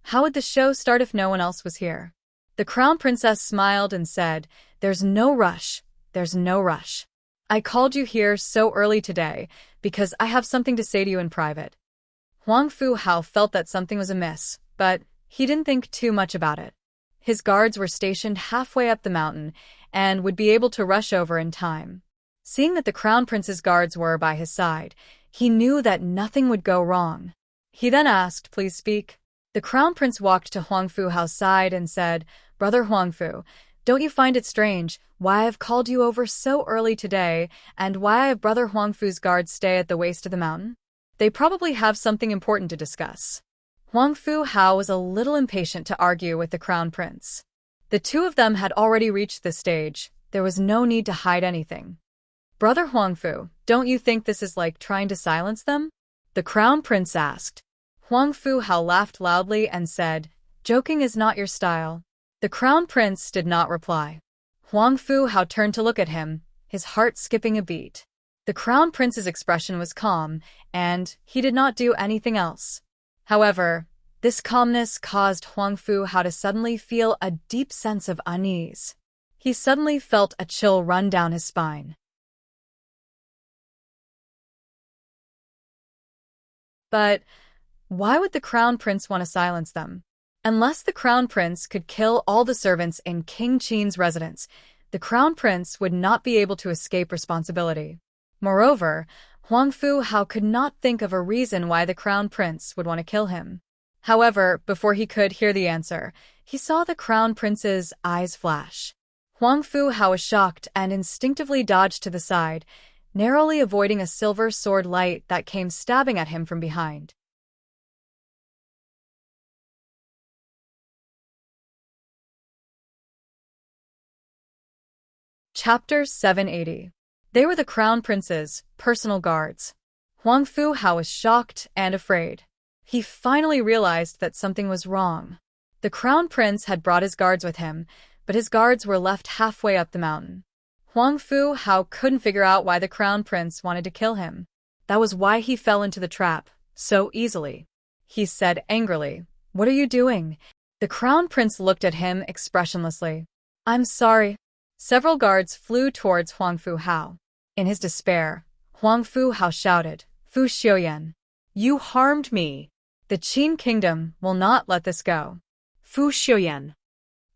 how would the show start if no one else was here? The crown princess smiled and said, "There's no rush, there's no rush. I called you here so early today because I have something to say to you in private." Huang Fu Hao felt that something was amiss, but he didn't think too much about it. His guards were stationed halfway up the mountain and would be able to rush over in time. Seeing that the crown prince's guards were by his side, he knew that nothing would go wrong. He then asked, "Please speak." The crown prince walked to Huang Fu Hao's side and said, "Brother Huang Fu, don't you find it strange why I have called you over so early today and why I have Brother Huang Fu's guards stay at the waist of the mountain?" They probably have something important to discuss. Huang Fu Hao was a little impatient to argue with the crown prince. The two of them had already reached this stage. There was no need to hide anything. Brother Huang Fu, don't you think this is like trying to silence them? The crown prince asked. Huang Fu Hao laughed loudly and said, joking is not your style. The crown prince did not reply. Huang Fu Hao turned to look at him, his heart skipping a beat. The crown prince's expression was calm, and he did not do anything else. However, this calmness caused Huang Fu Hao to suddenly feel a deep sense of unease. He suddenly felt a chill run down his spine. But why would the crown prince want to silence them? Unless the crown prince could kill all the servants in King Qin's residence, the crown prince would not be able to escape responsibility. Moreover, Huang Fu Hao could not think of a reason why the crown prince would want to kill him. However, before he could hear the answer, he saw the crown prince's eyes flash. Huang Fu Hao was shocked and instinctively dodged to the side, narrowly avoiding a silver sword light that came stabbing at him from behind. Chapter 780. They were the crown prince's personal guards. Huang Fu Hao was shocked and afraid. He finally realized that something was wrong. The crown prince had brought his guards with him, but his guards were left halfway up the mountain. Huang Fu Hao couldn't figure out why the crown prince wanted to kill him. That was why he fell into the trap so easily. He said angrily, "What are you doing?" The crown prince looked at him expressionlessly. "I'm sorry." Several guards flew towards Huang Fu Hao. In his despair, Huang Fu Hao shouted, "Fu Xiuyan, you harmed me. The Qin kingdom will not let this go." Fu Xiuyan.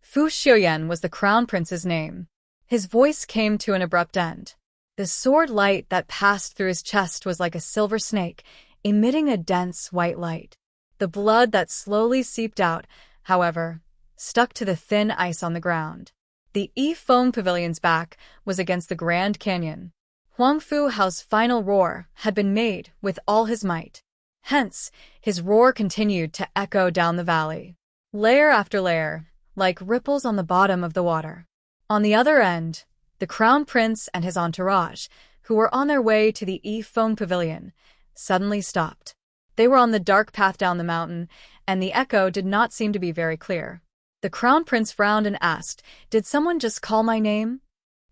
Fu Xiuyan was the crown prince's name. His voice came to an abrupt end. The sword light that passed through his chest was like a silver snake, emitting a dense white light. The blood that slowly seeped out, however, stuck to the thin ice on the ground. The Yifeng Pavilion's back was against the Grand Canyon. Huang Fu Hao's final roar had been made with all his might. Hence, his roar continued to echo down the valley, layer after layer, like ripples on the bottom of the water. On the other end, the crown prince and his entourage, who were on their way to the Yifeng Pavilion, suddenly stopped. They were on the dark path down the mountain, and the echo did not seem to be very clear. The crown prince frowned and asked, "Did someone just call my name?"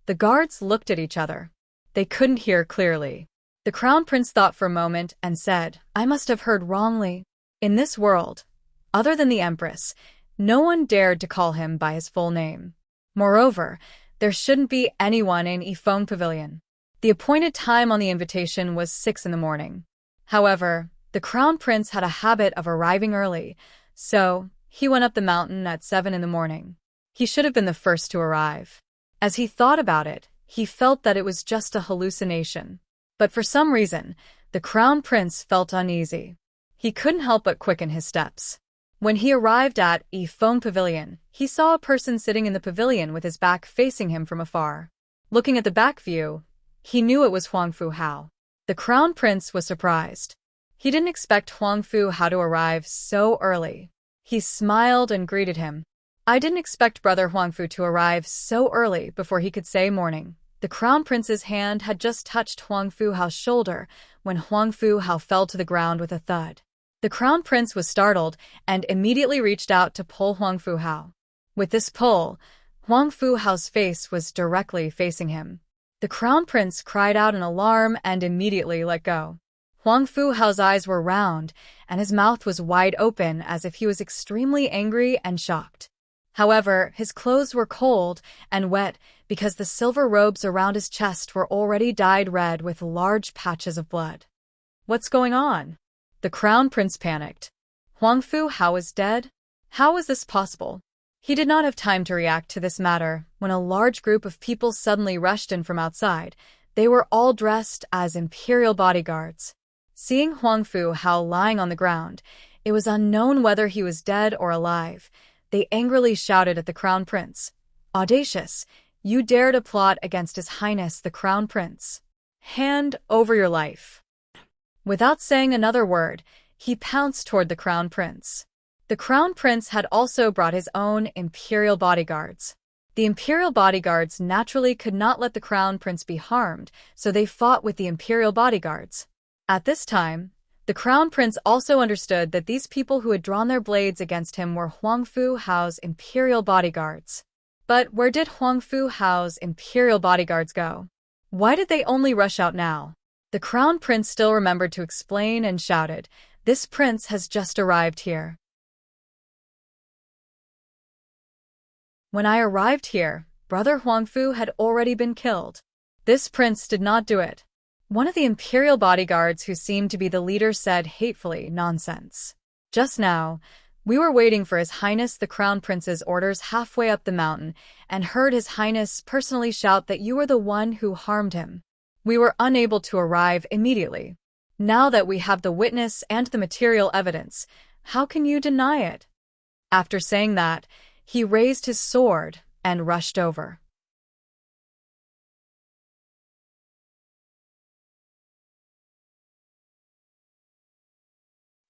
The guards looked at each other. They couldn't hear clearly. The crown prince thought for a moment and said, "I must have heard wrongly." In this world, other than the Empress, no one dared to call him by his full name. Moreover, there shouldn't be anyone in Yifeng Pavilion. The appointed time on the invitation was 6 in the morning. However, the crown prince had a habit of arriving early, so he went up the mountain at 7 in the morning. He should have been the first to arrive. As he thought about it, he felt that it was just a hallucination. But for some reason, the crown prince felt uneasy. He couldn't help but quicken his steps. When he arrived at Yifeng Pavilion, he saw a person sitting in the pavilion with his back facing him from afar. Looking at the back view, he knew it was Huang Fu Hao. The crown prince was surprised. He didn't expect Huang Fu Hao to arrive so early. He smiled and greeted him. "I didn't expect Brother Huang Fu to arrive so early." Before he could say morning, the crown prince's hand had just touched Huang Fu Hao's shoulder when Huang Fu Hao fell to the ground with a thud. The crown prince was startled and immediately reached out to pull Huang Fu Hao. With this pull, Huang Fu Hao's face was directly facing him. The crown prince cried out in alarm and immediately let go. Huang Fu Hao's eyes were round, and his mouth was wide open as if he was extremely angry and shocked. However, his clothes were cold and wet because the silver robes around his chest were already dyed red with large patches of blood. "What's going on?" The crown prince panicked. Huang Fu Hao is dead? How was this possible? He did not have time to react to this matter when a large group of people suddenly rushed in from outside. They were all dressed as imperial bodyguards. Seeing Huang Fu Hao lying on the ground, it was unknown whether he was dead or alive. They angrily shouted at the crown prince, "Audacious! You dare to plot against His Highness the Crown Prince. Hand over your life." Without saying another word, he pounced toward the crown prince. The crown prince had also brought his own imperial bodyguards. The imperial bodyguards naturally could not let the crown prince be harmed, so they fought with the imperial bodyguards. At this time, the crown prince also understood that these people who had drawn their blades against him were Huang Fu Hao's imperial bodyguards. But where did Huang Fu Hao's imperial bodyguards go? Why did they only rush out now? The crown prince still remembered to explain and shouted, "This prince has just arrived here. When I arrived here, Brother Huangfu had already been killed. This prince did not do it." One of the imperial bodyguards who seemed to be the leader said hatefully, "Nonsense. Just now, we were waiting for His Highness the Crown Prince's orders halfway up the mountain and heard His Highness personally shout that you were the one who harmed him. We were unable to arrive immediately. Now that we have the witness and the material evidence, how can you deny it?" After saying that, he raised his sword and rushed over.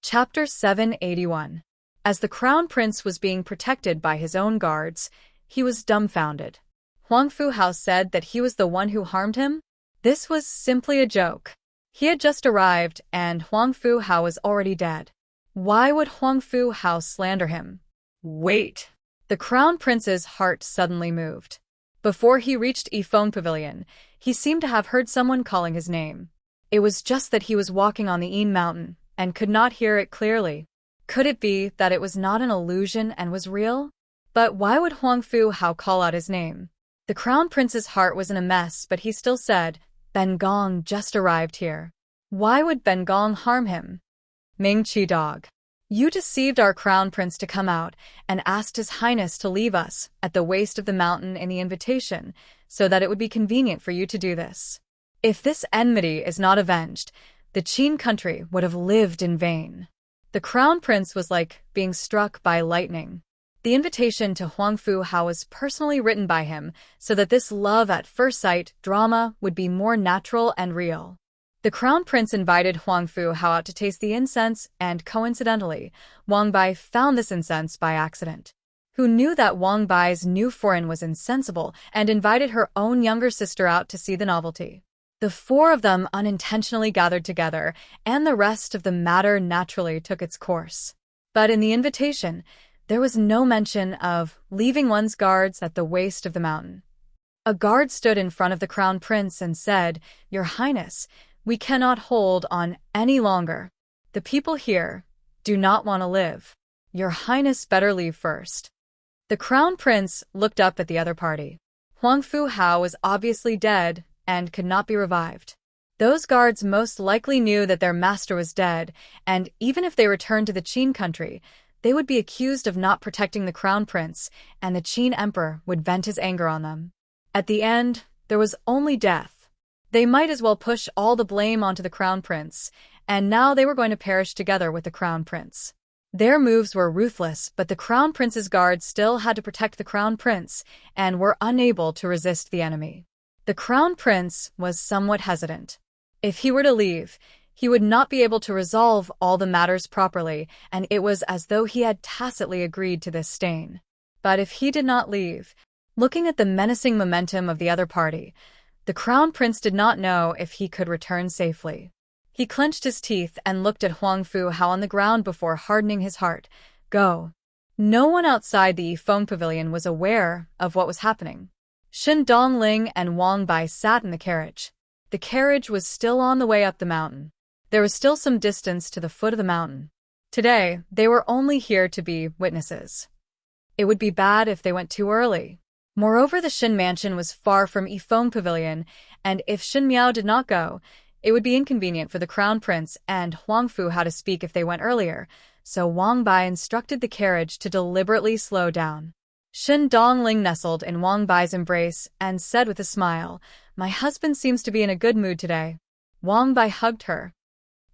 Chapter 781. As the crown prince was being protected by his own guards, he was dumbfounded. Huang Fu Hao said that he was the one who harmed him? This was simply a joke. He had just arrived, and Huang Fu Hao was already dead. Why would Huang Fu Hao slander him? Wait! The crown prince's heart suddenly moved. Before he reached Yifeng Pavilion, he seemed to have heard someone calling his name. It was just that he was walking on the Yin Mountain and could not hear it clearly. Could it be that it was not an illusion and was real? But why would Huang Fu Hao call out his name? The crown prince's heart was in a mess, but he still said, "Ben Gong just arrived here. Why would Ben Gong harm him?" "Ming Chi dog. You deceived our crown prince to come out and asked His Highness to leave us at the waist of the mountain in the invitation so that it would be convenient for you to do this. If this enmity is not avenged, the Qin country would have lived in vain." The crown prince was like being struck by lightning. The invitation to Huang Fu Hao was personally written by him so that this love at first sight drama would be more natural and real. The crown prince invited Huang Fu Hao out to taste the incense, and coincidentally, Wang Bai found this incense by accident. Who knew that Wang Bai's new foreign was insensible and invited her own younger sister out to see the novelty. The four of them unintentionally gathered together, and the rest of the matter naturally took its course. But in the invitation, there was no mention of leaving one's guards at the waist of the mountain. A guard stood in front of the crown prince and said, "Your Highness, we cannot hold on any longer. The people here do not want to live. Your Highness better leave first." The crown prince looked up at the other party. Huang Fu Hao was obviously dead and could not be revived. Those guards most likely knew that their master was dead, and even if they returned to the Qin country, they would be accused of not protecting the crown prince, and the Qin emperor would vent his anger on them. At the end, there was only death. They might as well push all the blame onto the crown prince, and now they were going to perish together with the crown prince. Their moves were ruthless, but the crown prince's guards still had to protect the crown prince and were unable to resist the enemy. The crown prince was somewhat hesitant. If he were to leave, he would not be able to resolve all the matters properly, and it was as though he had tacitly agreed to this stain. But if he did not leave, looking at the menacing momentum of the other party, the crown prince did not know if he could return safely. He clenched his teeth and looked at Huang Fu Hao on the ground before hardening his heart. Go. No one outside the Yifeng Pavilion was aware of what was happening. Shen Dongling and Wang Bai sat in the carriage. The carriage was still on the way up the mountain. There was still some distance to the foot of the mountain. Today, they were only here to be witnesses. It would be bad if they went too early. Moreover, the Shen mansion was far from Yifeng Pavilion, and if Shen Miao did not go, it would be inconvenient for the crown prince and Huang Fu Hao to speak if they went earlier, so Wang Bai instructed the carriage to deliberately slow down. Shen Dongling nestled in Wang Bai's embrace and said with a smile, "My husband seems to be in a good mood today." Wang Bai hugged her.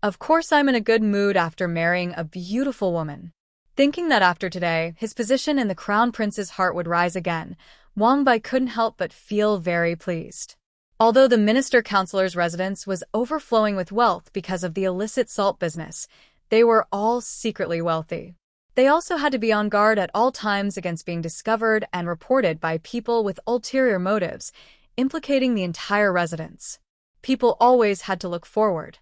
"Of course I'm in a good mood after marrying a beautiful woman." Thinking that after today, his position in the crown prince's heart would rise again, Wang Bai couldn't help but feel very pleased. Although the minister-councilor's residence was overflowing with wealth because of the illicit salt business, they were all secretly wealthy. They also had to be on guard at all times against being discovered and reported by people with ulterior motives, implicating the entire residence. People always had to look forward.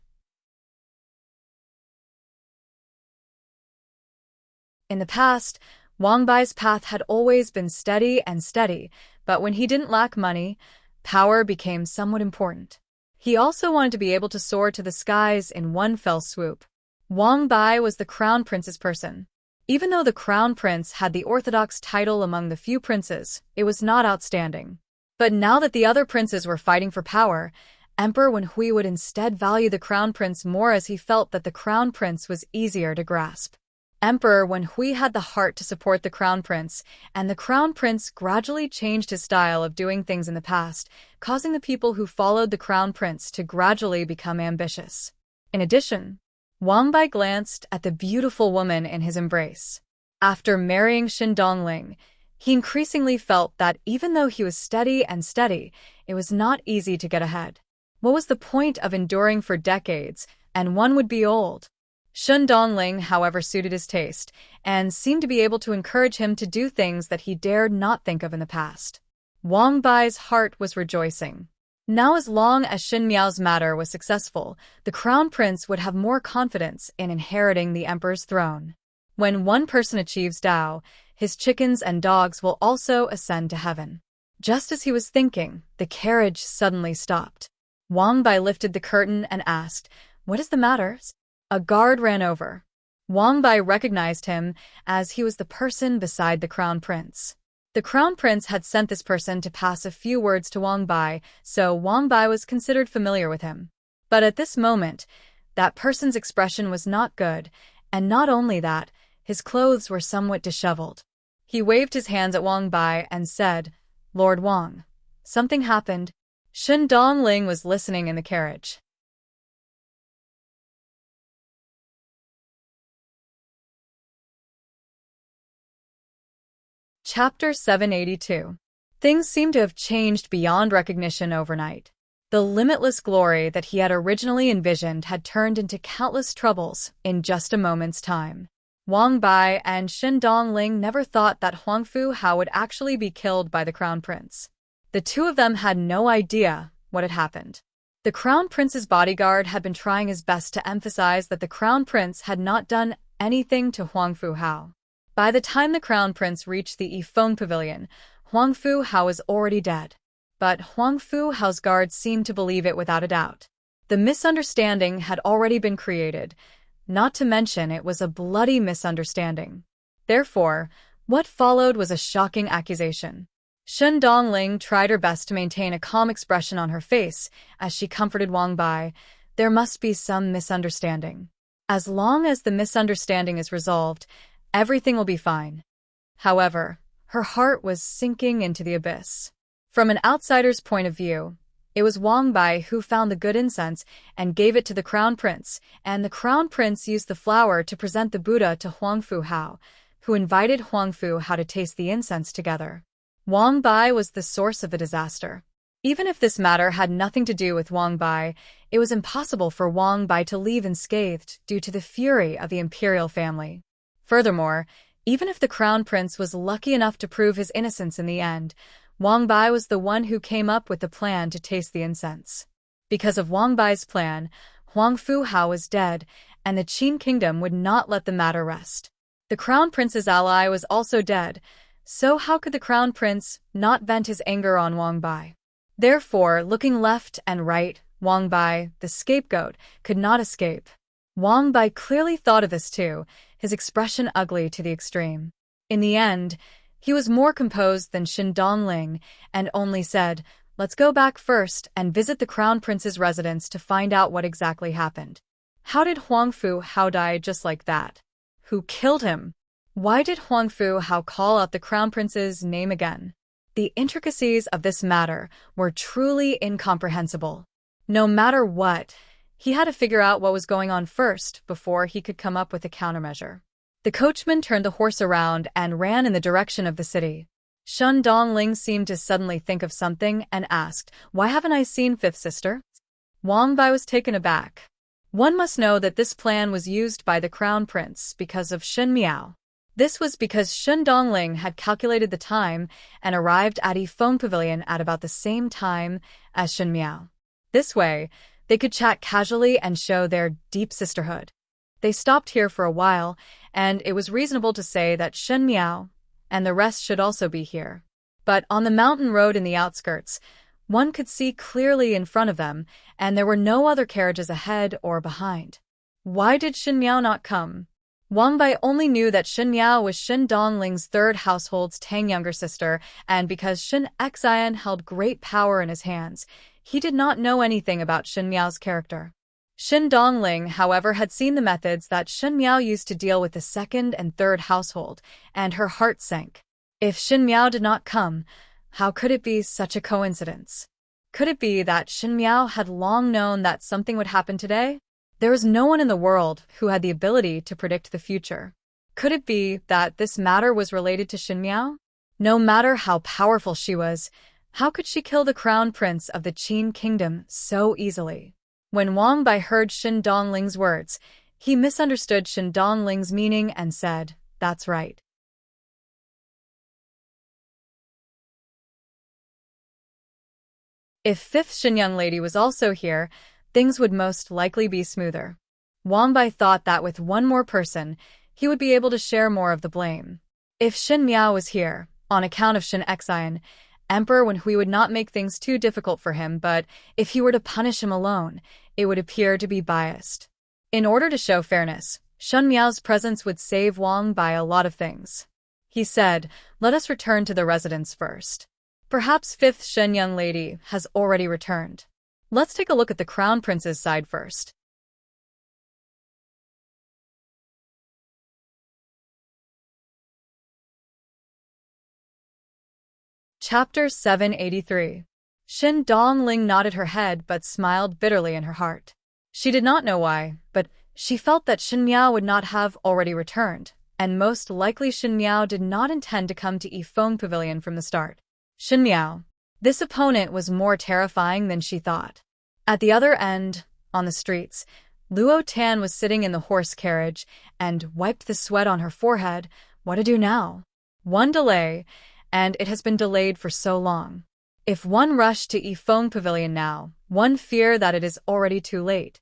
In the past, Wang Bai's path had always been steady and steady, but when he didn't lack money, power became somewhat important. He also wanted to be able to soar to the skies in one fell swoop. Wang Bai was the crown prince's person. Even though the crown prince had the orthodox title among the few princes, it was not outstanding. But now that the other princes were fighting for power, Emperor Wenhui would instead value the crown prince more as he felt that the crown prince was easier to grasp. Emperor Wenhui had the heart to support the crown prince, and the crown prince gradually changed his style of doing things in the past, causing the people who followed the crown prince to gradually become ambitious. In addition, Wang Bai glanced at the beautiful woman in his embrace. After marrying Xin Dongling, he increasingly felt that even though he was steady, it was not easy to get ahead. What was the point of enduring for decades, and one would be old? Xin Dongling, however, suited his taste, and seemed to be able to encourage him to do things that he dared not think of in the past. Wang Bai's heart was rejoicing. Now, as long as Xin Miao's matter was successful, the crown prince would have more confidence in inheriting the emperor's throne. When one person achieves Dao, his chickens and dogs will also ascend to heaven. Just as he was thinking, the carriage suddenly stopped. Wang Bai lifted the curtain and asked, "What is the matter?" A guard ran over. Wang Bai recognized him as he was the person beside the crown prince. The crown prince had sent this person to pass a few words to Wang Bai, so Wang Bai was considered familiar with him. But at this moment, that person's expression was not good, and not only that, his clothes were somewhat disheveled. He waved his hands at Wang Bai and said, "Lord Wang, something happened." Xin Dongling was listening in the carriage. Chapter 782. Things seemed to have changed beyond recognition overnight. The limitless glory that he had originally envisioned had turned into countless troubles in just a moment's time. Wang Bai and Xin Dongling never thought that Huang Fu Hao would actually be killed by the crown prince. The two of them had no idea what had happened. The crown prince's bodyguard had been trying his best to emphasize that the crown prince had not done anything to Huang Fu Hao. By the time the crown prince reached the Yifeng pavilion, Huang Fu Hao was already dead. But Huang Fu Hao's guards seemed to believe it without a doubt. The misunderstanding had already been created, not to mention it was a bloody misunderstanding. Therefore, what followed was a shocking accusation. Xin Dongling tried her best to maintain a calm expression on her face as she comforted Wang Bai. There must be some misunderstanding. As long as the misunderstanding is resolved, everything will be fine. However, her heart was sinking into the abyss. From an outsider's point of view, it was Wang Bai who found the good incense and gave it to the crown prince, and the crown prince used the flower to present the Buddha to Huang Fu Hao, who invited Huang Fu Hao to taste the incense together. Wang Bai was the source of the disaster. Even if this matter had nothing to do with Wang Bai, it was impossible for Wang Bai to leave unscathed due to the fury of the imperial family. Furthermore, even if the crown prince was lucky enough to prove his innocence in the end, Wang Bai was the one who came up with the plan to taste the incense. Because of Wang Bai's plan, Huang Fu Hao was dead, and the Qin kingdom would not let the matter rest. The crown prince's ally was also dead, so how could the crown prince not vent his anger on Wang Bai? Therefore, looking left and right, Wang Bai, the scapegoat, could not escape. Wang Bai clearly thought of this too, his expression ugly to the extreme. In the end, he was more composed than Xin Dongling and only said, "Let's go back first and visit the crown prince's residence to find out what exactly happened. How did Huang Fu Hao die just like that? Who killed him? Why did Huang Fu Hao call out the crown prince's name again?" The intricacies of this matter were truly incomprehensible. No matter what, he had to figure out what was going on first before he could come up with a countermeasure. The coachman turned the horse around and ran in the direction of the city. Shun Dongling seemed to suddenly think of something and asked, "Why haven't I seen fifth sister?" Wang Bai was taken aback. One must know that this plan was used by the crown prince because of Shun Miao. This was because Shun Dongling had calculated the time and arrived at Yifeng Pavilion at about the same time as Shun Miao. This way, they could chat casually and show their deep sisterhood. They stopped here for a while, and it was reasonable to say that Shun Miao and the rest should also be here. But on the mountain road in the outskirts, one could see clearly in front of them, and there were no other carriages ahead or behind. Why did Shun Miao not come? Wang Bai only knew that Shun Miao was Shun Dongling's third household's Tang younger sister, and because Shun Xian held great power in his hands, he did not know anything about Shun Miao's character. Shun Dongling, however, had seen the methods that Shun Miao used to deal with the second and third household, and her heart sank. If Shun Miao did not come, how could it be such a coincidence? Could it be that Shun Miao had long known that something would happen today? There was no one in the world who had the ability to predict the future. Could it be that this matter was related to Shun Miao? No matter how powerful she was, how could she kill the crown prince of the Qin kingdom so easily? When Wang Bai heard Shun Dongling's words, he misunderstood Shun Dongling's meaning and said, "That's right." If fifth Shen young lady was also here, things would most likely be smoother. Wang Bai thought that with one more person, he would be able to share more of the blame. If Shen Miao was here, on account of Shun Xian, Emperor Wen Hui would not make things too difficult for him, but if he were to punish him alone, it would appear to be biased. In order to show fairness, Shun Miao's presence would save Wang Bai a lot of things. He said, "Let us return to the residence first. Perhaps fifth Shen young lady has already returned. Let's take a look at the crown prince's side first." Chapter 783. Shen Dongling nodded her head but smiled bitterly in her heart. She did not know why, but she felt that Shen Miao would not have already returned, and most likely Shen Miao did not intend to come to Yifeng Pavilion from the start. Shen Miao. This opponent was more terrifying than she thought. At the other end, on the streets, Luo Tan was sitting in the horse carriage and wiped the sweat on her forehead. What to do now? One delay, and it has been delayed for so long. If one rushed to Yifeng Pavilion now, one fear that it is already too late.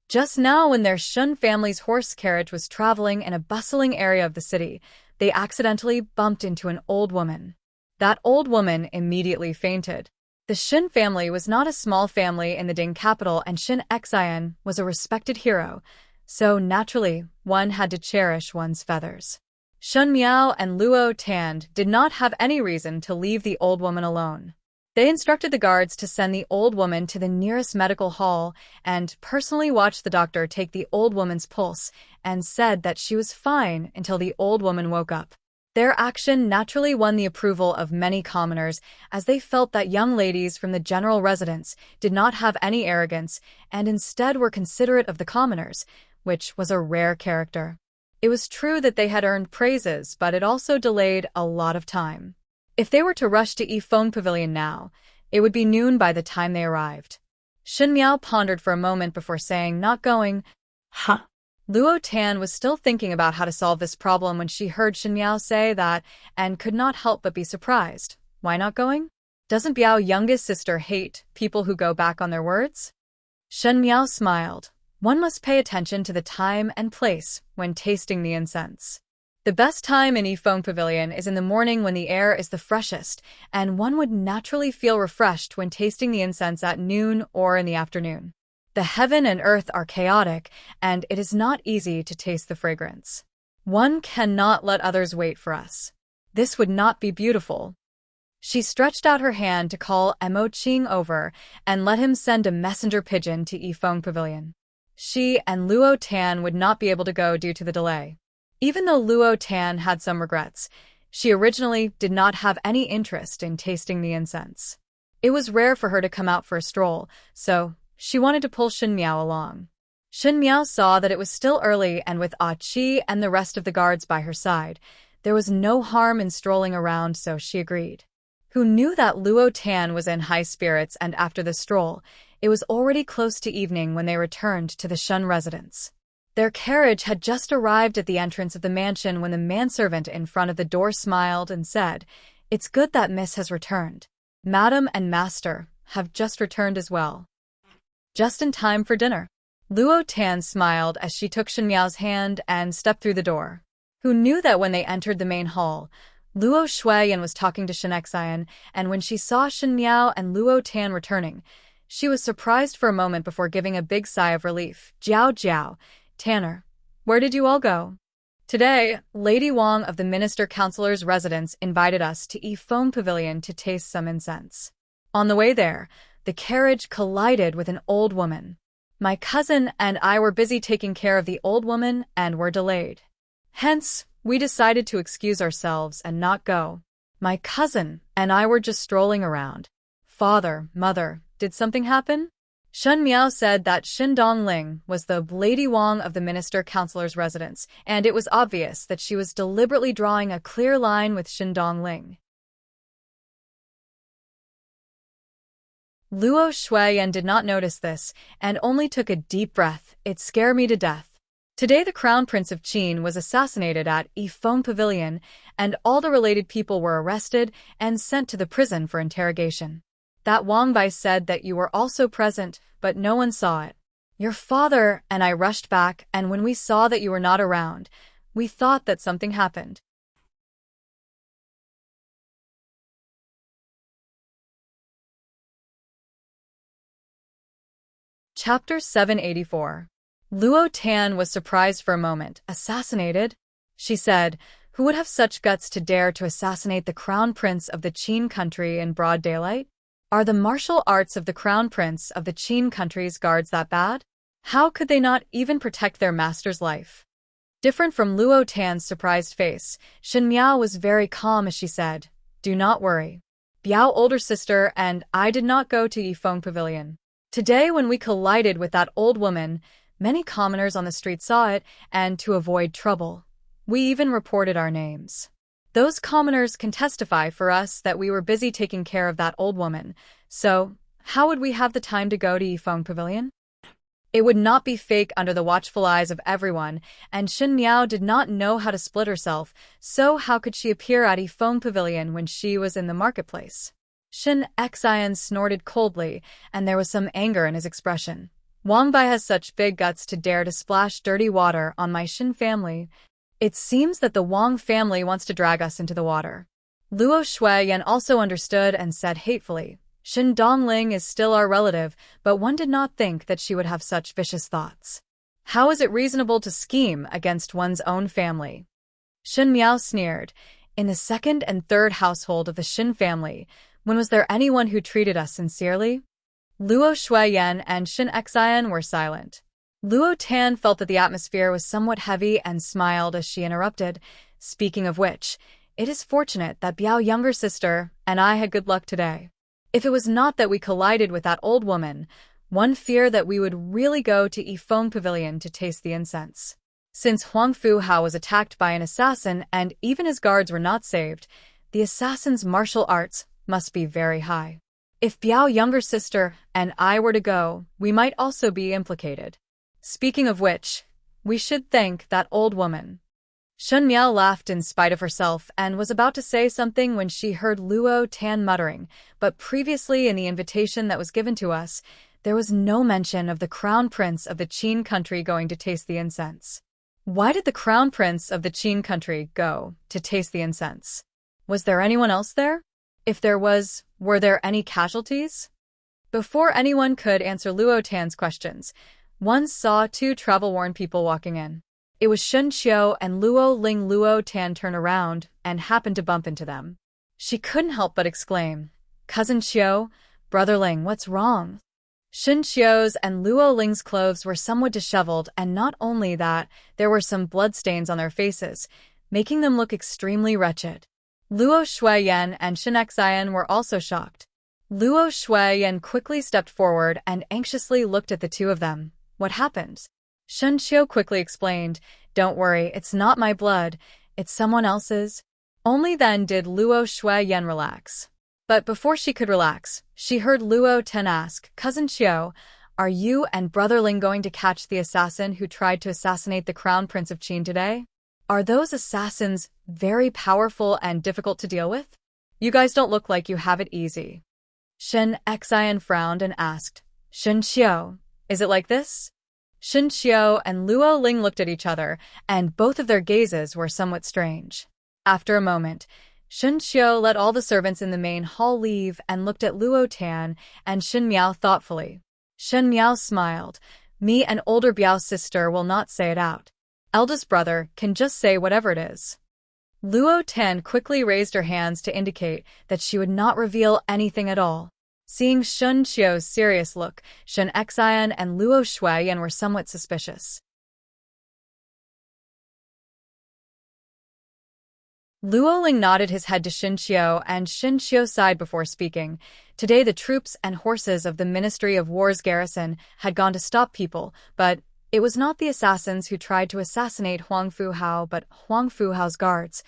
Just now when their Shun family's horse carriage was traveling in a bustling area of the city, they accidentally bumped into an old woman. That old woman immediately fainted. The Shun family was not a small family in the Ding capital, and Shun Xian was a respected hero, so naturally one had to cherish one's feathers. Shun Miao and Luo Tan did not have any reason to leave the old woman alone. They instructed the guards to send the old woman to the nearest medical hall and personally watched the doctor take the old woman's pulse and said that she was fine until the old woman woke up. Their action naturally won the approval of many commoners, as they felt that young ladies from the general residence did not have any arrogance and instead were considerate of the commoners, which was a rare character. It was true that they had earned praises, but it also delayed a lot of time. If they were to rush to Yifeng Pavilion now, it would be noon by the time they arrived. Shun Miao pondered for a moment before saying, "Not going." Huh? Luo Tan was still thinking about how to solve this problem when she heard Shun Miao say that and could not help but be surprised. Why not going? Doesn't Biao's youngest sister hate people who go back on their words? Shun Miao smiled. One must pay attention to the time and place when tasting the incense. The best time in Yifeng Pavilion is in the morning when the air is the freshest, and one would naturally feel refreshed when tasting the incense at noon or in the afternoon. The heaven and earth are chaotic, and it is not easy to taste the fragrance. One cannot let others wait for us. This would not be beautiful. She stretched out her hand to call Mo Qing over and let him send a messenger pigeon to Yifeng Pavilion. She and Luo Tan would not be able to go due to the delay. Even though Luo Tan had some regrets, she originally did not have any interest in tasting the incense. It was rare for her to come out for a stroll, so she wanted to pull Shun Miao along. Shun Miao saw that it was still early, and with Ah Qi and the rest of the guards by her side, There was no harm in strolling around, so she agreed. Who knew that Luo Tan was in high spirits, and after the stroll, it was already close to evening when they returned to the Shun residence. Their carriage had just arrived at the entrance of the mansion when the manservant in front of the door smiled and said, "It's good that Miss has returned. Madam and Master have just returned as well. Just in time for dinner." Luo Tan smiled as she took Shen Miao's hand and stepped through the door. Who knew that when they entered the main hall, Luo Shuiyan was talking to Shen Xian, and when she saw Shen Miao and Luo Tan returning, she was surprised for a moment before giving a big sigh of relief. "Jiao Jiao, Tanner, where did you all go?" "Today, Lady Wang of the Minister Counselor's residence invited us to Yifeng Pavilion to taste some incense. On the way there, the carriage collided with an old woman. My cousin and I were busy taking care of the old woman and were delayed. Hence, we decided to excuse ourselves and not go. My cousin and I were just strolling around." "Father, mother, did something happen?" Shen Miao said that Xin Dongling was the Lady Wang of the Minister Counselor's residence, and it was obvious that she was deliberately drawing a clear line with Xin Dongling. Luo Shuiyan did not notice this, and only took a deep breath. "It scared me to death. Today the Crown Prince of Qin was assassinated at Yifeng Pavilion, and all the related people were arrested and sent to the prison for interrogation. That Wang Bai said that you were also present, but no one saw it. Your father and I rushed back, and when we saw that you were not around, we thought that something happened." Chapter 784. Luo Tan was surprised for a moment. "Assassinated?" she said. "Who would have such guts to dare to assassinate the Crown Prince of the Qin country in broad daylight? Are the martial arts of the Crown Prince of the Qin country's guards that bad? How could they not even protect their master's life?" Different from Luo Tan's surprised face, Shen Miao was very calm as she said, "Do not worry. Biao older sister and I did not go to Yifeng Pavilion. Today when we collided with that old woman, many commoners on the street saw it, and to avoid trouble, we even reported our names. Those commoners can testify for us that we were busy taking care of that old woman, so how would we have the time to go to Yifeng Pavilion? It would not be fake under the watchful eyes of everyone, and Shen Miao did not know how to split herself, so how could she appear at Yifeng Pavilion when she was in the marketplace?" Shen Xian snorted coldly, and there was some anger in his expression. "Wang Bai has such big guts to dare to splash dirty water on my Shen family. It seems that the Wang family wants to drag us into the water." Luo Shuiyan also understood and said hatefully, "Xin Dongling is still our relative, but one did not think that she would have such vicious thoughts. How is it reasonable to scheme against one's own family?" Shen Miao sneered. "In the second and third household of the Shen family, when was there anyone who treated us sincerely?" Luo Shuiyan and Shen Xian were silent. Luo Tan felt that the atmosphere was somewhat heavy and smiled as she interrupted. "Speaking of which, it is fortunate that Biao younger sister and I had good luck today. If it was not that we collided with that old woman, one feared that we would really go to Yifeng Pavilion to taste the incense. Since Huang Fu Hao was attacked by an assassin and even his guards were not saved, the assassin's martial arts must be very high. If Biao younger sister and I were to go, we might also be implicated. Speaking of which, we should thank that old woman." Shen Miao laughed in spite of herself and was about to say something when she heard Luo Tan muttering, "But previously in the invitation that was given to us, there was no mention of the Crown Prince of the Qin country going to taste the incense. Why did the Crown Prince of the Qin country go to taste the incense? Was there anyone else there? If there was, were there any casualties?" Before anyone could answer Luo Tan's questions, one saw two travel-worn people walking in. It was Shun Qiu and Luo Ling. Luo Tan turned around and happened to bump into them. She couldn't help but exclaim, "Cousin Qiu, Brother Ling, what's wrong?" Shun Qiu's and Luo Ling's clothes were somewhat disheveled, and not only that, there were some bloodstains on their faces, making them look extremely wretched. Luo Shuiyan and Shen Xian were also shocked. Luo Shuiyan quickly stepped forward and anxiously looked at the two of them. "What happened?" Shun Qiu quickly explained, "Don't worry, it's not my blood. It's someone else's. Only then did Luo Shuiyan relax. But before she could relax, she heard Luo Ten ask, "Cousin Xiao, are you and Brother Ling going to catch the assassin who tried to assassinate the Crown Prince of Qin today? Are those assassins very powerful and difficult to deal with? You guys don't look like you have it easy." Shen Xian frowned and asked, "Shen Xiao, is it like this?" Shen Xiao and Luo Ling looked at each other, and both of their gazes were somewhat strange. After a moment, Shen Xiao let all the servants in the main hall leave and looked at Luo Tan and Shen Miao thoughtfully. Shen Miao smiled. "Me and older Biao's sister will not say it out. Eldest brother can just say whatever it is." Luo Tan quickly raised her hands to indicate that she would not reveal anything at all. Seeing Shen Xiao's serious look, Shen Xian and Luo Shuiyan were somewhat suspicious. Luo Ling nodded his head to Shen Xiao, and Shen Xiao sighed before speaking. Today the troops and horses of the Ministry of War's garrison had gone to stop people, but it was not the assassins who tried to assassinate Huang Fu Hao, but Huang Fu Hao's guards.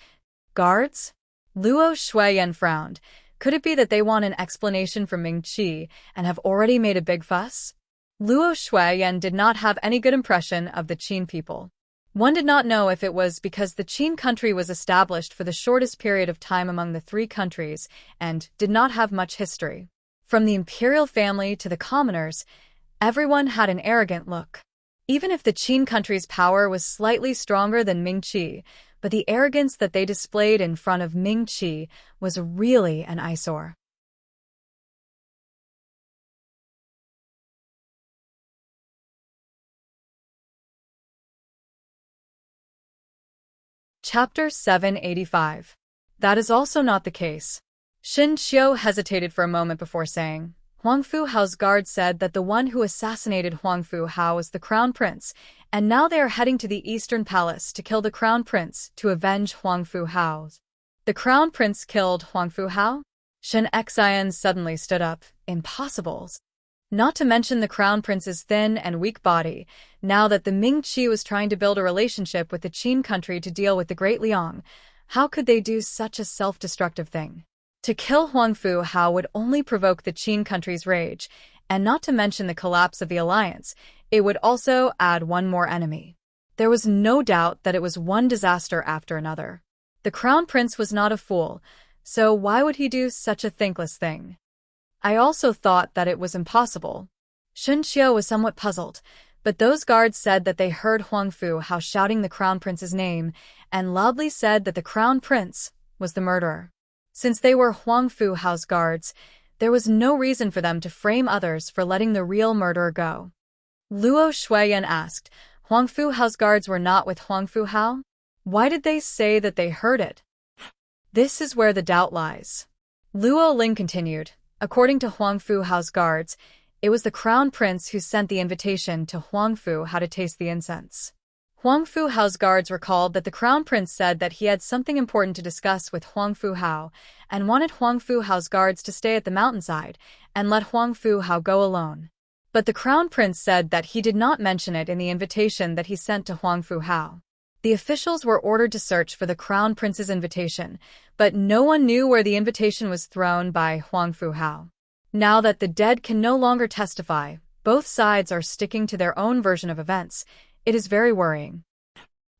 Guards? Luo Shuiyan frowned. Could it be that they want an explanation from Ming Qi and have already made a big fuss? Luo Shuiyan did not have any good impression of the Qin people. One did not know if it was because the Qin country was established for the shortest period of time among the three countries and did not have much history. From the imperial family to the commoners, everyone had an arrogant look. Even if the Qin country's power was slightly stronger than Ming Qi, but the arrogance that they displayed in front of Ming Qi was really an eyesore. Chapter 785. That is also not the case. Shen Xiao hesitated for a moment before saying, "Huang Fu Hao's guard said that the one who assassinated Huang Fu Hao was the Crown Prince, and now they are heading to the Eastern Palace to kill the Crown Prince to avenge Huang Fu Hao." The Crown Prince killed Huang Fu Hao? Shen Xian suddenly stood up. Impossible. Not to mention the Crown Prince's thin and weak body, now that the Ming Qi was trying to build a relationship with the Qin country to deal with the Great Liang, how could they do such a self-destructive thing? To kill Huang Fu Hao would only provoke the Qin country's rage, and not to mention the collapse of the alliance, it would also add one more enemy. There was no doubt that it was one disaster after another. The Crown Prince was not a fool, so why would he do such a thankless thing? I also thought that it was impossible. Shen Xiao was somewhat puzzled, but those guards said that they heard Huang Fu Hao shouting the Crown Prince's name, and loudly said that the Crown Prince was the murderer. Since they were Huang Fu Hao's guards, there was no reason for them to frame others for letting the real murderer go. Luo Shuiyan asked, "Huang Fu Hao's guards were not with Huang Fu Hao? Why did they say that they heard it?" This is where the doubt lies. Luo Ling continued, "According to Huang Fu Hao's guards, it was the Crown Prince who sent the invitation to Huang Fu Hao to taste the incense. Huang Fu Hao's guards recalled that the Crown Prince said that he had something important to discuss with Huang Fu Hao and wanted Huang Fu Hao's guards to stay at the mountainside and let Huang Fu Hao go alone. But the Crown Prince said that he did not mention it in the invitation that he sent to Huang Fu Hao. The officials were ordered to search for the Crown Prince's invitation, but no one knew where the invitation was thrown by Huang Fu Hao. Now that the dead can no longer testify, both sides are sticking to their own version of events. It is very worrying."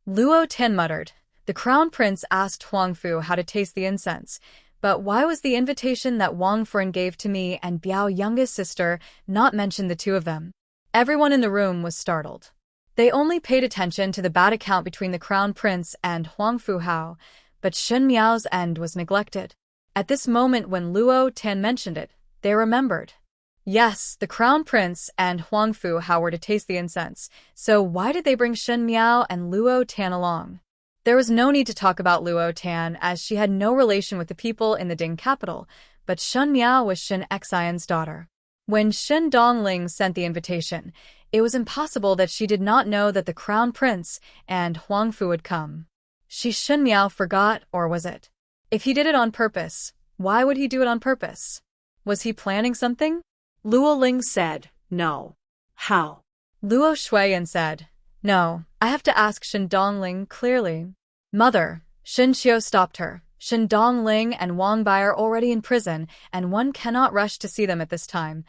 Luo Ten muttered, "The Crown Prince asked Huang Fu Hao to taste the incense, but why was the invitation that Wang Furen gave to me and Biao's youngest sister not mention the two of them?" Everyone in the room was startled. They only paid attention to the bad account between the Crown Prince and Huang Fu Hao, but Shen Miao's end was neglected. At this moment when Luo Tan mentioned it, they remembered. Yes, the Crown Prince and Huang Fu Hao were to taste the incense, so why did they bring Shen Miao and Luo Tan along? There was no need to talk about Luo Tan as she had no relation with the people in the Ding capital, but Shen Miao was Shen Xian's daughter. When Shen Dongling sent the invitation, it was impossible that she did not know that the Crown Prince and Huang Fu would come. Shen Miao forgot, or was it? If he did it on purpose, why would he do it on purpose? Was he planning something? Luo Ling said, "No." "How?" Luo Shuiyan said, "No, I have to ask Shen Dongling clearly." "Mother," Shen Xiu stopped her. Shen Dongling and Wang Bai are already in prison, and one cannot rush to see them at this time.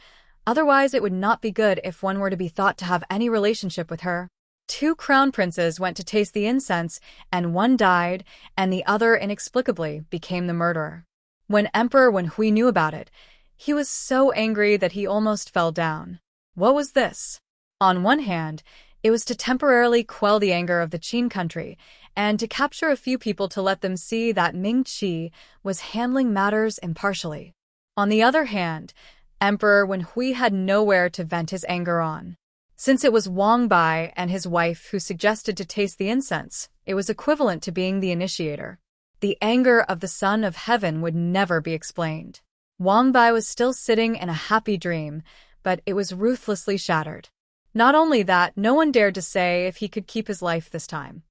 Otherwise, it would not be good if one were to be thought to have any relationship with her. 2 crown princes went to taste the incense, and one died, and the other inexplicably became the murderer. When Emperor Wen Hui knew about it, he was so angry that he almost fell down. What was this? On one hand, it was to temporarily quell the anger of the Qin country, and to capture a few people to let them see that Ming Qi was handling matters impartially. On the other hand, Emperor Wen Hui had nowhere to vent his anger on. Since it was Wang Bai and his wife who suggested to taste the incense, it was equivalent to being the initiator. The anger of the Son of Heaven would never be explained. Wang Bai was still sitting in a happy dream, but it was ruthlessly shattered. Not only that, no one dared to say if he could keep his life this time.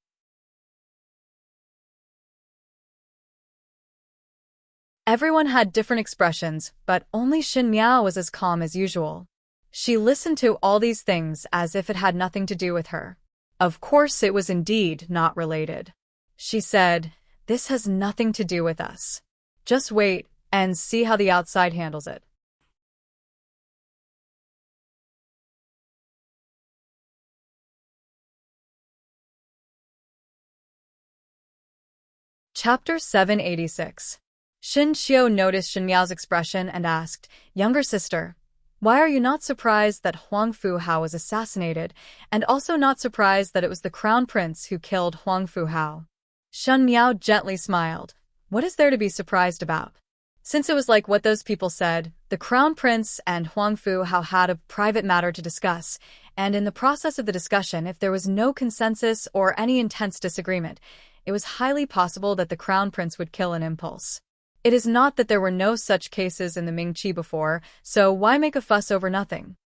Everyone had different expressions, but only Xin Miao was as calm as usual. She listened to all these things as if it had nothing to do with her. Of course it was indeed not related. She said, "This has nothing to do with us. Just wait and see how the outside handles it." Chapter 786. Shen Xiu noticed Shen Miao's expression and asked, "Younger sister, why are you not surprised that Huang Fu Hao was assassinated, and also not surprised that it was the crown prince who killed Huang Fu Hao?" Shen Miao gently smiled. What is there to be surprised about? Since it was like what those people said, the crown prince and Huang Fu Hao had a private matter to discuss, and in the process of the discussion, if there was no consensus or any intense disagreement, it was highly possible that the crown prince would kill an impulse. It is not that there were no such cases in the Ming Qi before, so why make a fuss over nothing?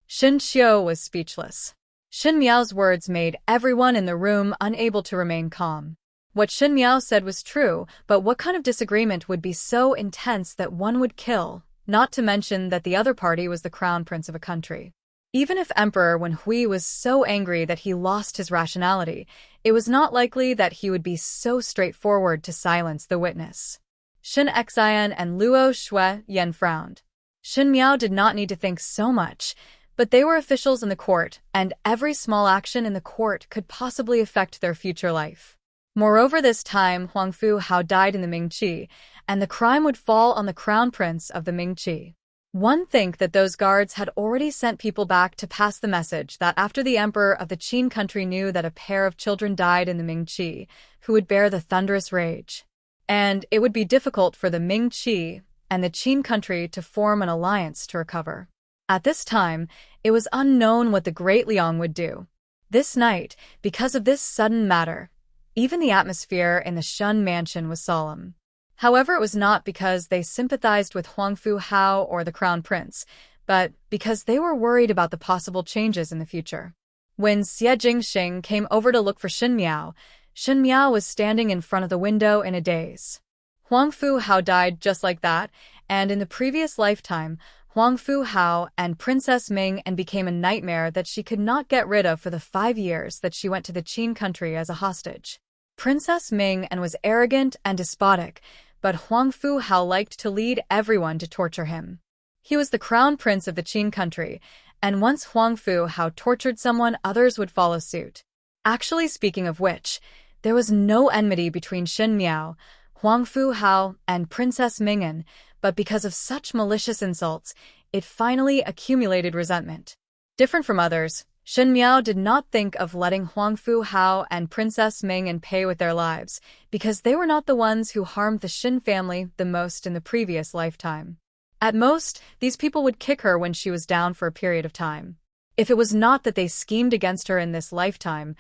Shen Xiu was speechless. Shen Miao's words made everyone in the room unable to remain calm. What Shen Miao said was true, but what kind of disagreement would be so intense that one would kill, not to mention that the other party was the crown prince of a country? Even if Emperor Wen Hui was so angry that he lost his rationality, it was not likely that he would be so straightforward to silence the witness. Shen Xian and Luo Shui Yen frowned. Shen Miao did not need to think so much, but they were officials in the court, and every small action in the court could possibly affect their future life. Moreover, this time Huang Fu Hao died in the Ming Qi, and the crime would fall on the crown prince of the Ming Qi. One think that those guards had already sent people back to pass the message that after the emperor of the Qin country knew that a pair of children died in the Ming Qi, who would bear the thunderous rage. And it would be difficult for the Ming Qi and the Qin country to form an alliance to recover. At this time, it was unknown what the Great Liang would do. This night, because of this sudden matter, even the atmosphere in the Shun mansion was solemn. However, it was not because they sympathized with Huang Fu Hao or the crown prince, but because they were worried about the possible changes in the future. When Xie Jingxing came over to look for Shen Miao was standing in front of the window in a daze. Huang Fu Hao died just like that, and in the previous lifetime, Huang Fu Hao and Princess Ming and became a nightmare that she could not get rid of for the 5 years that she went to the Qin country as a hostage. Princess Ming and was arrogant and despotic, but Huang Fu Hao liked to lead everyone to torture him. He was the crown prince of the Qin country, and once Huang Fu Hao tortured someone, others would follow suit. Actually, speaking of which, there was no enmity between Shen Miao, Huang Fu Hao, and Princess Ming'an, but because of such malicious insults, it finally accumulated resentment. Different from others, Shen Miao did not think of letting Huang Fu Hao and Princess Ming'an pay with their lives, because they were not the ones who harmed the Shen family the most in the previous lifetime. At most, these people would kick her when she was down for a period of time. If it was not that they schemed against her in this lifetime,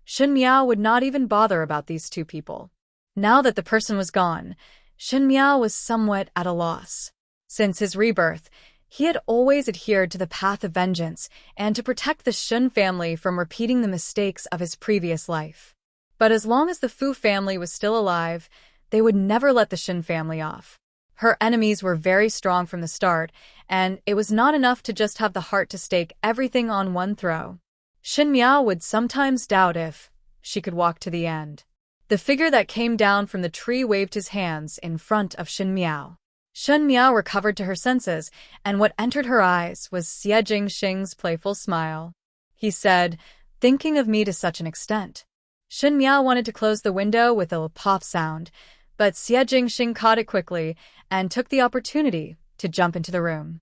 Shen Miao would not even bother about these 2 people. Now that the person was gone, Shen Miao was somewhat at a loss. Since his rebirth, he had always adhered to the path of vengeance and to protect the Shen family from repeating the mistakes of his previous life. But as long as the Fu family was still alive, they would never let the Shen family off. Her enemies were very strong from the start, and it was not enough to just have the heart to stake everything on one throw. Shen Miao would sometimes doubt if she could walk to the end. The figure that came down from the tree waved his hands in front of Shen Miao. Shen Miao recovered to her senses, and what entered her eyes was Xie Jingxing's playful smile. He said, "Thinking of me to such an extent." Shen Miao wanted to close the window with a pop sound, but Xie Jingxing caught it quickly and took the opportunity to jump into the room.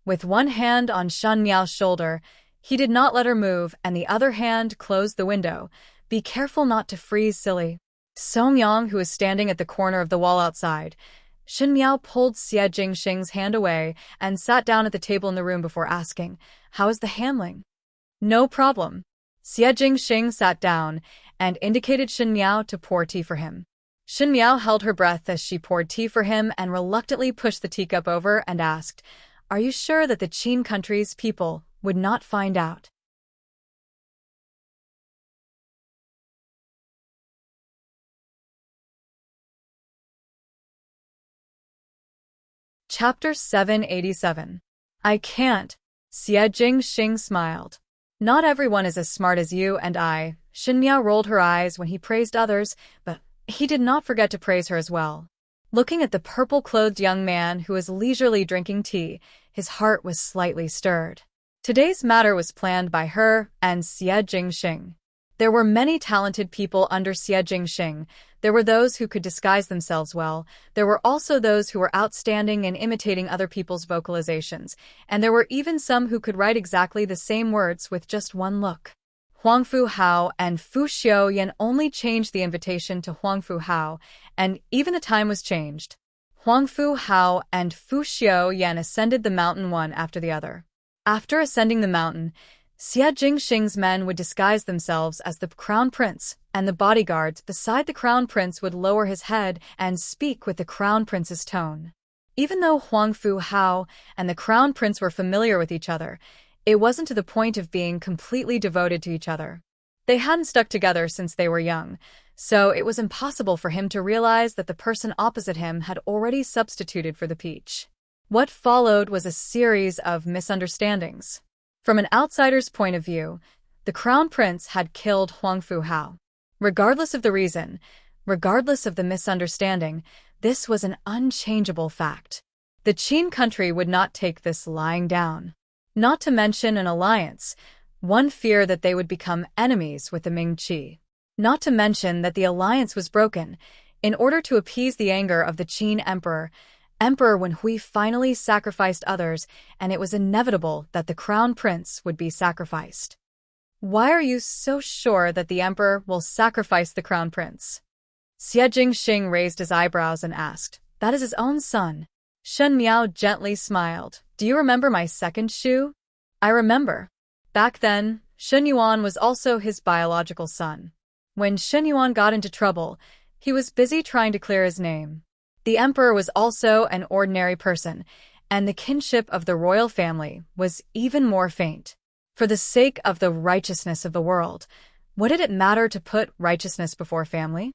With one hand on Shen Miao's shoulder, he did not let her move, and the other hand closed the window. "Be careful not to freeze, silly." Song Yang, who was standing at the corner of the wall outside, Shen Miao pulled Xie Jingxing's hand away and sat down at the table in the room before asking, "How is the handling?" "No problem." Xie Jingxing sat down and indicated Shen Miao to pour tea for him. Shen Miao held her breath as she poured tea for him and reluctantly pushed the teacup over and asked, "Are you sure that the Qin country's people would not find out?" Chapter 787. I can't. Xie Jingxing smiled. "Not everyone is as smart as you and I." Shen Miao rolled her eyes when he praised others, but he did not forget to praise her as well. Looking at the purple-clothed young man who was leisurely drinking tea, his heart was slightly stirred. Today's matter was planned by her and Xie Jingxing. There were many talented people under Xie Jingxing. There were those who could disguise themselves well. There were also those who were outstanding in imitating other people's vocalizations, and there were even some who could write exactly the same words with just one look. Huangfu Hao and Fu Xiaoyan only changed the invitation to Huangfu Hao, and even the time was changed. Huangfu Hao and Fu Xiaoyan ascended the mountain one after the other. After ascending the mountain, Xie Jingxing's men would disguise themselves as the crown prince, and the bodyguards beside the crown prince would lower his head and speak with the crown prince's tone. Even though Huangfu Hao and the crown prince were familiar with each other, it wasn't to the point of being completely devoted to each other. They hadn't stuck together since they were young, so it was impossible for him to realize that the person opposite him had already substituted for the peach. What followed was a series of misunderstandings. From an outsider's point of view, the crown prince had killed Huangfu Hao. Regardless of the reason, regardless of the misunderstanding, this was an unchangeable fact. The Qin country would not take this lying down. Not to mention an alliance, one feared that they would become enemies with the Ming Qi. Not to mention that the alliance was broken. In order to appease the anger of the Qin emperor, Emperor Wenhui finally sacrificed others, and it was inevitable that the crown prince would be sacrificed. "Why are you so sure that the emperor will sacrifice the crown prince?" Xie Jingxing raised his eyebrows and asked. "That is his own son." Shen Miao gently smiled. "Do you remember my second shoe?" "I remember." Back then, Shen Yuan was also his biological son. When Shen Yuan got into trouble, he was busy trying to clear his name. The emperor was also an ordinary person, and the kinship of the royal family was even more faint. For the sake of the righteousness of the world, what did it matter to put righteousness before family?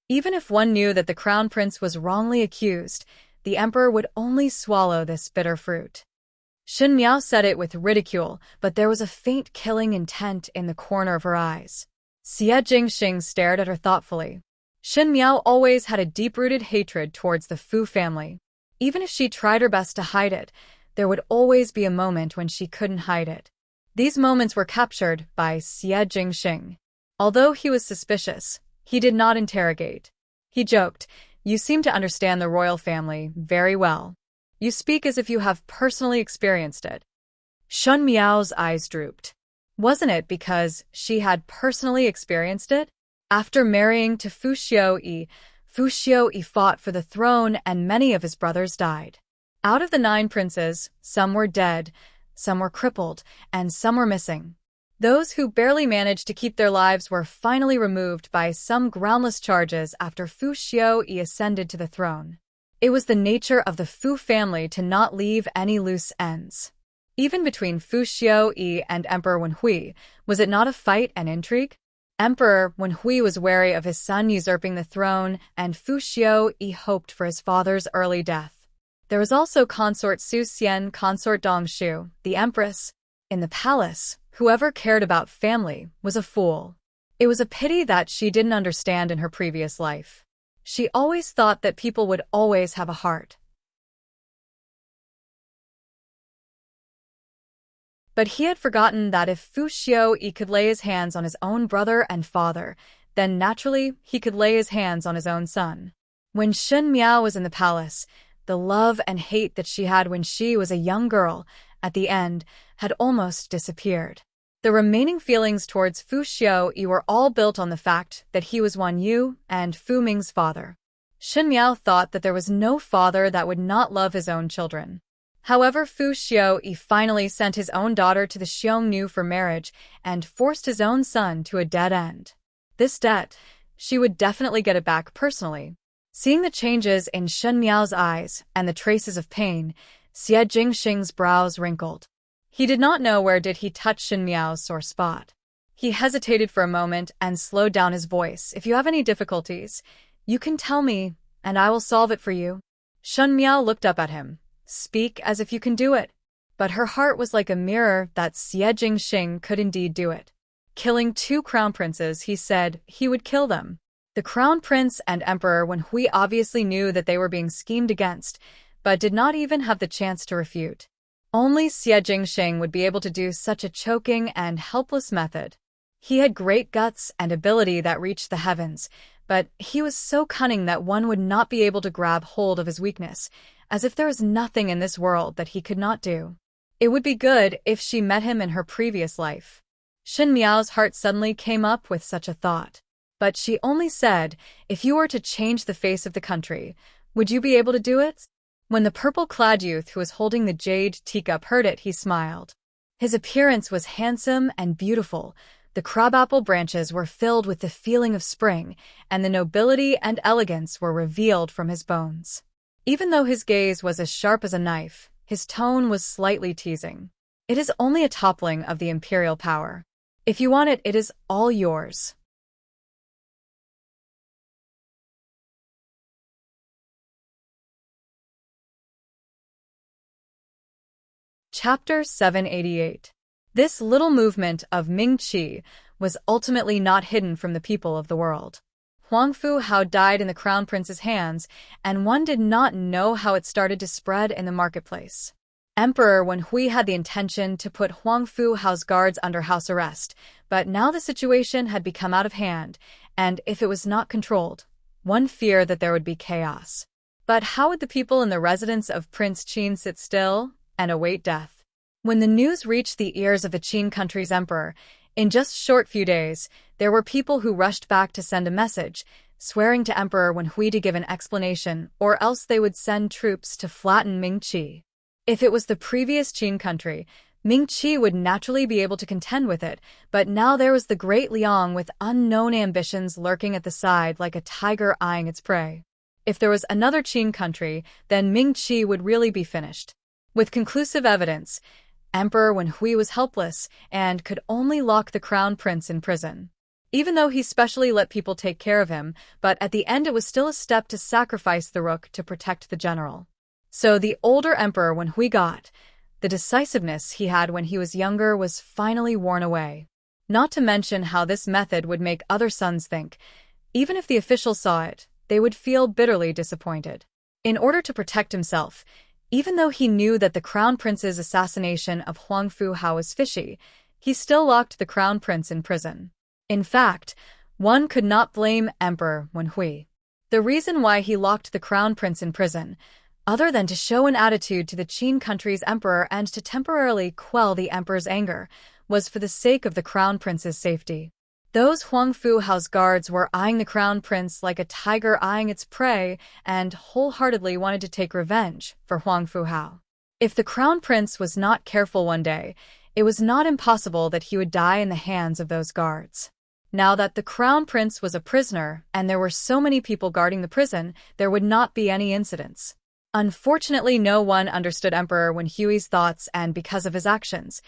Even if one knew that the crown prince was wrongly accused, the emperor would only swallow this bitter fruit. Shen Miao said it with ridicule, but there was a faint killing intent in the corner of her eyes. Xie Jingxing stared at her thoughtfully. Shen Miao always had a deep-rooted hatred towards the Fu family. Even if she tried her best to hide it, there would always be a moment when she couldn't hide it. These moments were captured by Xie Jingxing. Although he was suspicious, he did not interrogate. He joked, "You seem to understand the royal family very well. You speak as if you have personally experienced it." Shen Miao's eyes drooped. Wasn't it because she had personally experienced it? After marrying to Fu Xiaoyi fought for the throne and many of his brothers died. Out of the 9 princes, some were dead, some were crippled, and some were missing. Those who barely managed to keep their lives were finally removed by some groundless charges after Fu Xiaoyi ascended to the throne. It was the nature of the Fu family to not leave any loose ends. Even between Fu Xiaoyi and Emperor Wenhui, was it not a fight and intrigue? Emperor Wenhui was wary of his son usurping the throne, and Fu Xiaoyi hoped for his father's early death. There was also consort Su Xian, consort Dongshu, the Empress. In the palace, whoever cared about family was a fool. It was a pity that she didn't understand in her previous life. She always thought that people would always have a heart. But he had forgotten that if Fu Xiaoyi could lay his hands on his own brother and father, then naturally he could lay his hands on his own son. When Shen Miao was in the palace, the love and hate that she had when she was a young girl, at the end, had almost disappeared. The remaining feelings towards Fu Xiaoyi were all built on the fact that he was Wan Yu and Fu Ming's father. Shen Miao thought that there was no father that would not love his own children. However, Fu Xiaoyi finally sent his own daughter to the Xiongnu for marriage and forced his own son to a dead end. This debt, she would definitely get it back personally. Seeing the changes in Shen Miao's eyes and the traces of pain, Xie Jingxing's brows wrinkled. He did not know where did he touch Shen Miao's sore spot. He hesitated for a moment and slowed down his voice. If you have any difficulties, you can tell me, and I will solve it for you. Shen Miao looked up at him. Speak as if you can do it. But her heart was like a mirror that Xie Jingxing could indeed do it. Killing 2 crown princes, he said he would kill them. The crown prince and emperor Wen Hui obviously knew that they were being schemed against, but did not even have the chance to refute. Only Xie Jingxing would be able to do such a choking and helpless method. He had great guts and ability that reached the heavens, but he was so cunning that one would not be able to grab hold of his weakness, as if there was nothing in this world that he could not do. It would be good if she met him in her previous life. Shen Miao's heart suddenly came up with such a thought. But she only said, if you were to change the face of the country, would you be able to do it? When the purple-clad youth who was holding the jade teacup heard it, he smiled. His appearance was handsome and beautiful. The crabapple branches were filled with the feeling of spring, and the nobility and elegance were revealed from his bones. Even though his gaze was as sharp as a knife, his tone was slightly teasing. It is only a toppling of the imperial power. If you want it, it is all yours. Chapter 788. This little movement of Ming Qi was ultimately not hidden from the people of the world. Huang Fu Hao died in the crown prince's hands, and one did not know how it started to spread in the marketplace. Emperor Wen Hui had the intention to put Huang Fu Hao's guards under house arrest, but now the situation had become out of hand, and if it was not controlled, one feared that there would be chaos. But how would the people in the residence of Prince Qin sit still and await death? When the news reached the ears of the Qin country's emperor, in just short few days, there were people who rushed back to send a message, swearing to Emperor Wen Hui to give an explanation, or else they would send troops to flatten Ming Qi. If it was the previous Qin country, Ming Qi would naturally be able to contend with it, but now there was the Great Liang with unknown ambitions lurking at the side like a tiger eyeing its prey. If there was another Qin country, then Ming Qi would really be finished. With conclusive evidence, Emperor Wen Hui was helpless and could only lock the crown prince in prison. Even though he specially let people take care of him, but at the end it was still a step to sacrifice the rook to protect the general. So the older Emperor Wen Hui got, the decisiveness he had when he was younger was finally worn away. Not to mention how this method would make other sons think. Even if the officials saw it, they would feel bitterly disappointed. In order to protect himself, even though he knew that the crown prince's assassination of Huang Fu Hao was fishy, he still locked the crown prince in prison. In fact, one could not blame Emperor Wen Hui. The reason why he locked the crown prince in prison, other than to show an attitude to the Qin country's emperor and to temporarily quell the emperor's anger, was for the sake of the crown prince's safety. Those Huang Fu Hao's guards were eyeing the crown prince like a tiger eyeing its prey and wholeheartedly wanted to take revenge for Huang Fu Hao. If the crown prince was not careful one day, it was not impossible that he would die in the hands of those guards. Now that the crown prince was a prisoner and there were so many people guarding the prison, there would not be any incidents. Unfortunately, no one understood Emperor Wen Hui's thoughts, and because of his actions,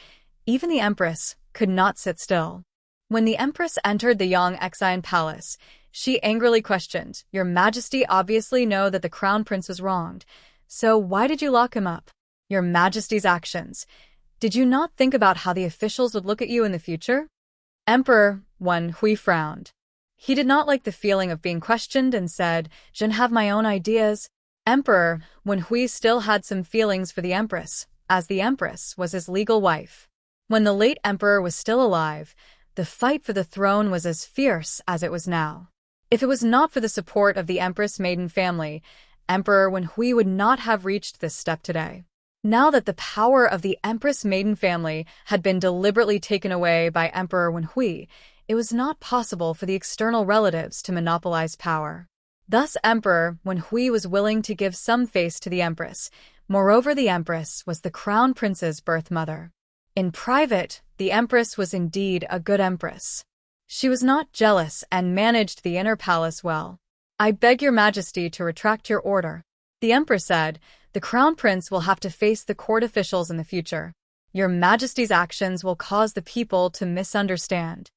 even the Empress could not sit still. When the Empress entered the Yangxian palace, she angrily questioned, "Your Majesty obviously know that the crown prince was wronged, so why did you lock him up? Your Majesty's actions. Did you not think about how the officials would look at you in the future? Emperor Wen Hui frowned. He did not like the feeling of being questioned and said, "Shouldn't have my own ideas." Emperor Wen Hui still had some feelings for the Empress, as the Empress was his legal wife. When the late emperor was still alive, the fight for the throne was as fierce as it was now. If it was not for the support of the Empress maiden family, Emperor Wen Hui would not have reached this step today. Now that the power of the Empress maiden family had been deliberately taken away by Emperor Wen Hui, it was not possible for the external relatives to monopolize power. Thus Emperor Wen Hui was willing to give some face to the Empress. Moreover, the Empress was the Crown Prince's birth mother. In private, the Empress was indeed a good Empress. She was not jealous and managed the inner palace well. "I beg your Majesty to retract your order," the Empress said. "The Crown Prince will have to face the court officials in the future. Your Majesty's actions will cause the people to misunderstand."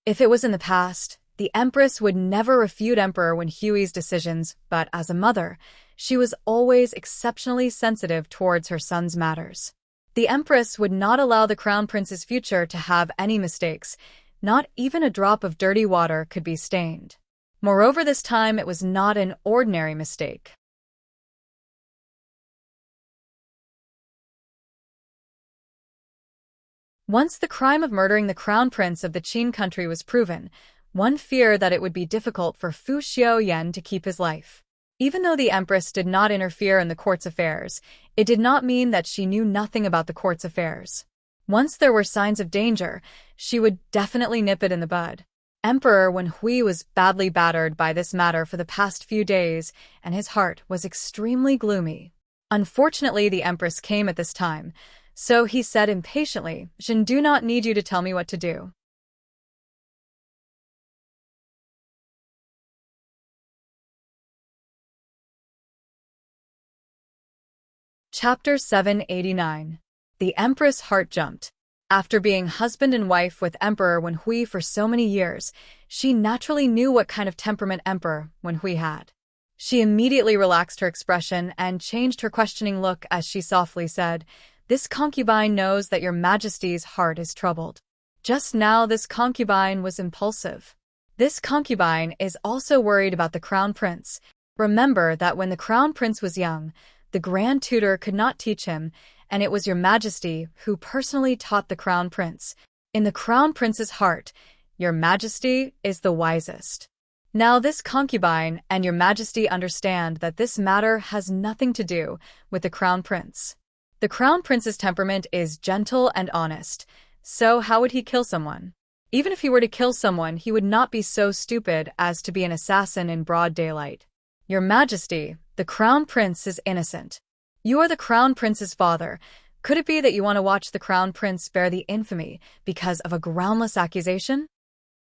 If it was in the past, the Empress would never refute Emperor Wen Hui's decisions, but as a mother, she was always exceptionally sensitive towards her son's matters. The Empress would not allow the Crown Prince's future to have any mistakes. Not even a drop of dirty water could be stained. Moreover, this time it was not an ordinary mistake. Once the crime of murdering the Crown Prince of the Qin country was proven, one feared that it would be difficult for Fu Xiaoyan to keep his life. Even though the Empress did not interfere in the court's affairs, it did not mean that she knew nothing about the court's affairs. Once there were signs of danger, she would definitely nip it in the bud. Emperor Wen Hui was badly battered by this matter for the past few days, and his heart was extremely gloomy. Unfortunately, the Empress came at this time, so he said impatiently, "I do not need you to tell me what to do." Chapter 789. The Empress' heart jumped. After being husband and wife with Emperor Wen Hui for so many years, she naturally knew what kind of temperament Emperor Wen Hui had. She immediately relaxed her expression and changed her questioning look as she softly said, "This concubine knows that your Majesty's heart is troubled." Just now this concubine was impulsive. This concubine is also worried about the Crown Prince. Remember that when the Crown Prince was young, the Grand Tutor could not teach him, and it was your Majesty who personally taught the Crown Prince. In the Crown Prince's heart, your Majesty is the wisest. Now this concubine and your Majesty understand that this matter has nothing to do with the Crown Prince. The Crown Prince's temperament is gentle and honest, so how would he kill someone? Even if he were to kill someone, he would not be so stupid as to be an assassin in broad daylight. Your Majesty, the Crown Prince is innocent. You are the Crown Prince's father. Could it be that you want to watch the Crown Prince bear the infamy because of a groundless accusation?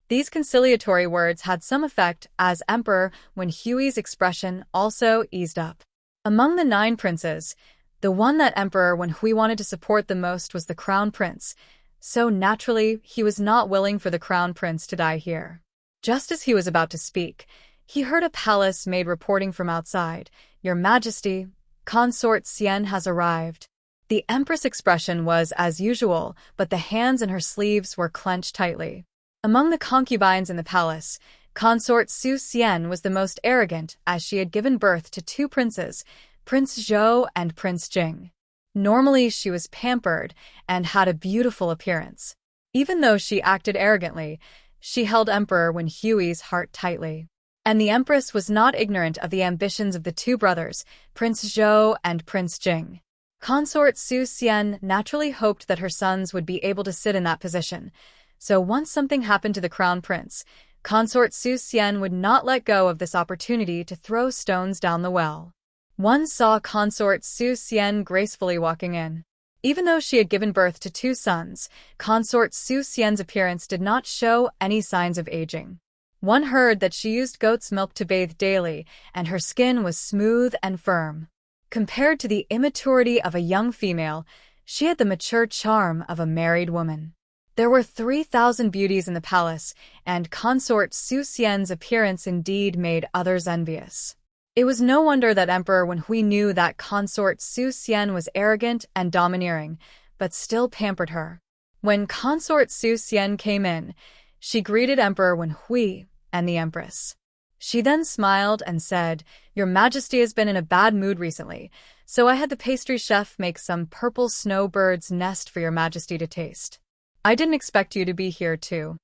These conciliatory words had some effect as Emperor Wen Hui's expression also eased up. Among the 9 princes, the one that Emperor Wen Hui wanted to support the most was the Crown Prince, so naturally he was not willing for the Crown Prince to die here. Just as he was about to speak, he heard a palace maid reporting from outside, "Your Majesty, Consort Xian has arrived." The Empress' expression was as usual, but the hands in her sleeves were clenched tightly. Among the concubines in the palace, Consort Su Xian was the most arrogant as she had given birth to 2 princes, Prince Zhou and Prince Jing. Normally she was pampered and had a beautiful appearance. Even though she acted arrogantly, she held Emperor Wen Hui's heart tightly. And the Empress was not ignorant of the ambitions of the 2 brothers, Prince Zhou and Prince Jing. Consort Su Xian naturally hoped that her sons would be able to sit in that position, so once something happened to the Crown Prince, Consort Su Xian would not let go of this opportunity to throw stones down the well. One saw Consort Su Xian gracefully walking in. Even though she had given birth to 2 sons, Consort Su Xian's appearance did not show any signs of aging. One heard that she used goat's milk to bathe daily, and her skin was smooth and firm. Compared to the immaturity of a young female, she had the mature charm of a married woman. There were 3,000 beauties in the palace, and Consort Su Xian's appearance indeed made others envious. It was no wonder that Emperor Wen Hui knew that Consort Su Xian was arrogant and domineering, but still pampered her. When Consort Su Xian came in, she greeted Emperor Wen Hui and the Empress. She then smiled and said, "Your Majesty has been in a bad mood recently, so I had the pastry chef make some purple snowbird's nest for your Majesty to taste. I didn't expect you to be here too."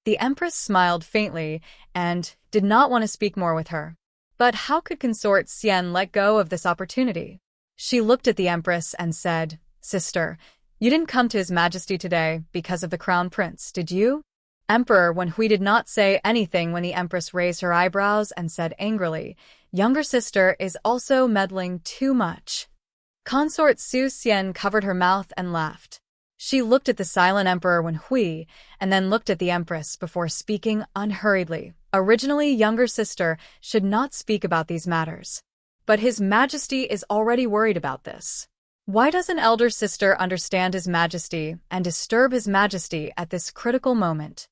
The Empress smiled faintly and did not want to speak more with her. But how could Consort Xian let go of this opportunity? She looked at the Empress and said, "Sister, you didn't come to His Majesty today because of the Crown Prince, did you?" Emperor Wen Hui did not say anything when the Empress raised her eyebrows and said angrily, "Younger sister is also meddling too much." Consort Su Xian covered her mouth and laughed. She looked at the silent Emperor Wen Hui and then looked at the Empress before speaking unhurriedly. Originally, younger sister should not speak about these matters. But His Majesty is already worried about this. Why doesn't elder sister understand His Majesty and disturb His Majesty at this critical moment?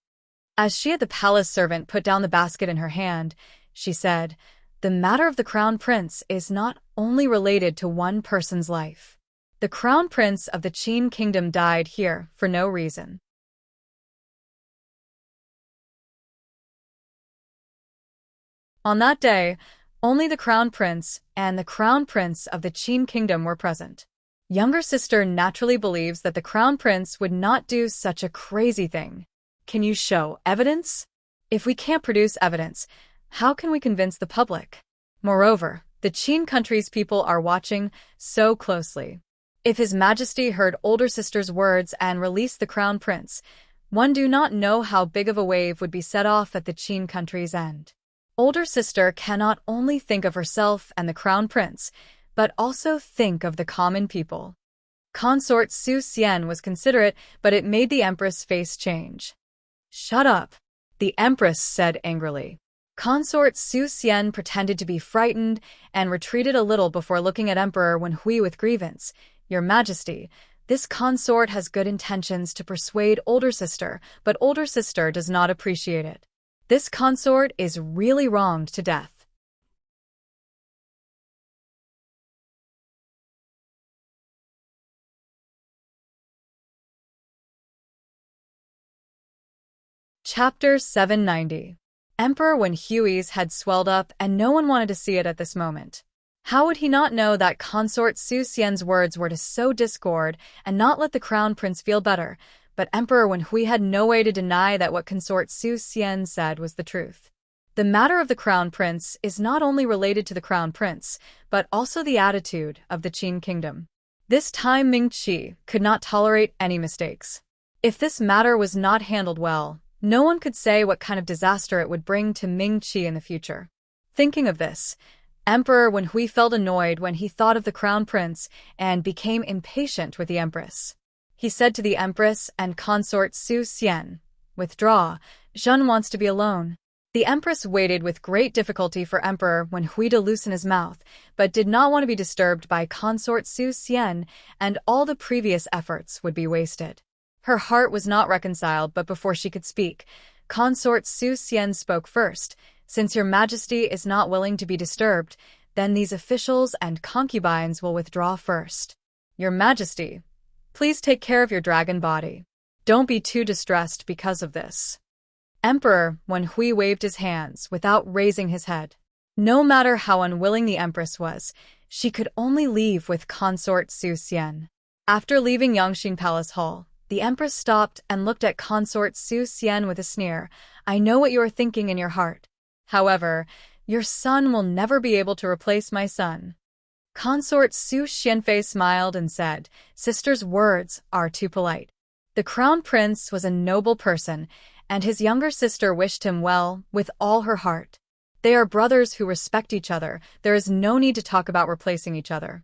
As she had the palace servant put down the basket in her hand, she said, "The matter of the Crown Prince is not only related to one person's life. The Crown Prince of the Qin Kingdom died here for no reason. On that day, only the Crown Prince and the Crown Prince of the Qin Kingdom were present. Younger sister naturally believes that the Crown Prince would not do such a crazy thing. Can you show evidence? If we can't produce evidence, how can we convince the public? Moreover, the Qin country's people are watching so closely. If His Majesty heard older sister's words and released the Crown Prince, one do not know how big of a wave would be set off at the Qin country's end. Older sister cannot only think of herself and the Crown Prince, but also think of the common people." Consort Su Xian was considerate, but it made the Empress' face change. "Shut up," the Empress said angrily. Consort Su Xian pretended to be frightened and retreated a little before looking at Emperor Wen Hui with grievance. "Your Majesty, this consort has good intentions to persuade older sister, but older sister does not appreciate it. This consort is really wronged to death." Chapter 790. Emperor Wen Hui's head swelled up and no one wanted to see it at this moment. How would he not know that Consort Su Xian's words were to sow discord and not let the Crown Prince feel better? But Emperor Wen Hui had no way to deny that what Consort Su Xian said was the truth. The matter of the Crown Prince is not only related to the Crown Prince, but also the attitude of the Qin Kingdom. This time Ming Qi could not tolerate any mistakes. If this matter was not handled well, no one could say what kind of disaster it would bring to Ming Qi in the future. Thinking of this, Emperor Wen Hui felt annoyed when he thought of the Crown Prince and became impatient with the Empress. He said to the Empress and Consort Su Xian, "Withdraw, Zhen wants to be alone." The Empress waited with great difficulty for Emperor Wen Hui to loosen his mouth, but did not want to be disturbed by Consort Su Xian, and all the previous efforts would be wasted. Her heart was not reconciled, but before she could speak, Consort Su Xian spoke first. "Since your Majesty is not willing to be disturbed, then these officials and concubines will withdraw first. Your Majesty, please take care of your dragon body. Don't be too distressed because of this." Emperor Wen Hui waved his hands without raising his head. No matter how unwilling the Empress was, she could only leave with Consort Su Xian. After leaving Yangxin Palace Hall, the Empress stopped and looked at Consort Su Xian with a sneer. "I know what you are thinking in your heart. However, your son will never be able to replace my son." Consort Su Xianfei smiled and said, "Sister's words are too polite. The Crown Prince was a noble person, and his younger sister wished him well with all her heart. They are brothers who respect each other. There is no need to talk about replacing each other."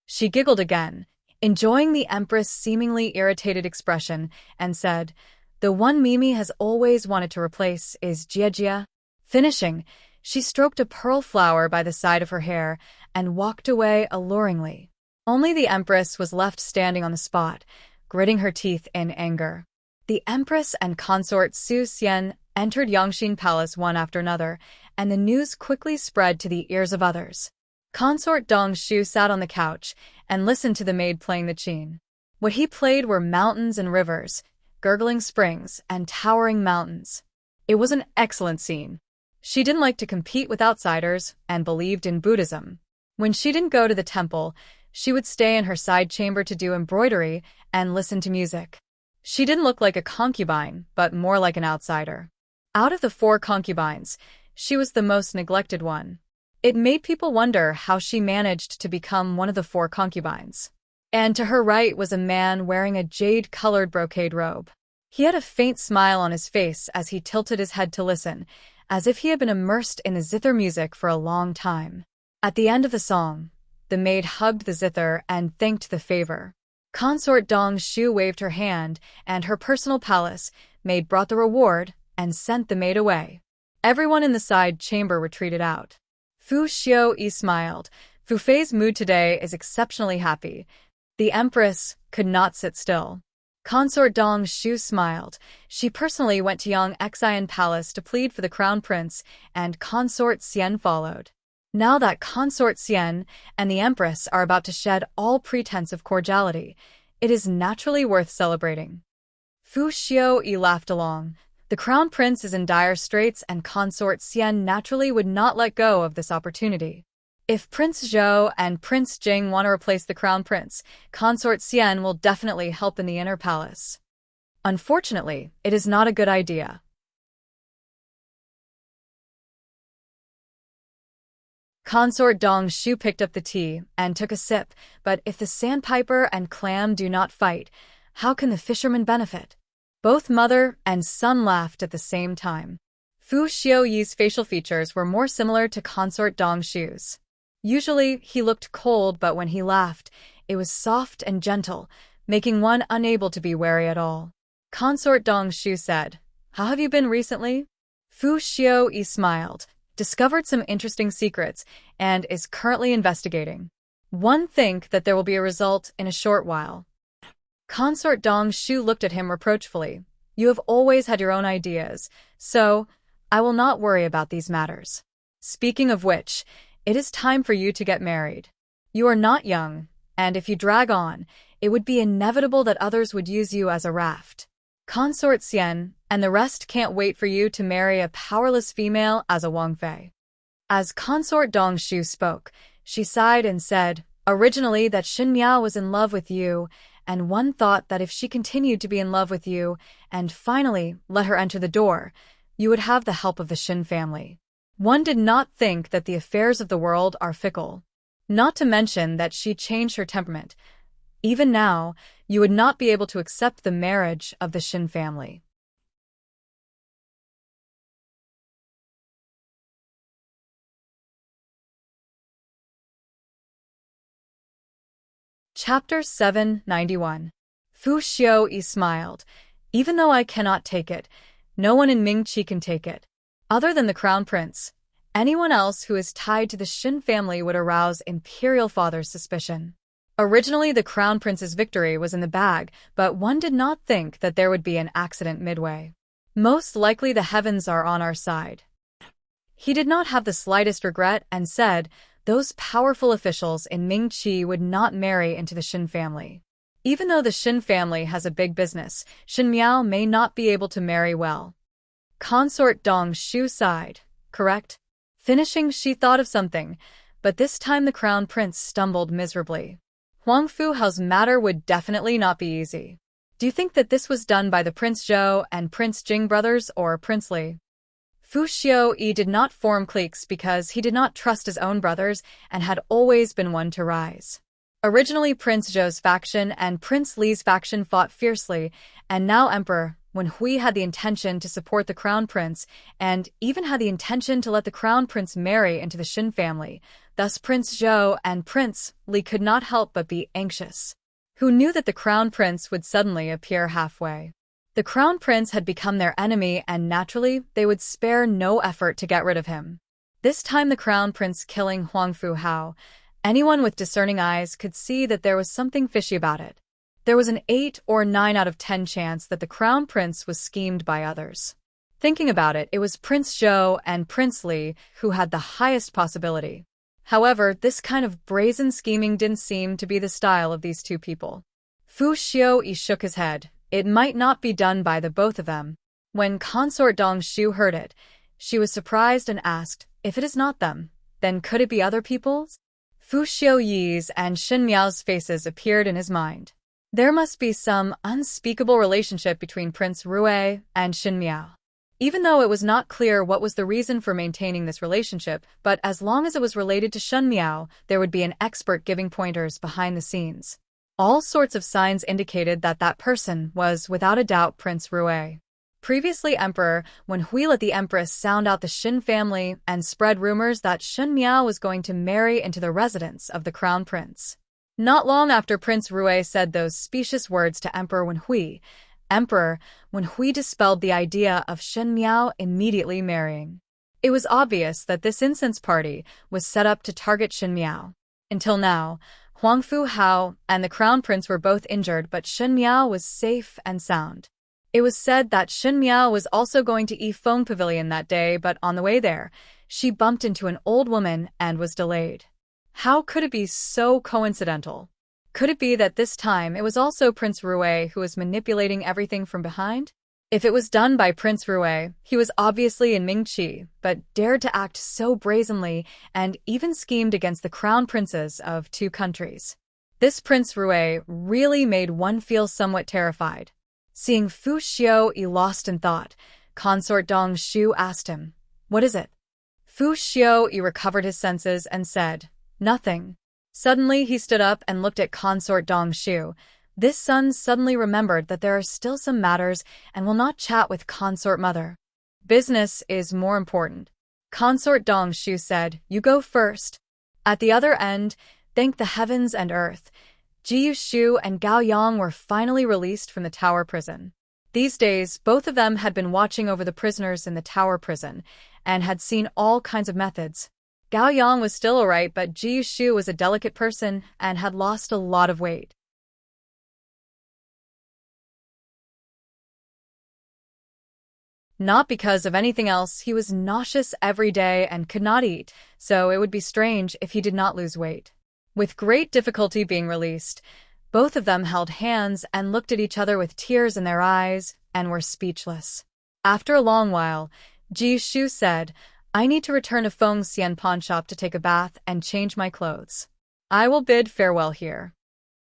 She giggled again, enjoying the Empress' seemingly irritated expression, and said, "The one Mimi has always wanted to replace is Jia." Finishing, she stroked a pearl flower by the side of her hair and walked away alluringly. Only the Empress was left standing on the spot, gritting her teeth in anger. The Empress and Consort Su Xian entered Yangxin Palace one after another, and the news quickly spread to the ears of others. Consort Dong Shu sat on the couch and listened to the maid playing the qin. What he played were mountains and rivers, gurgling springs, and towering mountains. It was an excellent scene. She didn't like to compete with outsiders and believed in Buddhism. When she didn't go to the temple, she would stay in her side chamber to do embroidery and listen to music. She didn't look like a concubine, but more like an outsider. Out of the 4 concubines, she was the most neglected one. It made people wonder how she managed to become one of the 4 concubines. And to her right was a man wearing a jade-colored brocade robe. He had a faint smile on his face as he tilted his head to listen, as if he had been immersed in the zither music for a long time. At the end of the song, the maid hugged the zither and thanked the favor. Consort Dong Shu waved her hand, and her personal palace maid brought the reward and sent the maid away. Everyone in the side chamber retreated out. Fu Xiu smiled. Fu Fei's mood today is exceptionally happy. The Empress could not sit still. Consort Dong Shu smiled. She personally went to Yang Xian Palace to plead for the crown prince, and Consort Xian followed. Now that Consort Xian and the Empress are about to shed all pretense of cordiality, it is naturally worth celebrating. Fu Xiu laughed along. The crown prince is in dire straits, and Consort Xian naturally would not let go of this opportunity. If Prince Zhou and Prince Jing want to replace the crown prince, Consort Xian will definitely help in the inner palace. Unfortunately, it is not a good idea. Consort Dong Shu picked up the tea and took a sip, but if the sandpiper and clam do not fight, how can the fisherman benefit? Both mother and son laughed at the same time. Fu Xiuyi's facial features were more similar to Consort Dong Shu's. Usually, he looked cold, but when he laughed, it was soft and gentle, making one unable to be wary at all. Consort Dong Shu said, "How have you been recently?" Fu Xiu smiled, discovered some interesting secrets, and is currently investigating. One think that there will be a result in a short while. Consort Dong Shu looked at him reproachfully. "You have always had your own ideas, so I will not worry about these matters. Speaking of which, it is time for you to get married. You are not young, and if you drag on, it would be inevitable that others would use you as a raft. Consort Xian and the rest can't wait for you to marry a powerless female as a Wang Fei." As Consort Dong Shu spoke, she sighed and said, "Originally that Xin Miao was in love with you, and one thought that if she continued to be in love with you, and finally let her enter the door, you would have the help of the Xin family. One did not think that the affairs of the world are fickle. Not to mention that she changed her temperament. Even now, you would not be able to accept the marriage of the Xin family." Chapter 791. Fu Xiu smiled. "Even though I cannot take it, no one in Mingqi can take it. Other than the crown prince, anyone else who is tied to the Xin family would arouse Imperial Father's suspicion. Originally, the crown prince's victory was in the bag, but one did not think that there would be an accident midway. Most likely the heavens are on our side." He did not have the slightest regret and said, "Those powerful officials in Mingqi would not marry into the Xin family. Even though the Xin family has a big business, Xin Miao may not be able to marry well." Consort Dong Shu sighed. "Correct?" Finishing, she thought of something, but this time the crown prince stumbled miserably. "Huang Fuhao's matter would definitely not be easy. Do you think that this was done by the Prince Zhou and Prince Jing brothers or Prince Li?" Fu Xiu did not form cliques because he did not trust his own brothers and had always been one to rise. Originally, Prince Zhou's faction and Prince Li's faction fought fiercely, and now Emperor Wen Hui had the intention to support the crown prince and even had the intention to let the crown prince marry into the Xin family. Thus Prince Zhou and Prince Li could not help but be anxious. Who knew that the crown prince would suddenly appear halfway? The crown prince had become their enemy, and naturally, they would spare no effort to get rid of him. This time the crown prince killing Huang Fuhao, anyone with discerning eyes could see that there was something fishy about it. There was an 8 or 9 out of 10 chance that the crown prince was schemed by others. Thinking about it, it was Prince Zhou and Prince Li who had the highest possibility. However, this kind of brazen scheming didn't seem to be the style of these two people. Fu Xiaoyi shook his head. It might not be done by the both of them. When Consort Dongshu heard it, she was surprised and asked, if it is not them, then could it be other people's? Fu Xiaoyi's and Shen Miao's faces appeared in his mind. There must be some unspeakable relationship between Prince Rui and Shen Miao. Even though it was not clear what was the reason for maintaining this relationship, but as long as it was related to Shen Miao, there would be an expert giving pointers behind the scenes. All sorts of signs indicated that that person was, without a doubt, Prince Rui. Previously Emperor, when Hui let the Empress sound out the Shen family and spread rumors that Shen Miao was going to marry into the residence of the Crown Prince. Not long after Prince Rui said those specious words to Emperor When Hui dispelled the idea of Shen Miao immediately marrying. It was obvious that this incense party was set up to target Shen Miao. Until now, Huang Fu Hao and the Crown Prince were both injured, but Shen Miao was safe and sound. It was said that Shen Miao was also going to Yifeng Pavilion that day, but on the way there, she bumped into an old woman and was delayed. How could it be so coincidental? Could it be that this time it was also Prince Rui who was manipulating everything from behind? If it was done by Prince Rui, he was obviously in Mingqi, but dared to act so brazenly and even schemed against the crown princes of two countries. This Prince Rui really made one feel somewhat terrified. Seeing Fu Xiaoyi lost in thought, Consort Dongshu asked him, "What is it?" Fu Xiaoyi recovered his senses and said, "Nothing." Suddenly he stood up and looked at Consort Dongshu. This son suddenly remembered that there are still some matters and will not chat with Consort Mother. Business is more important. Consort Dongshu said, "You go first." At the other end, thank the heavens and earth, Ji Yushu and Gao Yang were finally released from the tower prison. These days, both of them had been watching over the prisoners in the tower prison and had seen all kinds of methods. Gao Yang was still alright, but Ji Yushu was a delicate person and had lost a lot of weight. Not because of anything else, he was nauseous every day and could not eat, so it would be strange if he did not lose weight. With great difficulty being released, both of them held hands and looked at each other with tears in their eyes and were speechless. After a long while, Ji Shu said, "I need to return to Feng Xian pawn shop to take a bath and change my clothes. I will bid farewell here."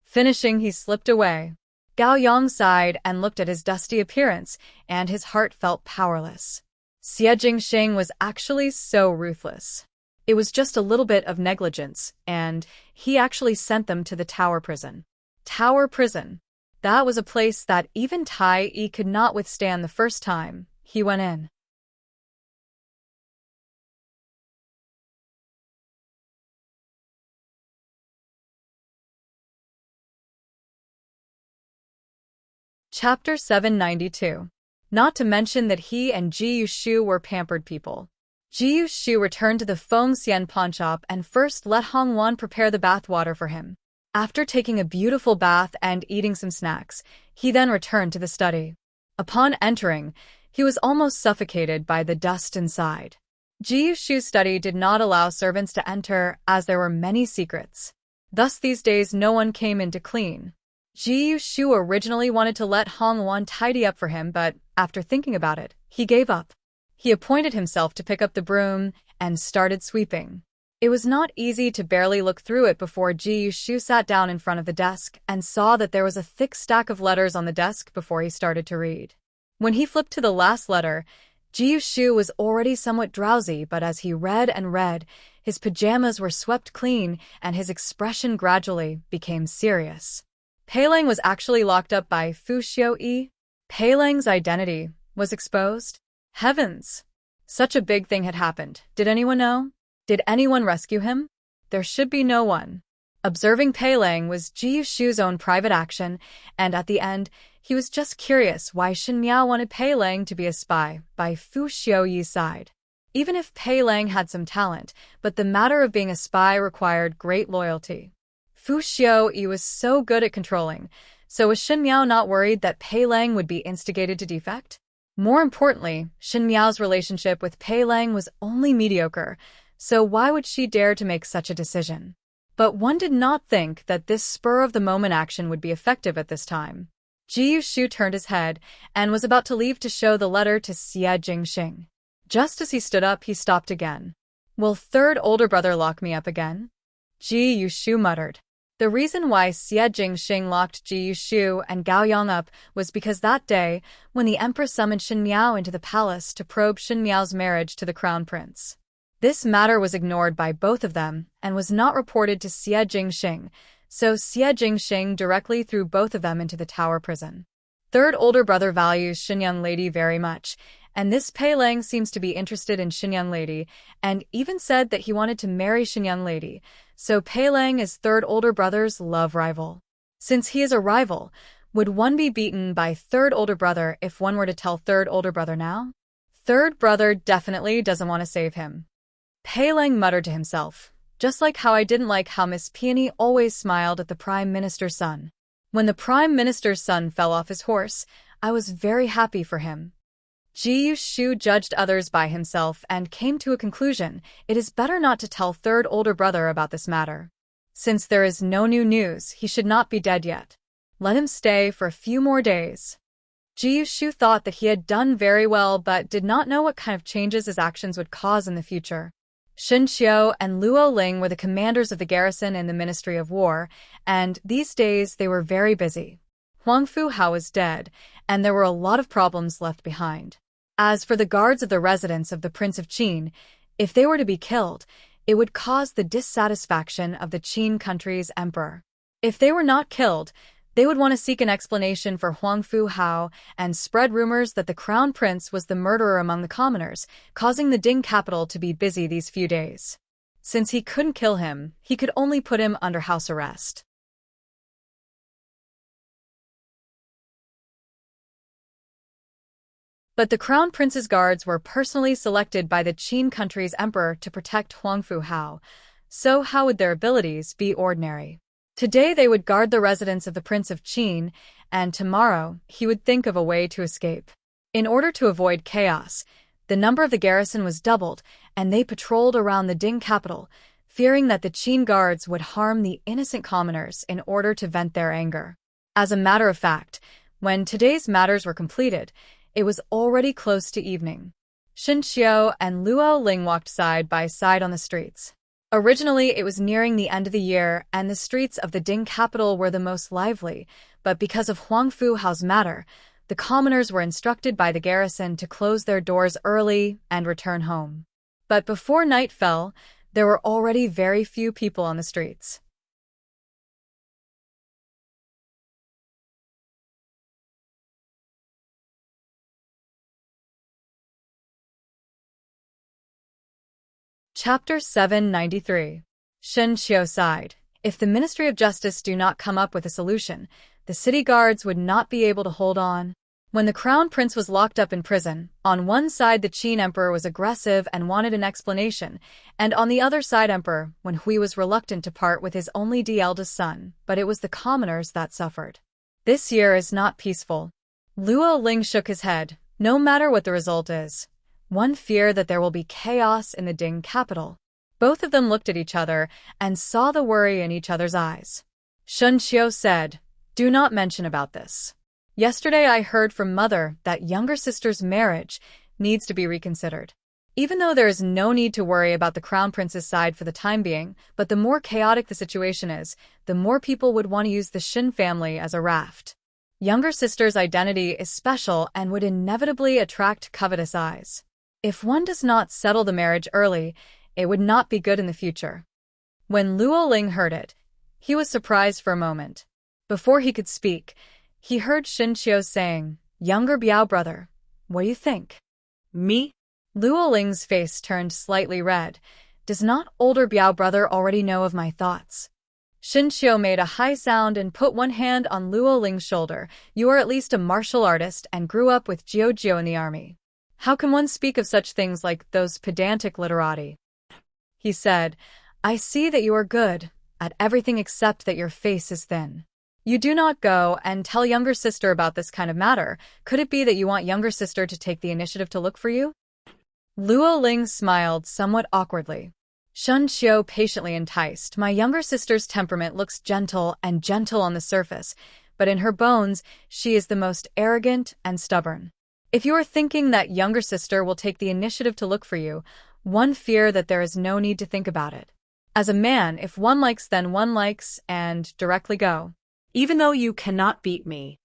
Finishing, he slipped away. Gao Yang sighed and looked at his dusty appearance, and his heart felt powerless. Xie Jingxing was actually so ruthless. It was just a little bit of negligence, and he actually sent them to the tower prison. Tower prison. That was a place that even Tai Yi could not withstand the first time he went in. Chapter 792. Not to mention that he and Ji Yushu were pampered people. Ji Yushu returned to the Feng Xian pawn shop and first let Hong Wan prepare the bath water for him. After taking a beautiful bath and eating some snacks, he then returned to the study. Upon entering, he was almost suffocated by the dust inside. Ji Yushu's study did not allow servants to enter as there were many secrets. Thus these days no one came in to clean. Ji Yushu originally wanted to let Hong Wan tidy up for him, but after thinking about it, he gave up. He appointed himself to pick up the broom and started sweeping. It was not easy to barely look through it before Ji Yushu sat down in front of the desk and saw that there was a thick stack of letters on the desk before he started to read. When he flipped to the last letter, Ji Yushu was already somewhat drowsy, but as he read and read, his pajamas were swept clean and his expression gradually became serious. Pei Lang was actually locked up by Fu Xiaoyi. Pei Lang's identity was exposed. Heavens! Such a big thing had happened. Did anyone know? Did anyone rescue him? There should be no one. Observing Pei Lang was Ji Yushu's own private action, and at the end, he was just curious why Shen Miao wanted Pei Lang to be a spy by Fu Xiaoyi's side. Even if Pei Lang had some talent, but the matter of being a spy required great loyalty. Fu Xiaoyi was so good at controlling, so was Shen Miao not worried that Pei Lang would be instigated to defect? More importantly, Shen Miao's relationship with Pei Lang was only mediocre, so why would she dare to make such a decision? But one did not think that this spur-of-the-moment action would be effective at this time. Ji Yushu turned his head and was about to leave to show the letter to Xie Jingxing. Just as he stood up, he stopped again. "Will third older brother lock me up again?" Ji Yushu muttered. The reason why Xie Jingxing locked Ji Yushu and Gao Yang up was because that day, when the Empress summoned Shen Miao into the palace to probe Shen Miao's marriage to the crown prince. This matter was ignored by both of them and was not reported to Xie Jingxing, so Xie Jingxing directly threw both of them into the tower prison. Third older brother values Shen Young Lady very much, and this Pei Lang seems to be interested in Shen Young Lady, and even said that he wanted to marry Shen Young Lady, so Pei Lang is third older brother's love rival. Since he is a rival, would one be beaten by third older brother if one were to tell third older brother now? Third brother definitely doesn't want to save him. Pei Lang muttered to himself, just like how I didn't like how Miss Peony always smiled at the Prime Minister's son. When the Prime Minister's son fell off his horse, I was very happy for him. Ji Yushu judged others by himself and came to a conclusion: it is better not to tell third older brother about this matter. Since there is no new news, he should not be dead yet. Let him stay for a few more days. Ji Yushu thought that he had done very well but did not know what kind of changes his actions would cause in the future. Shen Qiu and Luo Ling were the commanders of the garrison in the Ministry of War, and these days they were very busy. Huang Fu Hao was dead, and there were a lot of problems left behind. As for the guards of the residence of the Prince of Qin, if they were to be killed, it would cause the dissatisfaction of the Qin country's emperor. If they were not killed, they would want to seek an explanation for Huang Fu Hao and spread rumors that the crown prince was the murderer among the commoners, causing the Ding capital to be busy these few days. Since he couldn't kill him, he could only put him under house arrest. But the crown prince's guards were personally selected by the Qin country's emperor to protect Huang Fu Hao, so how would their abilities be ordinary? Today they would guard the residence of the Prince of Qin, and tomorrow he would think of a way to escape. In order to avoid chaos, the number of the garrison was doubled, and they patrolled around the Ding capital, fearing that the Qin guards would harm the innocent commoners in order to vent their anger. As a matter of fact, when today's matters were completed, it was already close to evening. Shen Qiu and Luo Ling walked side by side on the streets. Originally, it was nearing the end of the year, and the streets of the Ding capital were the most lively, but because of Huang Fu Hao's matter, the commoners were instructed by the garrison to close their doors early and return home. But before night fell, there were already very few people on the streets. Chapter 793. Shen Qiu sighed. If the Ministry of Justice do not come up with a solution, the city guards would not be able to hold on. When the crown prince was locked up in prison, on one side the Qin emperor was aggressive and wanted an explanation, and on the other side Emperor Wen Hui was reluctant to part with his only eldest son, but it was the commoners that suffered. This year is not peaceful. Luo Ling shook his head. No matter what the result is, one fear that there will be chaos in the Ding capital. Both of them looked at each other and saw the worry in each other's eyes. Shen Qiu said, "Do not mention about this. Yesterday I heard from Mother that younger sister's marriage needs to be reconsidered. Even though there is no need to worry about the crown prince's side for the time being, but the more chaotic the situation is, the more people would want to use the Shin family as a raft. Younger sister's identity is special and would inevitably attract covetous eyes. If one does not settle the marriage early, it would not be good in the future." When Luo Ling heard it, he was surprised for a moment. Before he could speak, he heard Shen Qiu saying, "Younger Biao brother, what do you think?" Me? Luo Ling's face turned slightly red. Does not older Biao brother already know of my thoughts? Shen Qiu made a high sound and put one hand on Luo Ling's shoulder. You are at least a martial artist and grew up with Jiu in the army. How can one speak of such things like those pedantic literati? He said, I see that you are good at everything except that your face is thin. You do not go and tell younger sister about this kind of matter. Could it be that you want younger sister to take the initiative to look for you? Luo Ling smiled somewhat awkwardly. Shun Xiu patiently enticed. My younger sister's temperament looks gentle and gentle on the surface, but in her bones, she is the most arrogant and stubborn. If you are thinking that younger sister will take the initiative to look for you, one fear that there is no need to think about it. As a man, if one likes, then one likes, and directly go. Even though you cannot beat me.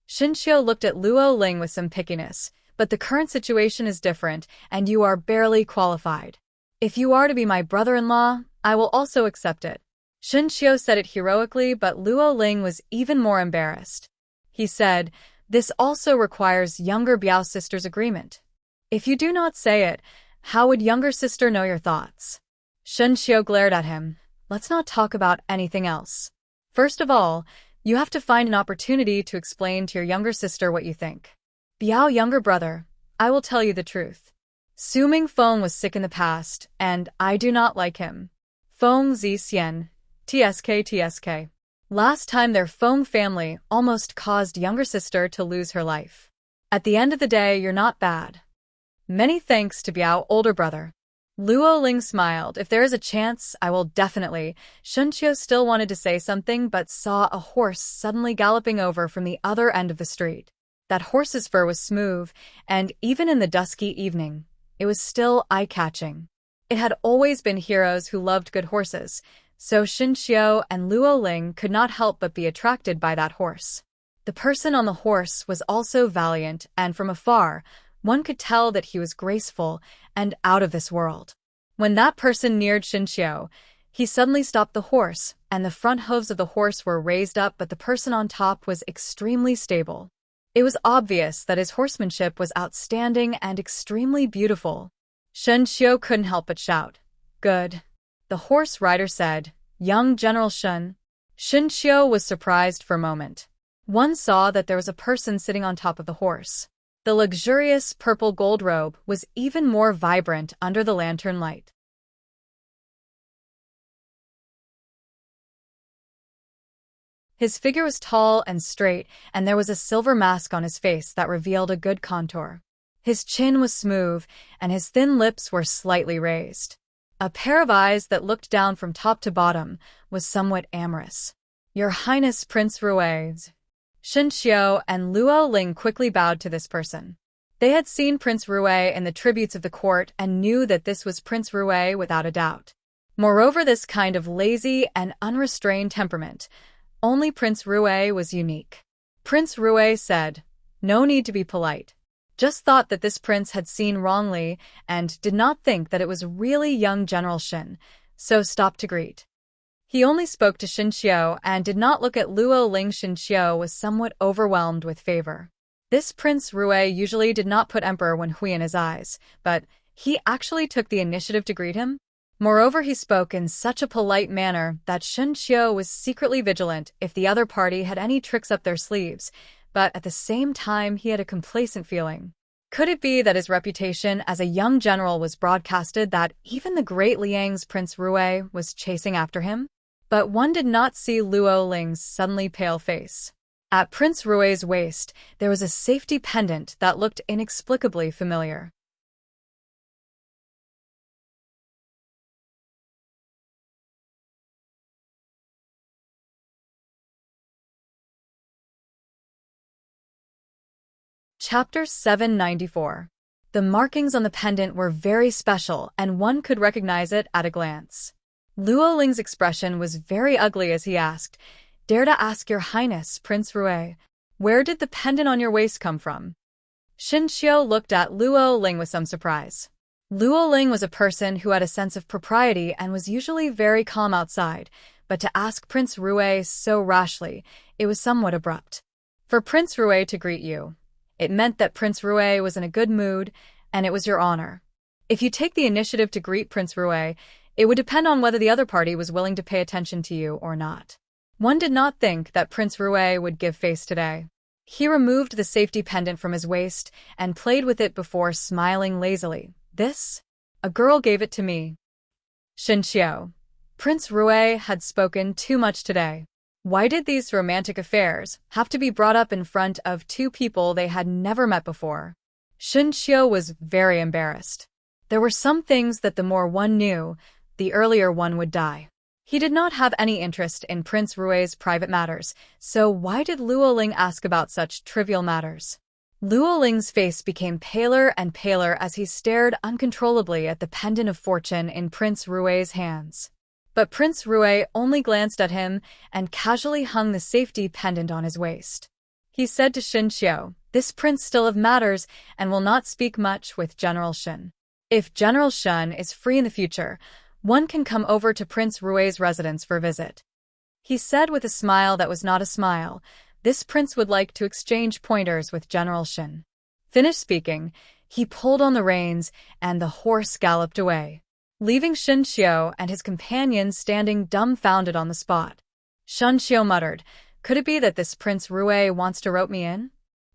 Shin Xiu looked at Luo Ling with some pickiness, but the current situation is different, and you are barely qualified. If you are to be my brother-in-law, I will also accept it. Shin Xiu said it heroically, but Luo Ling was even more embarrassed. He said, this also requires younger Biao sister's agreement. If you do not say it, how would younger sister know your thoughts? Shin Xiu glared at him. Let's not talk about anything else. First of all, you have to find an opportunity to explain to your younger sister what you think. Biao, younger brother, I will tell you the truth. Su Mingfeng was sick in the past, and I do not like him. Feng Zixian, TSK. Last time their Feng family almost caused younger sister to lose her life. At the end of the day, you're not bad. Many thanks to Biao, older brother. Luo Ling smiled. If there is a chance, I will definitely. Shun Xiu still wanted to say something but saw a horse suddenly galloping over from the other end of the street. That horse's fur was smooth, and even in the dusky evening, it was still eye-catching. It had always been heroes who loved good horses, so Shin Xiu and Luo Ling could not help but be attracted by that horse. The person on the horse was also valiant, and from afar, one could tell that he was graceful and out of this world. When that person neared Shin Xiu, he suddenly stopped the horse, and the front hooves of the horse were raised up, but the person on top was extremely stable. It was obvious that his horsemanship was outstanding and extremely beautiful. Shin Xiu couldn't help but shout, "Good." The horse rider said, "Young General Shun." Shin Xiu was surprised for a moment. One saw that there was a person sitting on top of the horse. The luxurious purple gold robe was even more vibrant under the lantern light. His figure was tall and straight, and there was a silver mask on his face that revealed a good contour. His chin was smooth, and his thin lips were slightly raised. A pair of eyes that looked down from top to bottom was somewhat amorous. "Your Highness Prince Rue." Shin Xiu and Luo Ling quickly bowed to this person. They had seen Prince Rue in the tributes of the court and knew that this was Prince Rue without a doubt. Moreover, this kind of lazy and unrestrained temperament, only Prince Rue was unique. Prince Rue said, "No need to be polite. Just thought that this prince had seen wrongly and did not think that it was really young General Shin, so stopped to greet." He only spoke to Shin Xiu and did not look at Luo Ling. Shin Xiu was somewhat overwhelmed with favor. This Prince Rue usually did not put Emperor Wen Hui in his eyes, but he actually took the initiative to greet him. Moreover, he spoke in such a polite manner that Shin Xiu was secretly vigilant if the other party had any tricks up their sleeves, but at the same time he had a complacent feeling. Could it be that his reputation as a young general was broadcasted, that even the great Liang's Prince Rue was chasing after him? But one did not see Luo Ling's suddenly pale face. At Prince Rue's waist, there was a safety pendant that looked inexplicably familiar. Chapter 794. The markings on the pendant were very special, and one could recognize it at a glance. Luo Ling's expression was very ugly as he asked, "Dare to ask your highness, Prince Rue, where did the pendant on your waist come from?" Shin Xiu looked at Luo Ling with some surprise. Luo Ling was a person who had a sense of propriety and was usually very calm outside, but to ask Prince Rue so rashly, it was somewhat abrupt. For Prince Rue to greet you, it meant that Prince Rue was in a good mood, and it was your honor. If you take the initiative to greet Prince Rue, it would depend on whether the other party was willing to pay attention to you or not. One did not think that Prince Rue would give face today. He removed the safety pendant from his waist and played with it before smiling lazily. "This? A girl gave it to me." Shin Xiu. Prince Rue had spoken too much today. Why did these romantic affairs have to be brought up in front of two people they had never met before? Shin Xiu was very embarrassed. There were some things that the more one knew, the earlier one would die. He did not have any interest in Prince Rui's private matters, so why did Luo Ling ask about such trivial matters? Luo Ling's face became paler and paler as he stared uncontrollably at the pendant of fortune in Prince Rui's hands. But Prince Rui only glanced at him and casually hung the safety pendant on his waist. He said to Xin Xiu, "This prince still of matters and will not speak much with General Shen. If General Shen is free in the future, one can come over to Prince Rui's residence for a visit." He said with a smile that was not a smile. This prince would like to exchange pointers with General Shen. Finished speaking, he pulled on the reins and the horse galloped away, leaving Xin Xiu and his companions standing dumbfounded on the spot. Xin Xiu muttered, "Could it be that this Prince Rui wants to rope me in?"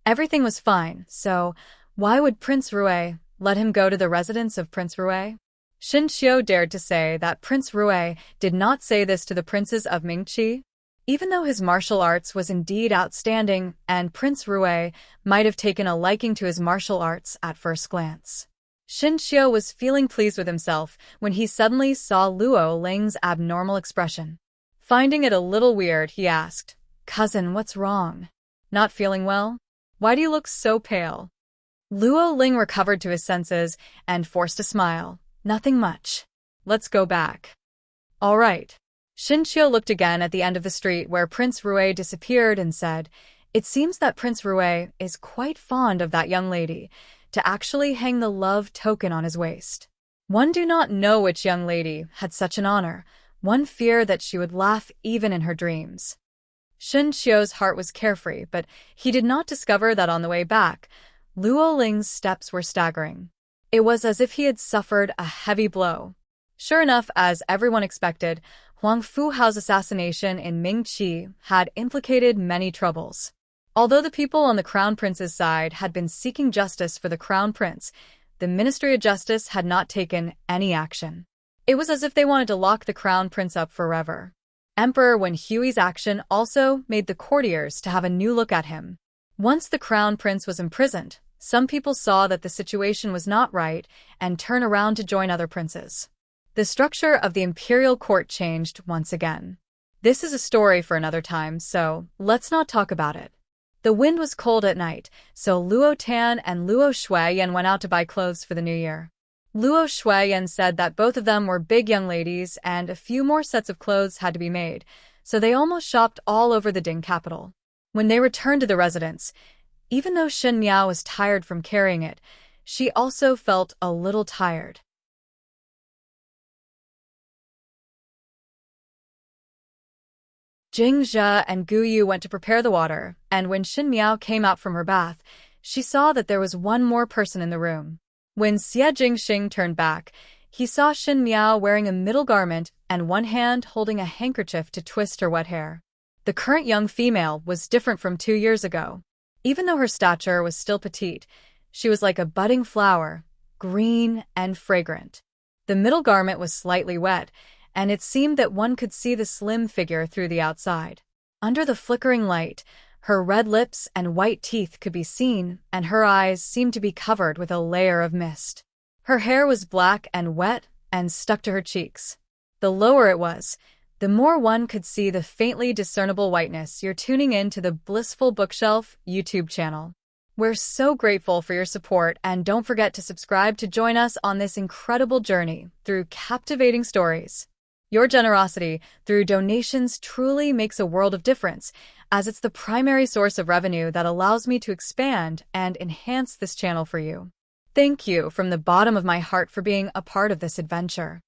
Everything was fine, so why would Prince Rui let him go to the residence of Prince Rui? Xin Xiu dared to say that Prince Rui did not say this to the princes of Mingqi. Even though his martial arts was indeed outstanding, and Prince Rui might have taken a liking to his martial arts at first glance. Xin Xiu was feeling pleased with himself when he suddenly saw Luo Ling's abnormal expression. Finding it a little weird, he asked, "Cousin, what's wrong? Not feeling well? Why do you look so pale?" Luo Ling recovered to his senses and forced a smile. "Nothing much. Let's go back." "All right." Xin Xiu looked again at the end of the street where Prince Rui disappeared and said, "It seems that Prince Rui is quite fond of that young lady, to actually hang the love token on his waist. One do not know which young lady had such an honor. One fear that she would laugh even in her dreams." Xin Xiu's heart was carefree, but he did not discover that on the way back, Luo Ling's steps were staggering. It was as if he had suffered a heavy blow. Sure enough, as everyone expected, Huang Fuhao's assassination in Mingqi had implicated many troubles. Although the people on the Crown Prince's side had been seeking justice for the Crown Prince, the Ministry of Justice had not taken any action. It was as if they wanted to lock the Crown Prince up forever. Emperor Wen Hui's action also made the courtiers to have a new look at him. Once the Crown Prince was imprisoned, some people saw that the situation was not right and turned around to join other princes. The structure of the imperial court changed once again. This is a story for another time, so let's not talk about it. The wind was cold at night, so Luo Tan and Luo Shuiyan went out to buy clothes for the new year. Luo Shuiyan said that both of them were big young ladies and a few more sets of clothes had to be made, so they almost shopped all over the Ding capital. When they returned to the residence, even though Shen Miao was tired from carrying it, she also felt a little tired. Jing Zhe and Gu Yu went to prepare the water, and when Shen Miao came out from her bath, she saw that there was one more person in the room. When Xie Jingxing turned back, he saw Shen Miao wearing a middle garment and one hand holding a handkerchief to twist her wet hair. The current young female was different from 2 years ago. Even though her stature was still petite, she was like a budding flower, green and fragrant. The middle garment was slightly wet, and it seemed that one could see the slim figure through the outside. Under the flickering light, her red lips and white teeth could be seen, and her eyes seemed to be covered with a layer of mist. Her hair was black and wet and stuck to her cheeks. The lower it was, the more one could see the faintly discernible whiteness. You're tuning in to the Blissful Bookshelf YouTube channel. We're so grateful for your support, and don't forget to subscribe to join us on this incredible journey through captivating stories. Your generosity through donations truly makes a world of difference, as it's the primary source of revenue that allows me to expand and enhance this channel for you. Thank you from the bottom of my heart for being a part of this adventure.